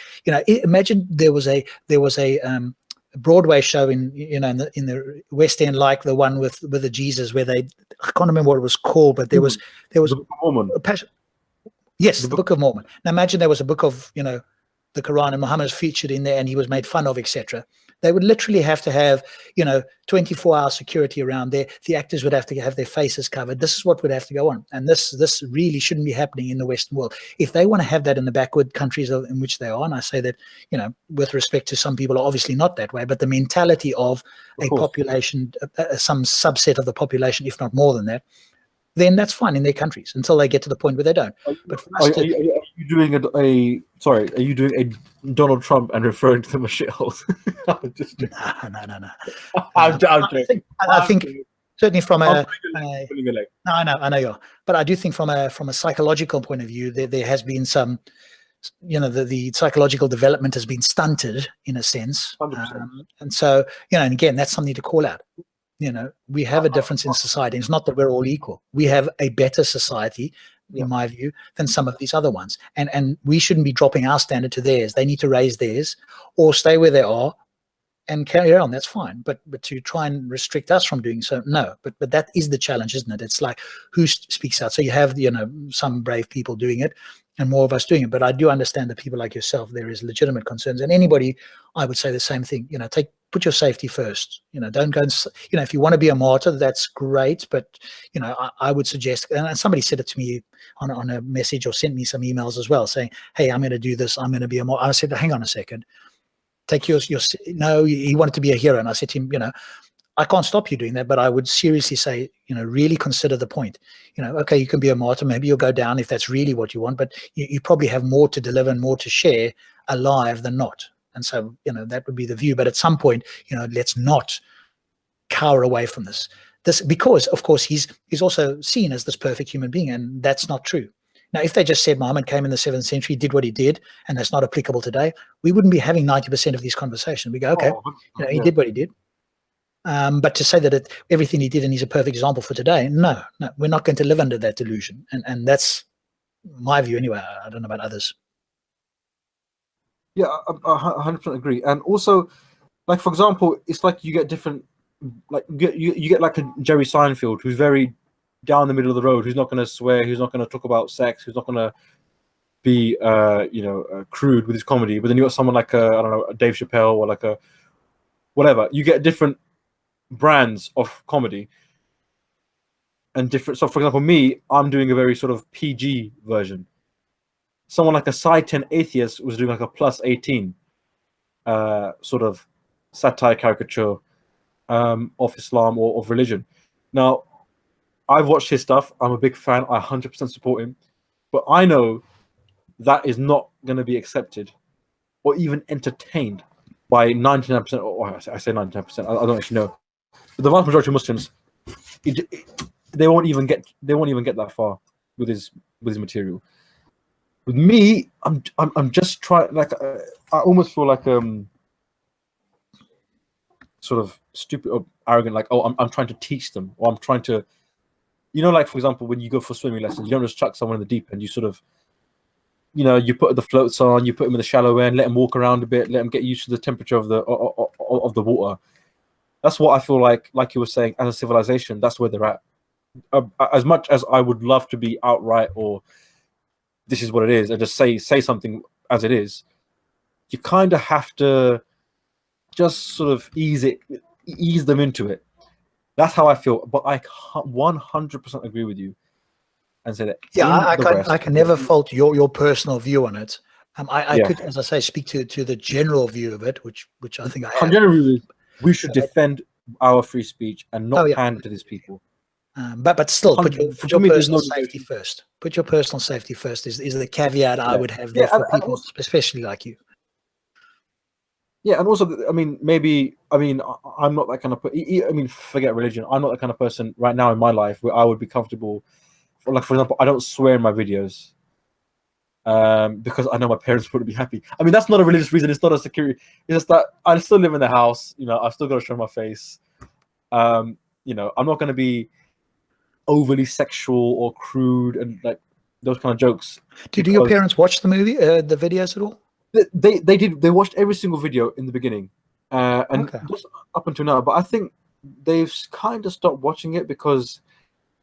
imagine there was a Broadway show in the West End, like the one with the Jesus, where I can't remember what it was called, but there was The Book of Mormon. Yes, the Book of Mormon. Now imagine there was a book of the Quran, and Muhammad is featured in there, and he was made fun of, etc. They would literally have to have 24-hour security around there. The actors would have to have their faces covered. This is what would have to go on, and this really shouldn't be happening in the Western world. If they want to have that in the backward countries in which they are, and I say that with respect to some people are obviously not that way, but the mentality of a population, some subset of the population, if not more than that, then that's fine in their countries until they get to the point where they don't. But for us are you doing are you doing a Donald Trump and referring to them as shitholes? No. I'm I think certainly from a pulling your leg. no, I know you're, but I do think from a psychological point of view, there has been some, the psychological development has been stunted in a sense, 100%. and so and again, that's something to call out. We have a difference in society. It's not that we're all equal. We have a better society, in my view, than some of these other ones. And we shouldn't be dropping our standard to theirs. They need to raise theirs or stay where they are and carry on. That's fine. But to try and restrict us from doing so, no. But that is the challenge, isn't it? It's like, who speaks out? So you have, some brave people doing it and more of us doing it. But I do understand that people like yourself, there is legitimate concerns. And anybody, I would say the same thing, put your safety first. Don't go and, if you want to be a martyr, that's great. But, I would suggest, and somebody said it to me on a message or sent me some emails as well saying, hey, I'm going to do this. I'm going to be a martyr. I said, hang on a second. Take your no, he wanted to be a hero. And I said to him, I can't stop you doing that, but I would seriously say, really consider the point. Okay, you can be a martyr. Maybe you'll go down if that's really what you want, but you probably have more to deliver and more to share alive than not. And so, that would be the view. But at some point, let's not cower away from this. Because, of course, he's also seen as this perfect human being, and that's not true. Now, if they just said Muhammad came in the 7th century, did what he did, and that's not applicable today, we wouldn't be having 90% of these conversations. We go, okay, he did what he did. But to say that everything he did and he's a perfect example for today, no, we're not going to live under that delusion. And that's my view anyway. I don't know about others. Yeah, I 100% agree. And also, like, for example, it's like you get different, like you get like a Jerry Seinfeld who's very down the middle of the road, who's not going to swear, who's not going to talk about sex, who's not going to be, crude with his comedy. But then you got someone like a Dave Chappelle or like a whatever. You get different brands of comedy and different. So, for example, me, I'm doing a very sort of PG version. Someone like a side 10 atheist was doing like a plus 18 sort of satire caricature of Islam or of religion. Now, I've watched his stuff. I'm a big fan. I 100% support him. But I know that is not going to be accepted or even entertained by 99%. Or I say 99%. I don't actually know. But the vast majority of Muslims, they won't even get that far with his material. With me, I'm just trying. Like I almost feel like sort of stupid or arrogant. Like, oh, I'm trying to teach them, or I'm trying to, like, for example, when you go for swimming lessons, you don't just chuck someone in the deep end. You sort of, you put the floats on, you put them in the shallow end, let them walk around a bit, let them get used to the temperature of the water. That's what I feel like you were saying, as a civilization, that's where they're at. As much as I would love to be outright or this is what it is, and just say something as it is, you kind of have to just sort of ease them into it. That's how I feel. But I 100% agree with you and say that. Yeah, I can never fault your personal view on it. I could, as I say, speak to the general view of it, which I think I have. Generally, we should defend our free speech and not hand to these people. But still, put your personal safety first. Put your personal safety first is the caveat I would have there for people, especially like you. Yeah, and also, I'm not that kind of. Forget religion. I'm not the kind of person right now in my life where I would be comfortable. For example, I don't swear in my videos because I know my parents wouldn't be happy. That's not a religious reason. It's not a security. It's just that I still live in the house. I've still got to show my face. I'm not going to be overly sexual or crude and like those kind of jokes. Do your parents watch the movie, the videos at all? They did. They watched every single video in the beginning, and Okay. just up until now. But I think they've kind of stopped watching it because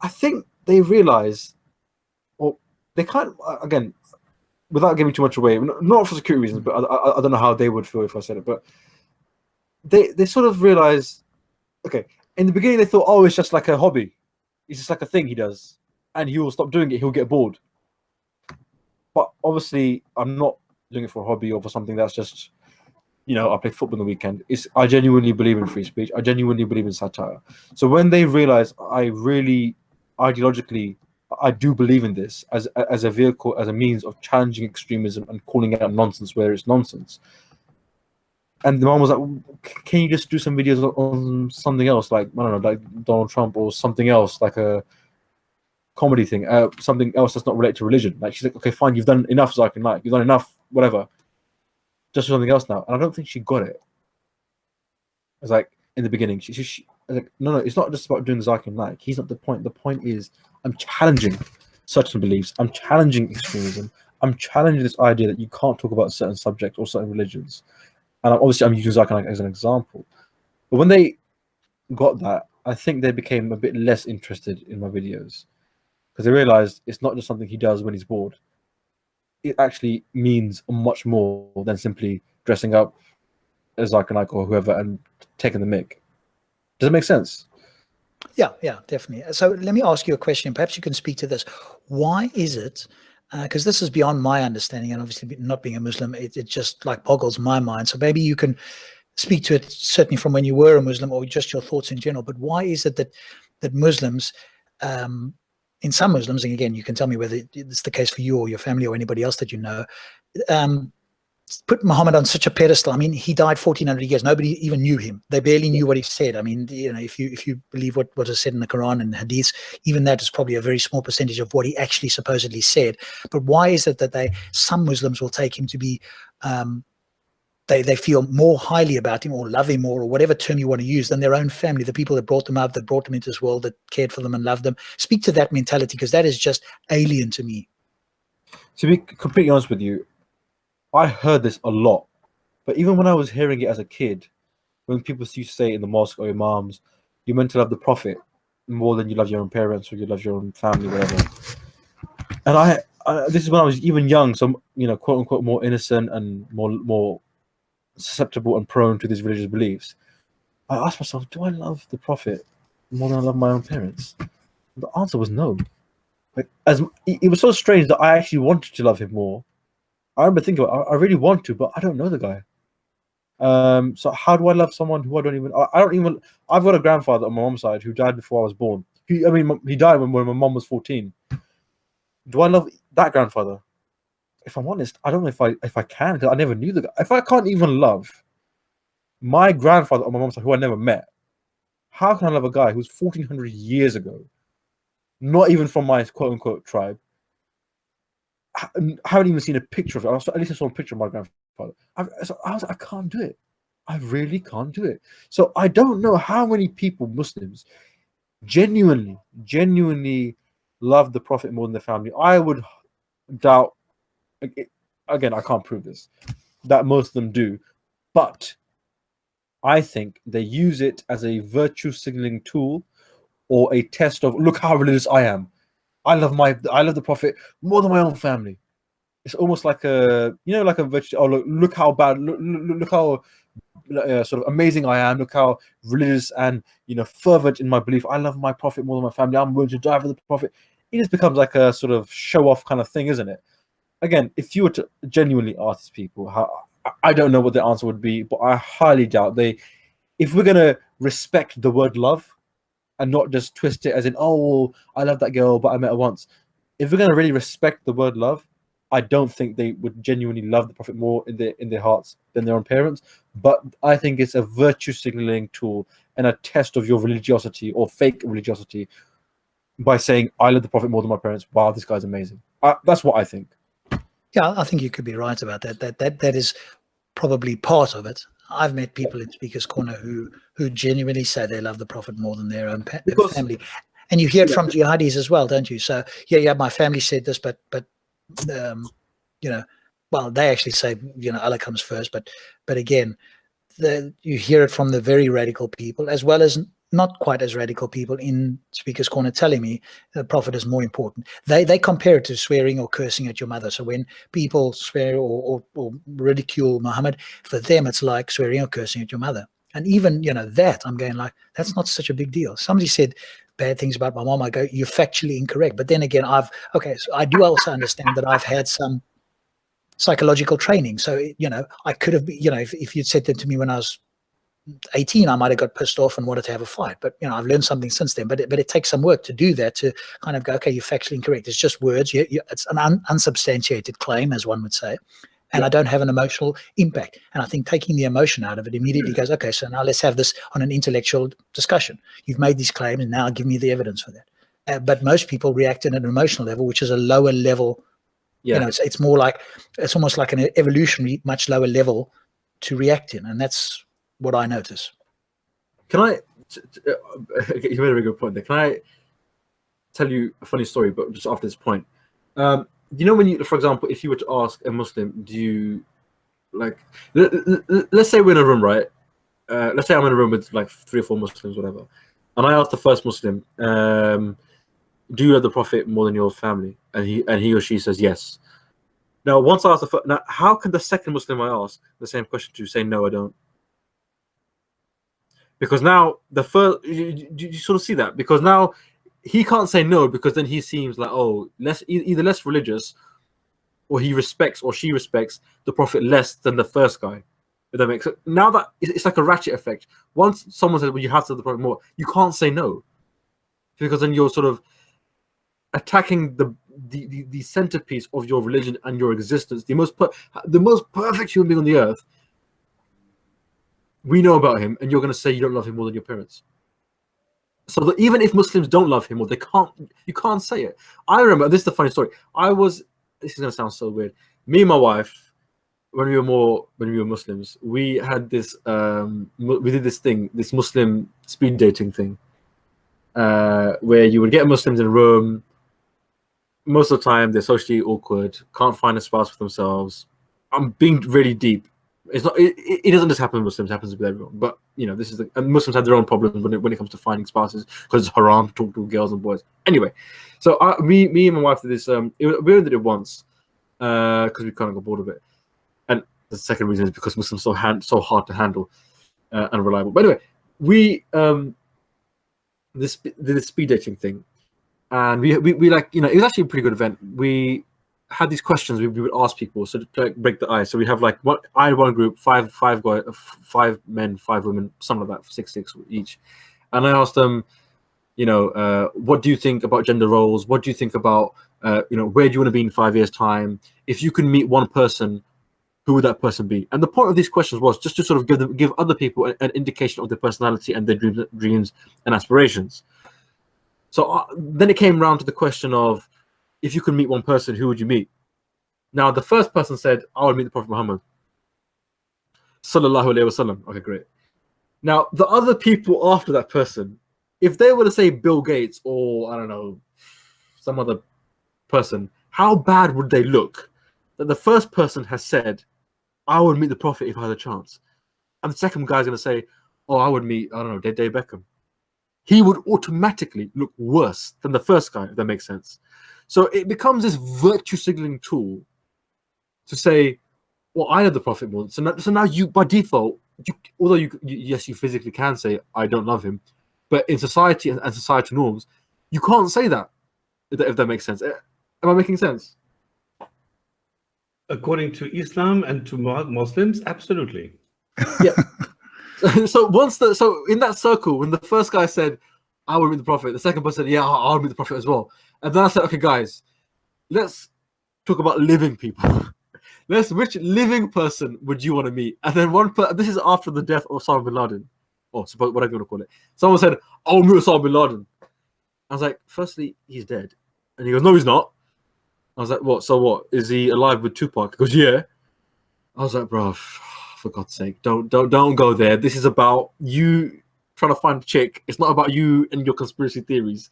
I think they realize, or they kind of, again, without giving too much away, not for security reasons, but I don't know how they would feel if I said it, but they sort of realize, okay, in the beginning they thought, oh, it's just like a hobby, it's just like a thing he does, and he will stop doing it, he'll get bored. But obviously, I'm not doing it for a hobby or for something that's just, you know, I play football on the weekend. I genuinely believe in free speech. I genuinely believe in satire. So when they realize I really, ideologically, I do believe in this as a vehicle, as a means of challenging extremism and calling out nonsense where it's nonsense. And the mom was like, can you just do some videos on something else, like, I don't know, like Donald Trump or something else, like a comedy thing, something else that's not related to religion. Like, she's like, okay, fine, you've done enough, Zakir Naik, you've done enough, whatever. Just do something else now. And I don't think she got it. It's like, in the beginning, she was like, no, it's not just about doing Zakir Naik. He's not the point. The point is, I'm challenging certain beliefs. I'm challenging extremism. I'm challenging this idea that you can't talk about certain subjects or certain religions. And obviously, I'm using Zakir Naik as an example. But when they got that, I think they became a bit less interested in my videos because they realized it's not just something he does when he's bored. It actually means much more than simply dressing up as Zakir Naik or whoever and taking the mick. Does it make sense? Yeah, definitely. So let me ask you a question. Perhaps you can speak to this. Why is it, because this is beyond my understanding, and obviously not being a Muslim, it just like boggles my mind. So maybe you can speak to it certainly from when you were a Muslim or just your thoughts in general. But why is it that Muslims, in some Muslims, and again, you can tell me whether it's the case for you or your family or anybody else that you know, put Muhammad on such a pedestal? I mean, he died 1400 years. Nobody even knew him. They barely knew what he said. I mean, you know, if you believe what is said in the Quran and Hadith, even that is probably a very small percentage of what he actually supposedly said. But why is it that some Muslims will take him to be, they feel more highly about him or love him more, or whatever term you want to use, than their own family, the people that brought them up, that brought them into this world, that cared for them and loved them? Speak to that mentality, because that is just alien to me. To be completely honest with you, I heard this a lot, but even when I was hearing it as a kid, when people used to say in the mosque or imams, you're meant to love the Prophet more than you love your own parents or you love your own family, whatever. And I this is when I was even young, so, you know, quote unquote, more innocent and more susceptible and prone to these religious beliefs. I asked myself, do I love the Prophet more than I love my own parents? The answer was no. Like, it was so strange that I actually wanted to love him more. I remember thinking, I really want to, but I don't know the guy. So how do I love someone who I don't even? I've got a grandfather on my mom's side who died before I was born. He died when my mom was 14. Do I love that grandfather? If I'm honest, I don't know if I can, because I never knew the guy. If I can't even love my grandfather on my mom's side, who I never met, how can I love a guy who's 1400 years ago, not even from my quote unquote tribe? I haven't even seen a picture of it. At least I saw a picture of my grandfather. I was like, I can't do it. I really can't do it. So I don't know how many people, Muslims, genuinely love the Prophet more than their family. I would doubt, again, I can't prove this, that most of them do. But I think they use it as a virtue signaling tool or a test of, look how religious I am. I love the Prophet more than my own family. It's almost like a, you know, like a virtue. Oh, look how bad, look how sort of amazing I am. Look how religious and, you know, fervent in my belief. I love my Prophet more than my family. I'm willing to die for the Prophet. It just becomes like a sort of show off kind of thing, isn't it? Again, if you were to genuinely ask these people, I don't know what the answer would be, but I highly doubt if we're gonna respect the word love and not just twist it as in, oh, I love that girl, but I met her once. If we're going to really respect the word love, I don't think they would genuinely love the Prophet more in their hearts than their own parents. But I think it's a virtue signaling tool and a test of your religiosity or fake religiosity by saying, I love the Prophet more than my parents. Wow, this guy's amazing. That's what I think. Yeah, I think you could be right about that. That is probably part of it. I've met people in Speaker's Corner who genuinely say they love the Prophet more than their own family. And you hear it from jihadis as well, don't you? So yeah, my family said this, but you know, well, they actually say, you know, Allah comes first, but again, you hear it from the very radical people, as well as not quite as radical people in Speaker's Corner telling me the Prophet is more important. They compare it to swearing or cursing at your mother. So when people swear or ridicule Muhammad, for them it's like swearing or cursing at your mother. And even, you know, that I'm going like, that's not such a big deal. Somebody said bad things about my mom, I go, you're factually incorrect. But then again, so I do also understand that I've had some psychological training. So, you know, I could have, you know, if you'd said that to me when I was 18, I might have got pissed off and wanted to have a fight. But, you know, I've learned something since then. But it takes some work to do that, to kind of go, okay, you're factually incorrect. It's just words. It's an unsubstantiated claim, as one would say. And I don't have an emotional impact. And I think taking the emotion out of it immediately goes, okay, so now let's have this on an intellectual discussion. You've made these claims, and now give me the evidence for that. But most people react at an emotional level, which is a lower level. You know, it's more like, it's almost like an evolutionary, much lower level to react in. And that's what I notice. Can I, you made a very good point there. Can I tell you a funny story, but just after this point? You know, when you, for example, if you were to ask a Muslim, do you, like, let's say we're in a room, right? Let's say I'm in a room with like 3 or 4 Muslims, whatever. And I ask the first Muslim, do you love the Prophet more than your family? And he or she says yes. Now, once I ask the first, now how can the second Muslim I ask the same question to say no, I don't? Because now the first, you sort of see that, because now he can't say no, because then he seems like, oh, either less religious, or he respects or she respects the Prophet less than the first guy. If that makes sense. Now that it's like a ratchet effect. Once someone says, well, you have to love the Prophet more, you can't say no, because then you're sort of attacking the centerpiece of your religion and your existence, the most perfect human being on the earth. We know about him, and you're going to say you don't love him more than your parents. So that even if Muslims don't love him, or you can't say it. I remember, this is the funny story. This is going to sound so weird. Me and my wife, when we were Muslims, we had this, we did this Muslim speed dating thing, where you would get Muslims in a room. Most of the time, they're socially awkward, can't find a spouse for themselves. I'm being really deep. It's not. It doesn't just happen with Muslims. It happens with everyone. But you know, this is and Muslims have their own problems when it comes to finding spouses, because it's haram to talk to girls and boys. Anyway, so me and my wife did this. We only did it once because we kind of got bored of it. And the second reason is because Muslims are so hard to handle and unreliable. But anyway, we did this speed dating thing, and we like, you know, it was actually a pretty good event. We had these questions we would ask people, so to like break the ice. So we have like I had one group, five men, 5 women, something like that, 6 each. And I asked them, you know, what do you think about gender roles? What do you think about, you know, where do you want to be in 5 years' time? If you can meet one person, who would that person be? And the point of these questions was just to sort of give other people an indication of their personality and their dreams and aspirations. So then it came around to the question of, if you could meet one person, who would you meet? Now, the first person said, I would meet the Prophet Muhammad. Sallallahu Alaihi Wasallam. Okay, great. Now, the other people after that person, if they were to say Bill Gates or, I don't know, some other person, how bad would they look that the first person has said, I would meet the Prophet if I had a chance? And the second guy's going to say, oh, I would meet, I don't know, Dave Beckham. He would automatically look worse than the first guy, if that makes sense. So it becomes this virtue signaling tool to say, well, I love the Prophet more. So now you, by default, although yes, you physically can say, I don't love him, but in society and societal norms, you can't say that, if that makes sense. Am I making sense? According to Islam and to Muslims, absolutely. Yeah. So in that circle, when the first guy said, I would meet the Prophet, the second person said, yeah, I would meet the Prophet as well. And then I said, okay, guys, let's talk about living people. Which living person would you want to meet? And then this is after the death of Osama bin Laden, or whatever you want to call it. Someone said, I'll meet Osama bin Laden. I was like, firstly, he's dead. And he goes, no, he's not. I was like, what? So what? Is he alive with Tupac? He goes, yeah. I was like, bro, for God's sake, don't go there. This is about you trying to find a chick. It's not about you and your conspiracy theories.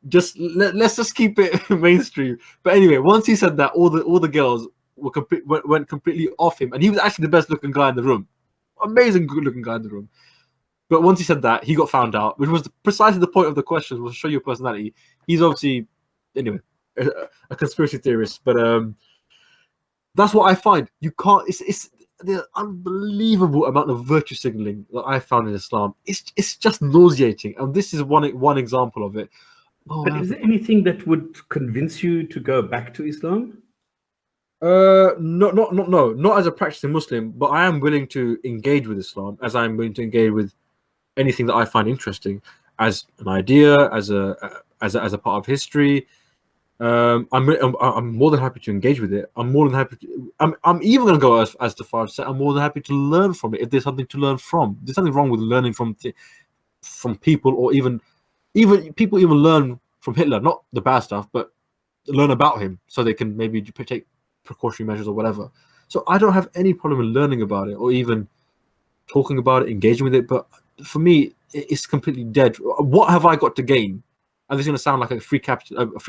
Just let's just keep it mainstream. But anyway, once he said that, all the girls went completely off him, and he was actually the best looking guy in the room, amazing good looking guy in the room. But once he said that, he got found out, which was precisely the point of the question, was to show your personality. He's obviously, anyway, a conspiracy theorist. But that's what I find. You can't. It's the unbelievable amount of virtue signaling that I found in Islam. It's just nauseating, and this is one example of it. Oh, but is there anything that would convince you to go back to Islam? No, not as a practicing Muslim, but I am willing to engage with Islam, as I am willing to engage with anything that I find interesting, as an idea, as a part of history. I'm more than happy to engage with it. I'm more than happy to. I'm even going to go as far as say I'm more than happy to learn from it if there's something to learn from. There's nothing wrong with learning from people, or even people learn from Hitler, not the bad stuff, but learn about him so they can maybe take precautionary measures or whatever. So I don't have any problem in learning about it or even talking about it, engaging with it. But for me, it's completely dead. What have I got to gain? And this is going to sound like a free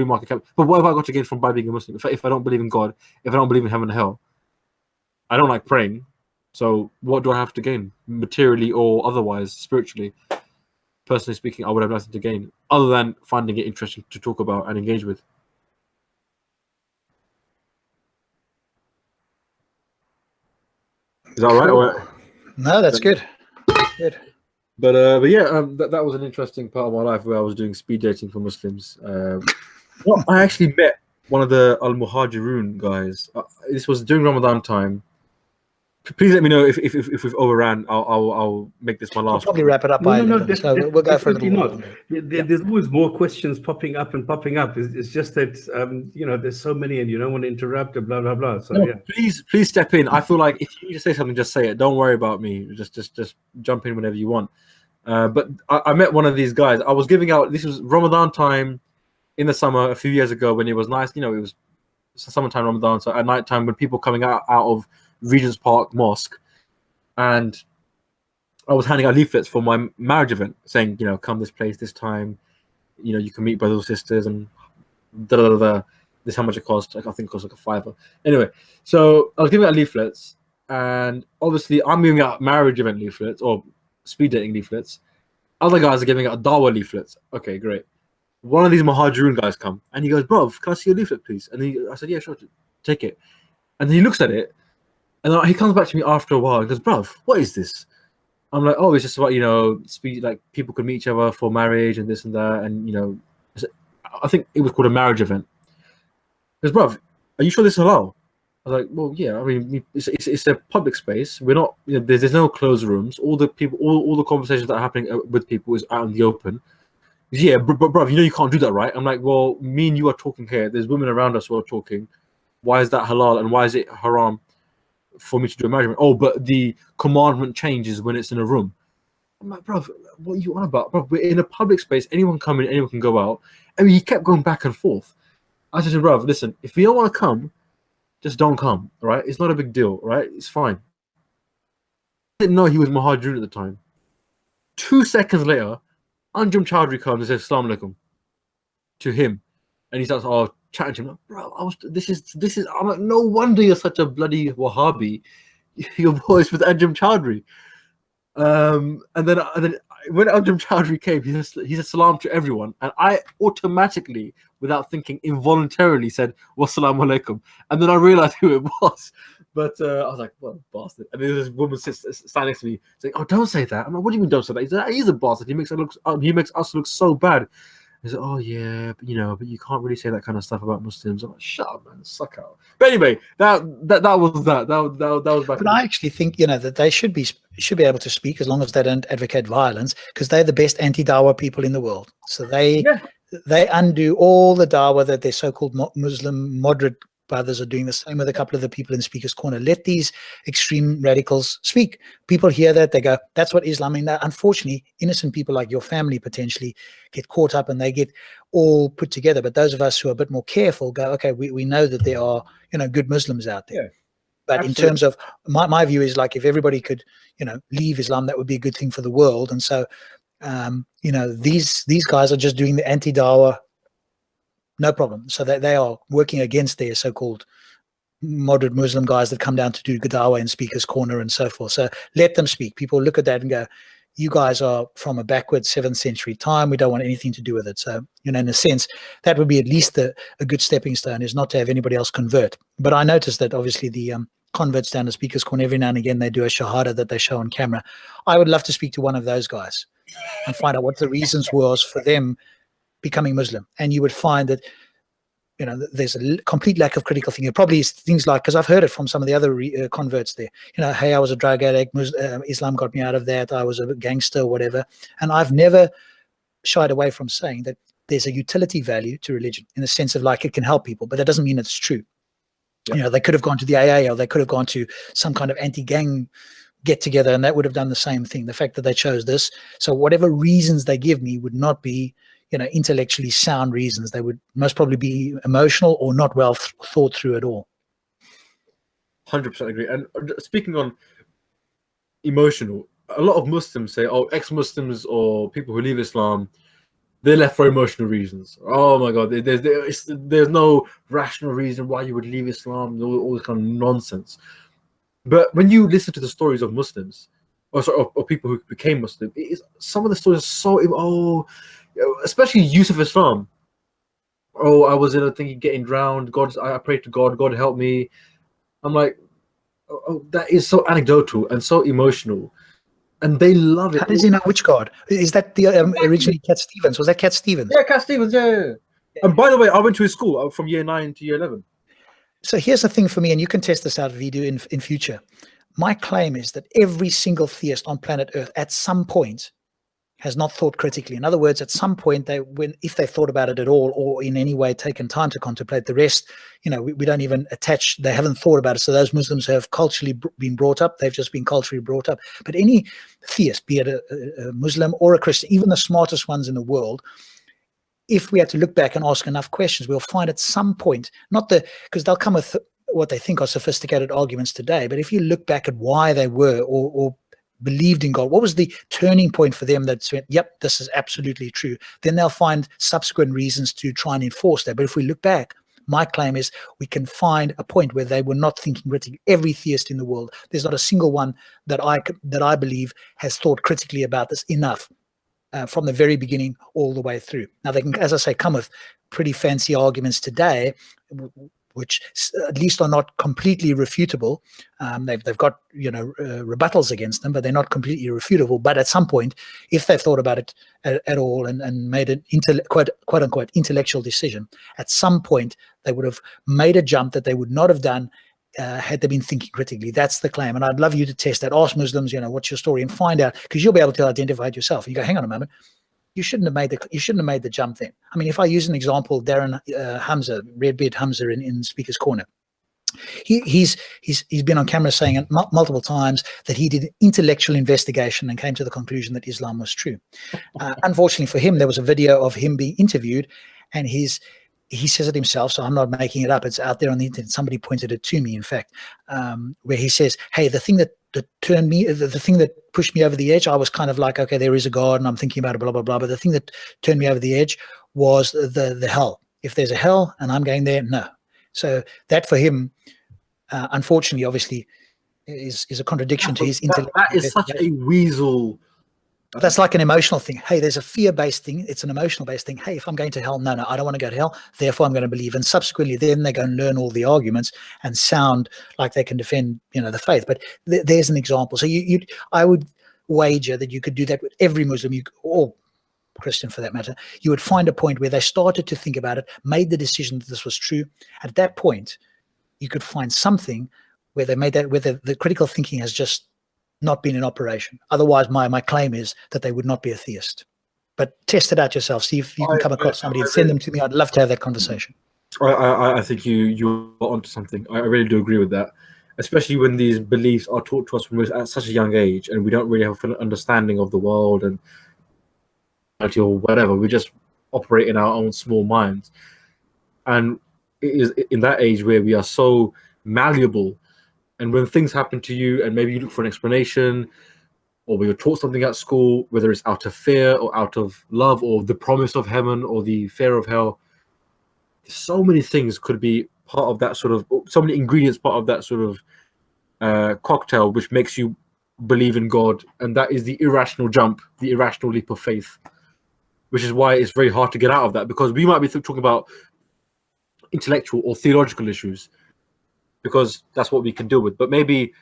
market capital, but what have I got to gain from by being a Muslim? If I don't believe in God, if I don't believe in heaven and hell, I don't like praying. So what do I have to gain, materially or otherwise, spiritually? Personally speaking, I would have nothing to gain other than finding it interesting to talk about and engage with. Is that all right? Or... No, that's good. Good. But yeah, that was an interesting part of my life where I was doing speed dating for Muslims. Well, I actually met one of the Al-Muhajirun guys. This was during Ramadan time. Please let me know if we've overran. I'll make this my last. We'll probably wrap it up. No, so we'll go for a little not. There's always more questions popping up. It's just that there's so many, and you don't want to interrupt and blah blah blah. So no, yeah, please step in. I feel like if you need to say something, just say it. Don't worry about me. Just jump in whenever you want. But I met one of these guys. I was giving out. This was Ramadan time in the summer a few years ago when it was nice. It was summertime Ramadan. So at night time when people coming out of Regent's Park Mosque, and I was handing out leaflets for my marriage event saying, come this place this time, you can meet brothers or sisters, and this is how much it cost. I think it cost like a $5. Anyway, so I was giving out leaflets, and obviously I'm giving out marriage event leaflets or speed dating leaflets. Other guys are giving out Dawah leaflets. Okay, great. One of these Muhajirun guys come, and he goes, bro, can I see your leaflet, please? And I said, yeah, sure, take it. And then he looks at it, and he comes back to me after a while and goes, bruv, what is this? I'm like, oh, it's just about, speed, like people could meet each other for marriage and this and that. And, I think it was called a marriage event. He goes, bruv, are you sure this is halal? I was like, well, yeah, I mean, it's a public space. We're not, there's no closed rooms. All the people, all the conversations that are happening with people is out in the open. Goes, yeah, but bruv, you can't do that, right? I'm like, well, me and you are talking here. There's women around us who are talking. Why is that halal and why is it haram for me to do a marriage? Oh, but the commandment changes when it's in a room. I'm like, bro, what are you on about? Bro, we're in a public space. Anyone come in, anyone can go out. I mean, he kept going back and forth. I said, bro, listen, if you don't want to come, just don't come, right? It's not a big deal, right? It's fine. I didn't know he was Muhajirun at the time. 2 seconds later, Anjum Chowdhury comes and says, Assalamu alaikum to him. And he starts, chatting to him, like, bro, this is. I'm like, no wonder you're such a bloody Wahhabi. Your voice with Anjum Chowdhury. And then when Anjum Chowdhury came, he said salam to everyone, and I automatically, without thinking, involuntarily said wassalamu alaikum, and then I realized who it was. But I was like, what a bastard. And then this woman standing next to me saying, oh, don't say that. I'm like, what do you mean don't say that? He said, he's a bastard. He makes us look so bad. He said, oh yeah, but you can't really say that kind of stuff about Muslims. I'm like, shut up, man, suck out. But anyway, that was that. That was back. But I actually think that they should be able to speak as long as they don't advocate violence, because they're the best anti-dawah people in the world. So they undo all the dawah that their so-called Muslim moderate brothers are doing. The same with a couple of the people in Speaker's Corner. Let these extreme radicals speak. People hear that, they go, that's what Islam means. Unfortunately, innocent people like your family potentially get caught up and they get all put together. But those of us who are a bit more careful go, okay, we know that there are, good Muslims out there. Yeah, but absolutely. In terms of my view is like, if everybody could, leave Islam, that would be a good thing for the world. And so These guys are just doing the anti-dawah, no problem. So they are working against their so-called moderate Muslim guys that come down to do dawah in Speaker's Corner and so forth. So let them speak. People look at that and go, you guys are from a backward 7th century time. We don't want anything to do with it. So, in a sense, that would be at least a good stepping stone, is not to have anybody else convert. But I noticed that obviously the converts down to Speaker's Corner, every now and again, they do a shahada that they show on camera. I would love to speak to one of those guys and find out what the reasons was for them becoming Muslim. And you would find that, there's a complete lack of critical thinking. It probably is things like, because I've heard it from some of the other converts there, hey, I was a drug addict, Islam got me out of that, I was a gangster, whatever. And I've never shied away from saying that there's a utility value to religion in the sense of like it can help people, but that doesn't mean it's true. Yeah. They could have gone to the AA, or they could have gone to some kind of anti-gang get together, and that would have done the same thing. The fact that they chose this, so whatever reasons they give me would not be intellectually sound reasons. They would most probably be emotional or not well thought through at all. 100% agree. And speaking on emotional, a lot of Muslims say, oh, ex-Muslims or people who leave Islam, they're left for emotional reasons. Oh my God, there's no rational reason why you would leave Islam, all this kind of nonsense. But when you listen to the stories of Muslims, or people who became Muslim, some of the stories are so, especially use of Islam. Oh, I was in a thing getting drowned. I prayed to God. God help me. I'm like, that is so anecdotal and so emotional, and they love it. How does he know which God? Is that the originally Cat Stevens? Was that Cat Stevens? Yeah, Cat Stevens. Yeah. And by the way, I went to his school from year 9 to year 11. So here's the thing for me, and you can test this out, Veedu, in future. My claim is that every single theist on planet Earth at some point has not thought critically. In other words, at some point, if they thought about it at all, or in any way taken time to contemplate, the rest, we don't even attach, they haven't thought about it. So those Muslims have culturally been brought up, they've just been culturally brought up. But any theist, be it a Muslim or a Christian, even the smartest ones in the world, if we had to look back and ask enough questions, we'll find at some point, because they'll come with what they think are sophisticated arguments today, but if you look back at why they were or believed in God, what was the turning point for them that said, yep, this is absolutely true, then they'll find subsequent reasons to try and enforce that. But if we look back, my claim is we can find a point where they were not thinking critically. Every theist in the world, there's not a single one that I believe has thought critically about this enough. From the very beginning all the way through. Now they can, as I say, come with pretty fancy arguments today, which at least are not completely refutable. They've got rebuttals against them, but they're not completely refutable. But at some point, if they've thought about it at all and made an quote unquote intellectual decision, at some point they would have made a jump that they would not have done had they been thinking critically. That's the claim, and I'd love you to test that. Ask Muslims, what's your story, and find out, because you'll be able to identify it yourself. You go, hang on a moment, you shouldn't have made the jump then. I mean, if I use an example, Darren Hamza, Redbeard Hamza in Speaker's Corner, he's been on camera saying it multiple times that he did an intellectual investigation and came to the conclusion that Islam was true. Unfortunately for him, there was a video of him being interviewed, and he says it himself, so I'm not making it up. It's out there on the internet. Somebody pointed it to me, in fact, where he says, hey, the thing that turned me, the thing that pushed me over the edge, I was kind of like, okay, there is a God and I'm thinking about it, blah, blah, blah. But the thing that turned me over the edge was the hell. If there's a hell and I'm going there, no. So that for him, unfortunately, obviously, is a contradiction to his intellect. That is such a weasel. That's like an emotional thing. Hey, there's a fear-based thing. It's an emotional-based thing. Hey, if I'm going to hell, no, I don't want to go to hell. Therefore, I'm going to believe. And subsequently, then they go and learn all the arguments and sound like they can defend, the faith. But there's an example. So I would wager that you could do that with every Muslim, or Christian for that matter. You would find a point where they started to think about it, made the decision that this was true. At that point, you could find something where they made that, where the critical thinking has just not been in operation. Otherwise, my claim is that they would not be a theist. But test it out yourself. See if you can come across somebody and send them to me. I'd love to have that conversation. I think you're onto something. I really do agree with that, especially when these beliefs are taught to us from at such a young age, and we don't really have an understanding of the world and or whatever. We just operate in our own small minds, and it is in that age where we are so malleable. And when things happen to you and maybe you look for an explanation, or we were taught something at school, whether it's out of fear or out of love or the promise of heaven or the fear of hell. So many things could be part of that sort of, so many ingredients part of that sort of cocktail, which makes you believe in God. And that is the irrational jump, the irrational leap of faith, which is why it's very hard to get out of that, because we might be talking about intellectual or theological issues because that's what we can deal with. But maybe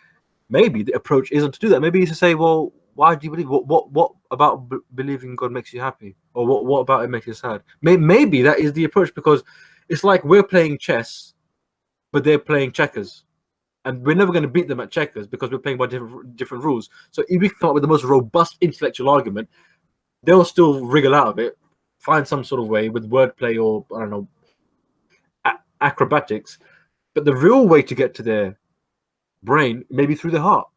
the approach isn't to do that. Maybe it's to say, well, why do you believe? What about believing God makes you happy, or what about it makes you sad? Maybe that is the approach, because it's like we're playing chess, but they're playing checkers, and we're never going to beat them at checkers because we're playing by different rules. So if we come up with the most robust intellectual argument, they'll still wriggle out of it, find some sort of way with wordplay or, I don't know, acrobatics. But the real way to get to their brain may be through the heart.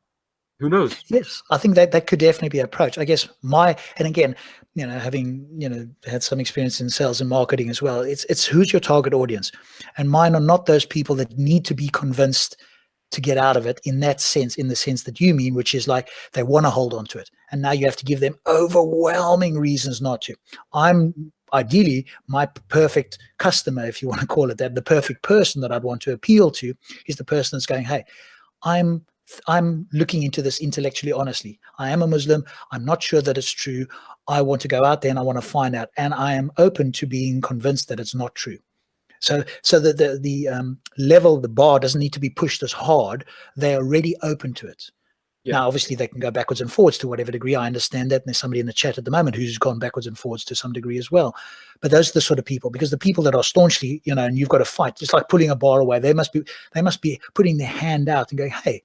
Who knows? Yes, I think that could definitely be an approach. I guess and again, having, had some experience in sales and marketing as well, it's who's your target audience. And mine are not those people that need to be convinced to get out of it in that sense, in the sense that you mean, which is like they want to hold on to it. And now you have to give them overwhelming reasons not to. Ideally, my perfect customer, if you want to call it that, the perfect person that I'd want to appeal to is the person that's going, hey, I'm looking into this intellectually, honestly. I am a Muslim. I'm not sure that it's true. I want to go out there and I want to find out. And I am open to being convinced that it's not true. So the level, the bar doesn't need to be pushed as hard. They're already open to it. Yeah. Now, obviously, they can go backwards and forwards to whatever degree. I understand that. And there's somebody in the chat at the moment who's gone backwards and forwards to some degree as well. But those are the sort of people, because the people that are staunchly, and you've got to fight, just like pulling a bar away, they must be putting their hand out and going, hey,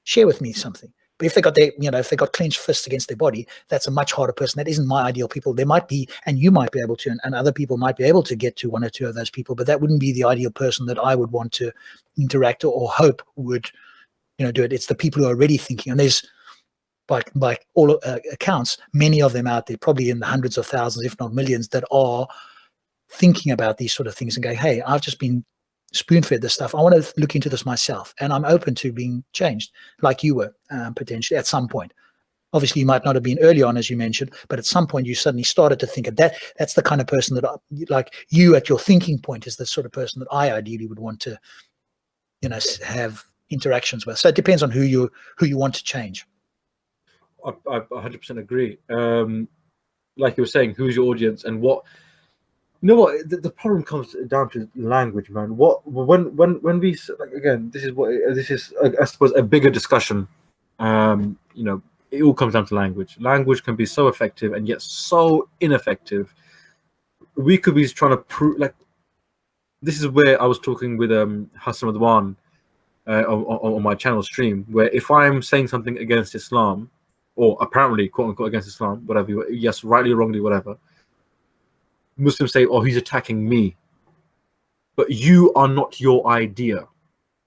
share with me something. But if they got if they got clenched fists against their body, that's a much harder person. That isn't my ideal people. There might be, and you might be able to, and other people might be able to get to one or two of those people, but that wouldn't be the ideal person that I would want to interact or hope would, do it. It's the people who are already thinking, and there's, by all accounts, many of them out there, probably in the hundreds of thousands, if not millions, that are thinking about these sort of things and going, hey, I've just been spoon-fed this stuff. I want to look into this myself, and I'm open to being changed, like you were potentially at some point. Obviously, you might not have been early on, as you mentioned, but at some point you suddenly started to think of that. That's the kind of person that, like you at your thinking point, is the sort of person that I ideally would want to, have interactions with. So it depends on who you want to change. I 100% agree. Like you were saying, who's your audience and what? You know what? The problem comes down to language, man. When we, like, again, this is I suppose a bigger discussion. It all comes down to language. Language can be so effective and yet so ineffective. We could be trying to prove, like, this is where I was talking with Hassan Adwan on my channel stream, where if I'm saying something against Islam, or apparently quote unquote against Islam, whatever, yes, rightly or wrongly, whatever, Muslims say, oh, he's attacking me. But you are not your idea.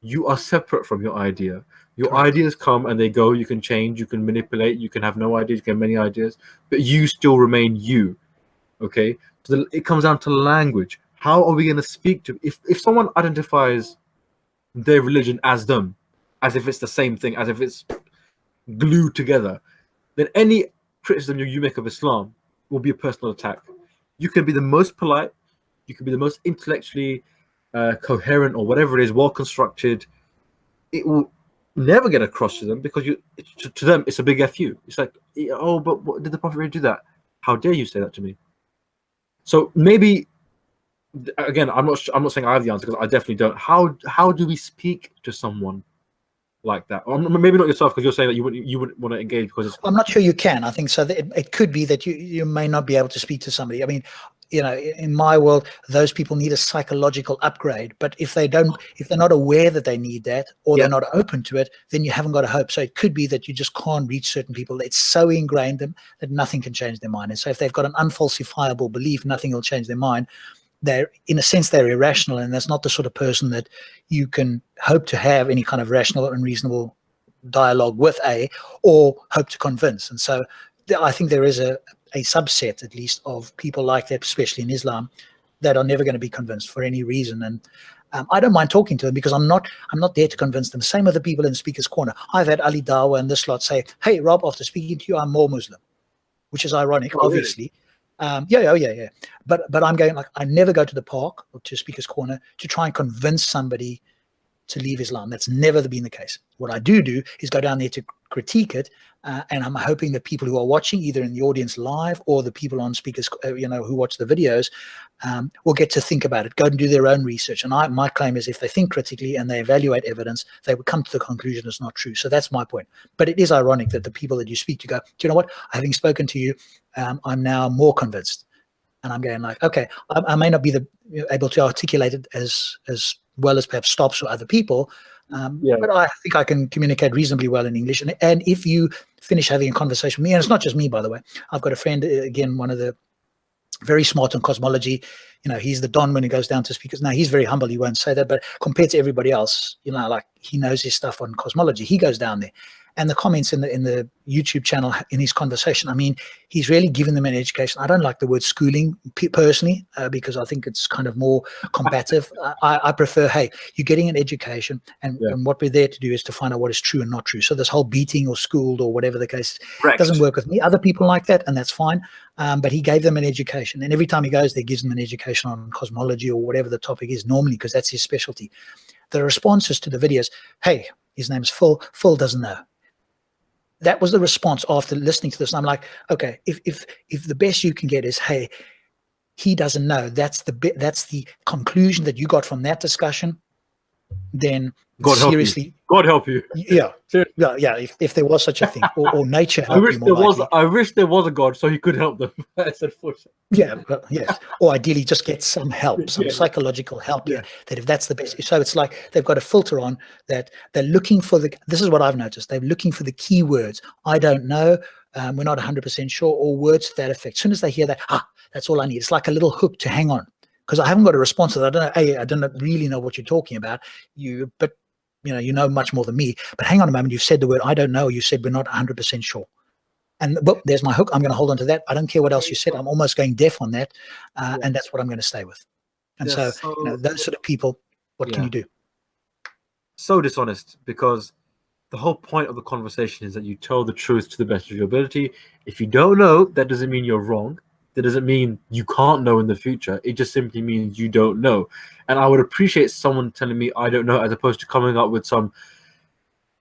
You are separate from your idea. Your Correct. Ideas come and they go. You can change, you can manipulate, you can have no ideas, you can have many ideas, but you still remain you. Okay? So it comes down to language. How are we going to speak to, if someone identifies their religion as them, as if it's the same thing, as if it's glued together, then any criticism you make of Islam will be a personal attack. You can be the most polite, you can be the most intellectually coherent or whatever it is, well constructed. It will never get across to them because to them it's a big FU. It's like, oh, but what, did the Prophet really do that? How dare you say that to me? So maybe, again, I'm not saying I have the answer, because I definitely don't. How do we speak to someone like that? Or maybe not yourself, because you're saying that you wouldn't want to engage because it's... I'm not sure you can. I think so. It could be that you may not be able to speak to somebody. I mean, in my world, those people need a psychological upgrade. But if they're not aware that they need that, or they're not open to it, then you haven't got a hope. So it could be that you just can't reach certain people. It's so ingrained them that nothing can change their mind. And so if they've got an unfalsifiable belief, nothing will change their mind. They're, in a sense, they're irrational, and that's not the sort of person that you can hope to have any kind of rational and reasonable dialogue with, or hope to convince. And so I think there is a subset, at least, of people like that, especially in Islam, that are never going to be convinced for any reason. And I don't mind talking to them because I'm not there to convince them. Same with the people in the Speaker's Corner. I've had Ali Dawa and this lot say, hey, Rob, after speaking to you, I'm more Muslim, which is ironic, obviously. Really? Yeah. But I'm going, like, I never go to the park or to Speaker's Corner to try and convince somebody to leave Islam. That's never been the case. What I do is go down there to critique it, and I'm hoping that people who are watching, either in the audience live or the people on Speakers, who watch the videos, will get to think about it, go and do their own research. And my claim is, if they think critically and they evaluate evidence, they would come to the conclusion it's not true. So that's my point. But it is ironic that the people that you speak to go, do you know what? Having spoken to you, I'm now more convinced. And I'm going like, okay, I may not be able to articulate it as well as perhaps Stops or other people, but I think I can communicate reasonably well in English. And if you finish having a conversation with me, and it's not just me, by the way, I've got a friend, again, one of the very smart on cosmology, he's the Don when he goes down to speakers. Now, he's very humble, he won't say that, but compared to everybody else, like, he knows his stuff on cosmology. He goes down there. And the comments in the YouTube channel in his conversation, I mean, he's really giving them an education. I don't like the word schooling personally, because I think it's kind of more combative. I prefer, hey, you're getting an education, and what we're there to do is to find out what is true and not true. So this whole beating or schooled or whatever the case doesn't work with me. Other people like that, and that's fine. But he gave them an education. And every time he goes there, gives them an education on cosmology or whatever the topic is normally, because that's his specialty. The responses to the videos, hey, his name's Phil. Phil doesn't know. That was the response after listening to this. And I'm like, okay, if the best you can get is, hey, he doesn't know, that's the conclusion that you got from that discussion, then God help you. Yeah. If there was such a thing, or nature help you. I wish there was a God so he could help them. Yes. Or ideally just get some help, some psychological help. That if that's the best. So it's like they've got a filter on that. They're looking for this is what I've noticed. They're looking for the key words. I don't know. We're not 100% sure, or words to that effect. As soon as they hear that, that's all I need. It's like a little hook to hang on, because I haven't got a response to that. I don't really know what you're talking about. But you know much more than me. But hang on a moment, you've said the word I don't know. You said we're not 100% sure. And there's my hook. I'm going to hold on to that. I don't care what else you said. I'm almost going deaf on that. And that's what I'm going to stay with. And so those sort of people, what can you do? So dishonest, because the whole point of the conversation is that you tell the truth to the best of your ability. If you don't know, that doesn't mean you're wrong. That doesn't mean you can't know in the future. It just simply means you don't know. And I would appreciate someone telling me I don't know, as opposed to coming up with some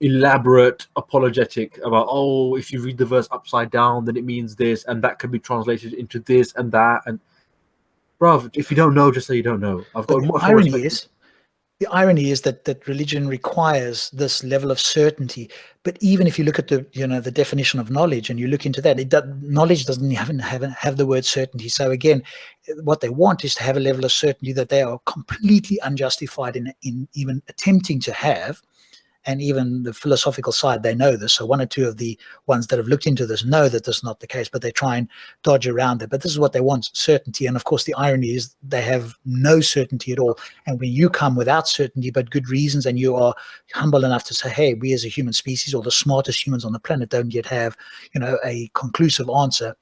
elaborate apologetic about, if you read the verse upside down, then it means this, and that could be translated into this and that. And bruv, if you don't know, just say you don't know. I've got much more respect. The irony is that religion requires this level of certainty. But even if you look at the definition of knowledge and you look into that, knowledge doesn't have the word certainty. So again, what they want is to have a level of certainty that they are completely unjustified in even attempting to have. And even the philosophical side, they know this. So one or two of the ones that have looked into this know that this is not the case, but they try and dodge around it. But this is what they want, certainty. And of course, the irony is they have no certainty at all. And when you come without certainty, but good reasons, and you are humble enough to say, hey, we as a human species, or the smartest humans on the planet, don't yet have, a conclusive answer.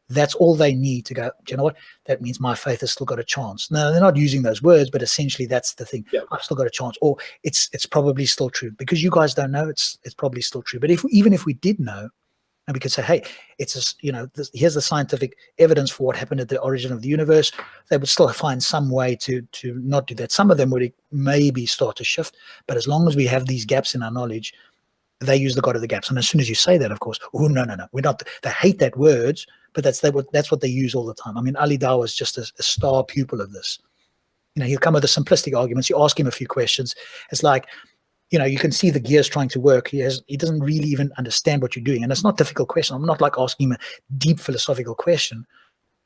That's all they need to go, do you know what? That means my faith has still got a chance. No, they're not using those words, but essentially that's the thing. I've still got a chance, or it's probably still true. Because you guys don't know, it's probably still true. But even if we did know, and we could say, hey, here's the scientific evidence for what happened at the origin of the universe, they would still find some way to not do that. Some of them would maybe start to shift, but as long as we have these gaps in our knowledge, they use the God of the gaps. And as soon as you say that, of course, no, we're not. They hate that words, but that's what they use all the time. I mean, Ali Dawa is just a star pupil of this. He'll come with the simplistic arguments. You ask him a few questions. It's like, you can see the gears trying to work. He doesn't really even understand what you're doing. And it's not a difficult question. I'm not like asking him a deep philosophical question.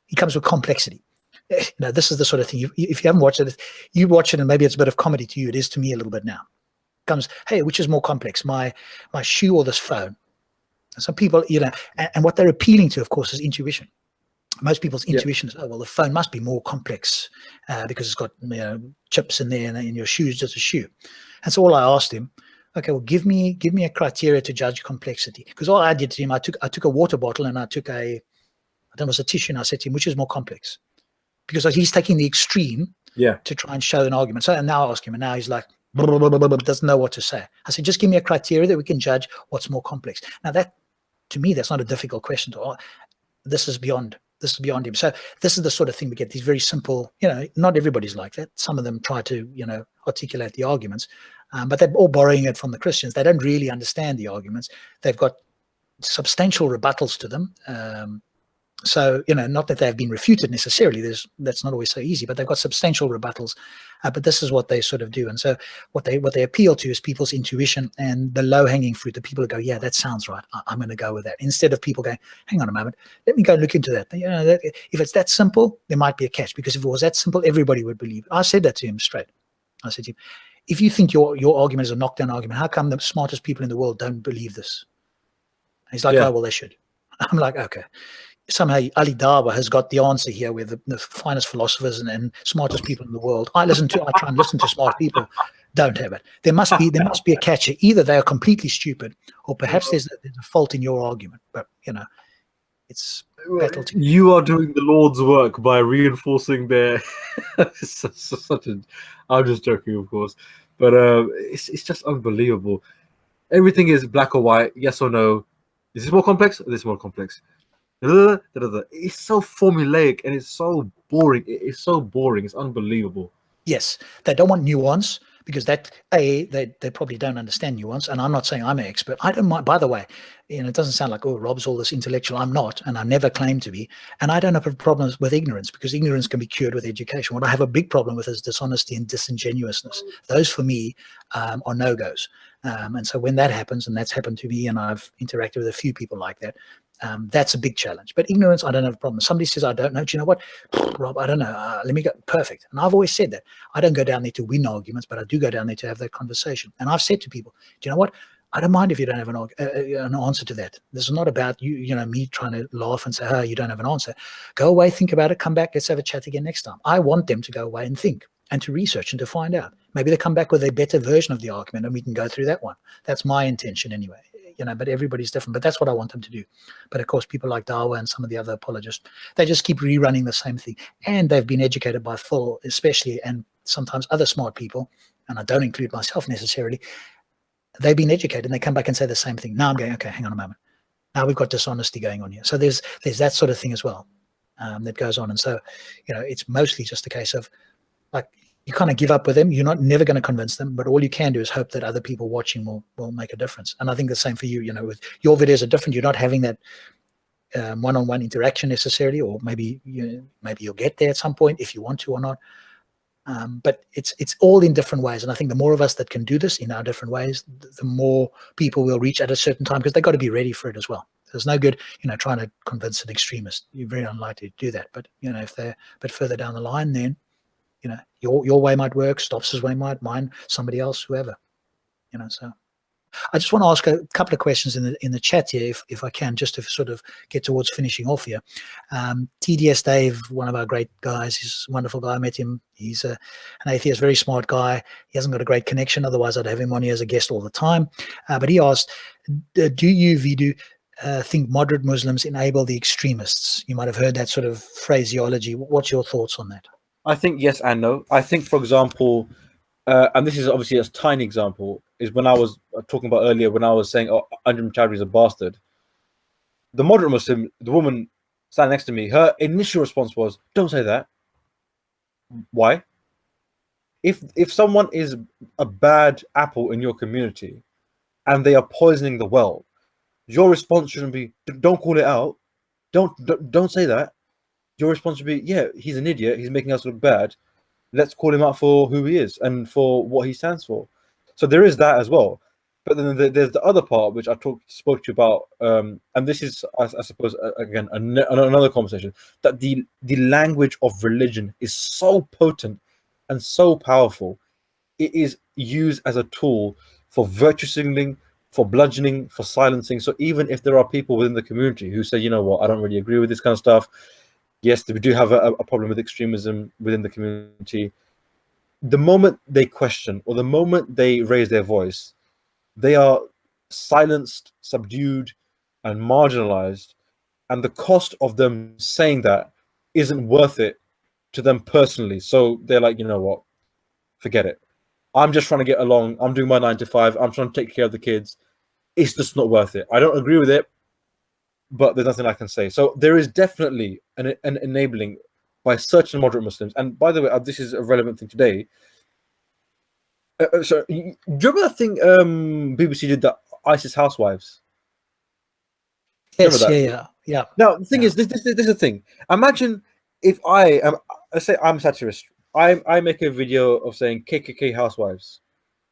He comes with complexity. This is the sort of thing. If you haven't watched it, you watch it, and maybe it's a bit of comedy to you. It is to me a little bit now. Comes, hey, which is more complex, my shoe or this phone? And some people, and what they're appealing to, of course, is intuition. Most people's intuition is, the phone must be more complex because it's got chips in there, and in your shoe is just a shoe. And so all I asked him, okay, well, give me a criteria to judge complexity. Because all I did to him, I took a water bottle and I took a tissue, and I said to him, which is more complex? Because he's taking the extreme Yeah. to try and show an argument. So and now I ask him, and now he's like, doesn't know what to say. I said, just give me a criteria that we can judge what's more complex. Now that, to me, that's not a difficult question to ask. This is beyond him. So this is the sort of thing we get, these very simple, not everybody's like that. Some of them try to, articulate the arguments, but they're all borrowing it from the Christians. They don't really understand the arguments. They've got substantial rebuttals to them. So, not that they've been refuted necessarily, that's not always so easy, but they've got substantial rebuttals. But this is what they sort of do. And so what they appeal to is people's intuition and the low-hanging fruit, the people who go, yeah, that sounds right, I'm going to go with that. Instead of people going, hang on a moment, let me go look into that. If it's that simple, there might be a catch, because if it was that simple, everybody would believe it. I said that to him straight. I said to him, if you think your argument is a knockdown argument, how come the smartest people in the world don't believe this? And he's like, oh, well, they should. I'm like, okay. Somehow Ali Dawah has got the answer here, where the finest philosophers and smartest people in the world, I try and listen to smart people, don't have it. There must be a catcher. Either they are completely stupid, or perhaps there's a fault in your argument. But it's battle to you are doing the Lord's work by reinforcing their I'm just joking, of course, but it's just unbelievable. Everything is black or white, yes or no. Is this more complex? Or this more complex? It's so formulaic and it's so boring. It's so boring. It's unbelievable. Yes, they don't want nuance, because they probably don't understand nuance. And I'm not saying I'm an expert. I don't mind. By the way, it doesn't sound like, oh, Rob's all this intellectual. I'm not, and I never claim to be. And I don't have problems with ignorance, because ignorance can be cured with education. What I have a big problem with is dishonesty and disingenuousness. Those, for me, are no-goes. And so when that happens, and that's happened to me, and I've interacted with a few people like that, that's a big challenge. But ignorance, I don't have a problem. Somebody says, I don't know. Do you know what, Rob, I don't know. Let me go. Perfect. And I've always said that. I don't go down there to win arguments, but I do go down there to have that conversation. And I've said to people, do you know what? I don't mind if you don't have an answer to that. This is not about me trying to laugh and say, oh, you don't have an answer. Go away, think about it, come back, let's have a chat again next time. I want them to go away and think and to research and to find out. Maybe they come back with a better version of the argument and we can go through that one. That's my intention anyway. But everybody's different. But that's what I want them to do. But of course, people like Dawah and some of the other apologists, they just keep rerunning the same thing. And they've been educated by Phil, especially, and sometimes other smart people, and I don't include myself necessarily. They've been educated and they come back and say the same thing. Now I'm going, okay, hang on a moment. Now we've got dishonesty going on here. So there's that sort of thing as well that goes on. And so, it's mostly just a case of, like, you kind of give up with them. You're never going to convince them, but all you can do is hope that other people watching will make a difference. And I think the same for you. With your videos are different. You're not having that one-on-one interaction necessarily, or maybe you'll get there at some point if you want to or not. But it's all in different ways. And I think the more of us that can do this in our different ways, the more people will reach at a certain time, because they've got to be ready for it as well. There's no good, trying to convince an extremist. You're very unlikely to do that. But, if they're a bit further down the line, then, your way might work, Stops' way might, mine, somebody else, whoever, so. I just want to ask a couple of questions in the chat here, if I can, just to sort of get towards finishing off here. TDS Dave, one of our great guys, he's a wonderful guy. I met him. He's an atheist, very smart guy. He hasn't got a great connection. Otherwise, I'd have him on here as a guest all the time. But he asked, do you, Veedu, think moderate Muslims enable the extremists? You might have heard that sort of phraseology. What's your thoughts on that? I think yes and no. I think, for example, and this is obviously a tiny example, is when I was talking about earlier, when I was saying, oh, Anjum Chowdhury is a bastard. The moderate Muslim, the woman standing next to me, her initial response was, don't say that. Why? If someone is a bad apple in your community and they are poisoning the well, your response shouldn't be, don't call it out. Don't say that. Your response should be, yeah, he's an idiot. He's making us look bad. Let's call him out for who he is and for what he stands for. So there is that as well. But then there's the other part, which I spoke to you about, and this is, I suppose, again, another conversation, that the language of religion is so potent and so powerful. It is used as a tool for virtue signaling, for bludgeoning, for silencing. So even if there are people within the community who say, you know what, I don't really agree with this kind of stuff. Yes, we do have a problem with extremism within the community. The moment they question or the moment they raise their voice, they are silenced, subdued, and marginalized. And the cost of them saying that isn't worth it to them personally. So they're like, you know what, forget it. I'm just trying to get along. I'm doing my 9 to 5. I'm trying to take care of the kids. It's just not worth it. I don't agree with it, but there's nothing I can say. So there is definitely an enabling by certain moderate Muslims. And by the way, this is a relevant thing today. So do you remember that thing BBC did, that ISIS housewives? Yes, yeah. Now the thing is, this is the thing. Imagine if I am, let's say I'm a satirist. I make a video of saying KKK housewives,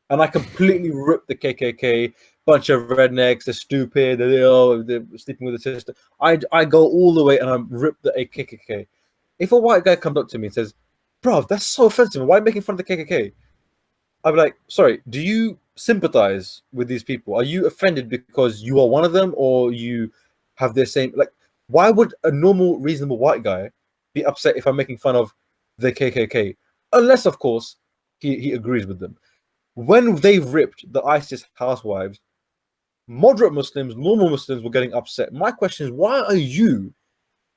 and I completely rip the KKK, bunch of rednecks, they're stupid, they're sleeping with a sister. I go all the way and I rip the KKK. If a white guy comes up to me and says, "Bro, that's so offensive. Why are you making fun of the KKK?" I'd be like, "Sorry, do you sympathize with these people? Are you offended because you are one of them, or you have their same, like, why would a normal, reasonable white guy be upset if I'm making fun of the KKK? Unless, of course, he agrees with them." When they ripped the ISIS housewives, moderate Muslims, normal Muslims were getting upset. My question is, why are you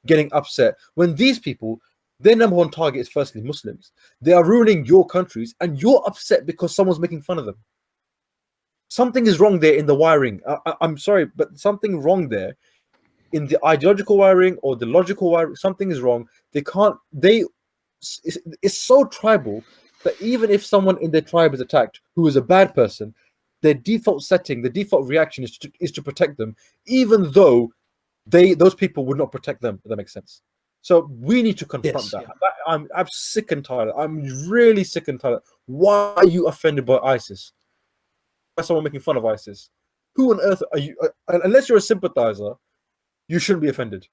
getting upset when these people, their number one target is firstly Muslims? They are ruining your countries, and you're upset because someone's making fun of them. Something is wrong there in the wiring. I'm sorry, but something wrong there in the ideological wiring or the logical wiring. Something is wrong. It's so tribal that even if someone in their tribe is attacked who is a bad person, their default setting, the default reaction is to protect them, even though those people would not protect them. If that makes sense. So we need to confront that. I'm sick and tired. I'm really sick and tired. Why are you offended by ISIS? By someone making fun of ISIS? Who on earth are you? Unless you're a sympathizer, you shouldn't be offended.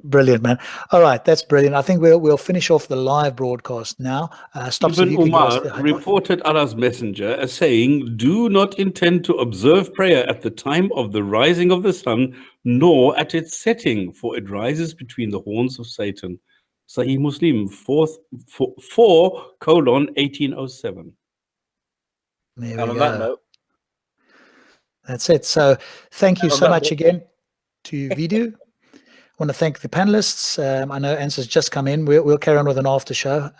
Brilliant, man. All right, that's brilliant. I think we'll finish off the live broadcast now. Ibn Umar reported Allah's messenger as saying, "Do not intend to observe prayer at the time of the rising of the sun, nor at its setting, for it rises between the horns of Satan." Sahih Muslim 4:1807. There And we on go. that note, that's it. So thank you so much again to Veedu. I want to thank the panelists. I know answers just come in. We'll carry on with an after show.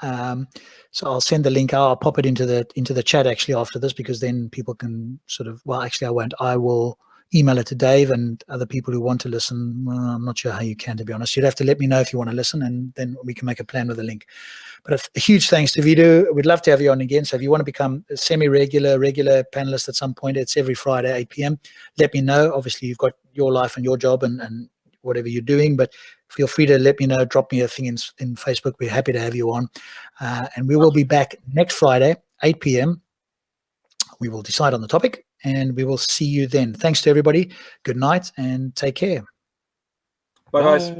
So I'll send the link out. I'll pop it into the chat actually after this, because then people can sort of, well, actually I won't. I will email it to Dave and other people who want to listen. Well, I'm not sure how you can, to be honest. You'd have to let me know if you want to listen, and then we can make a plan with the link. But a huge thanks to Veedu. We'd love to have you on again. So if you want to become a regular panelist at some point, it's every Friday, 8 p.m. Let me know. Obviously, you've got your life and your job and whatever you're doing, but feel free to let me know. Drop me a thing in Facebook. We're happy to have you on. And we will be back next Friday, 8 p.m. We will decide on the topic, and we will see you then. Thanks to everybody. Good night and take care. Bye, guys.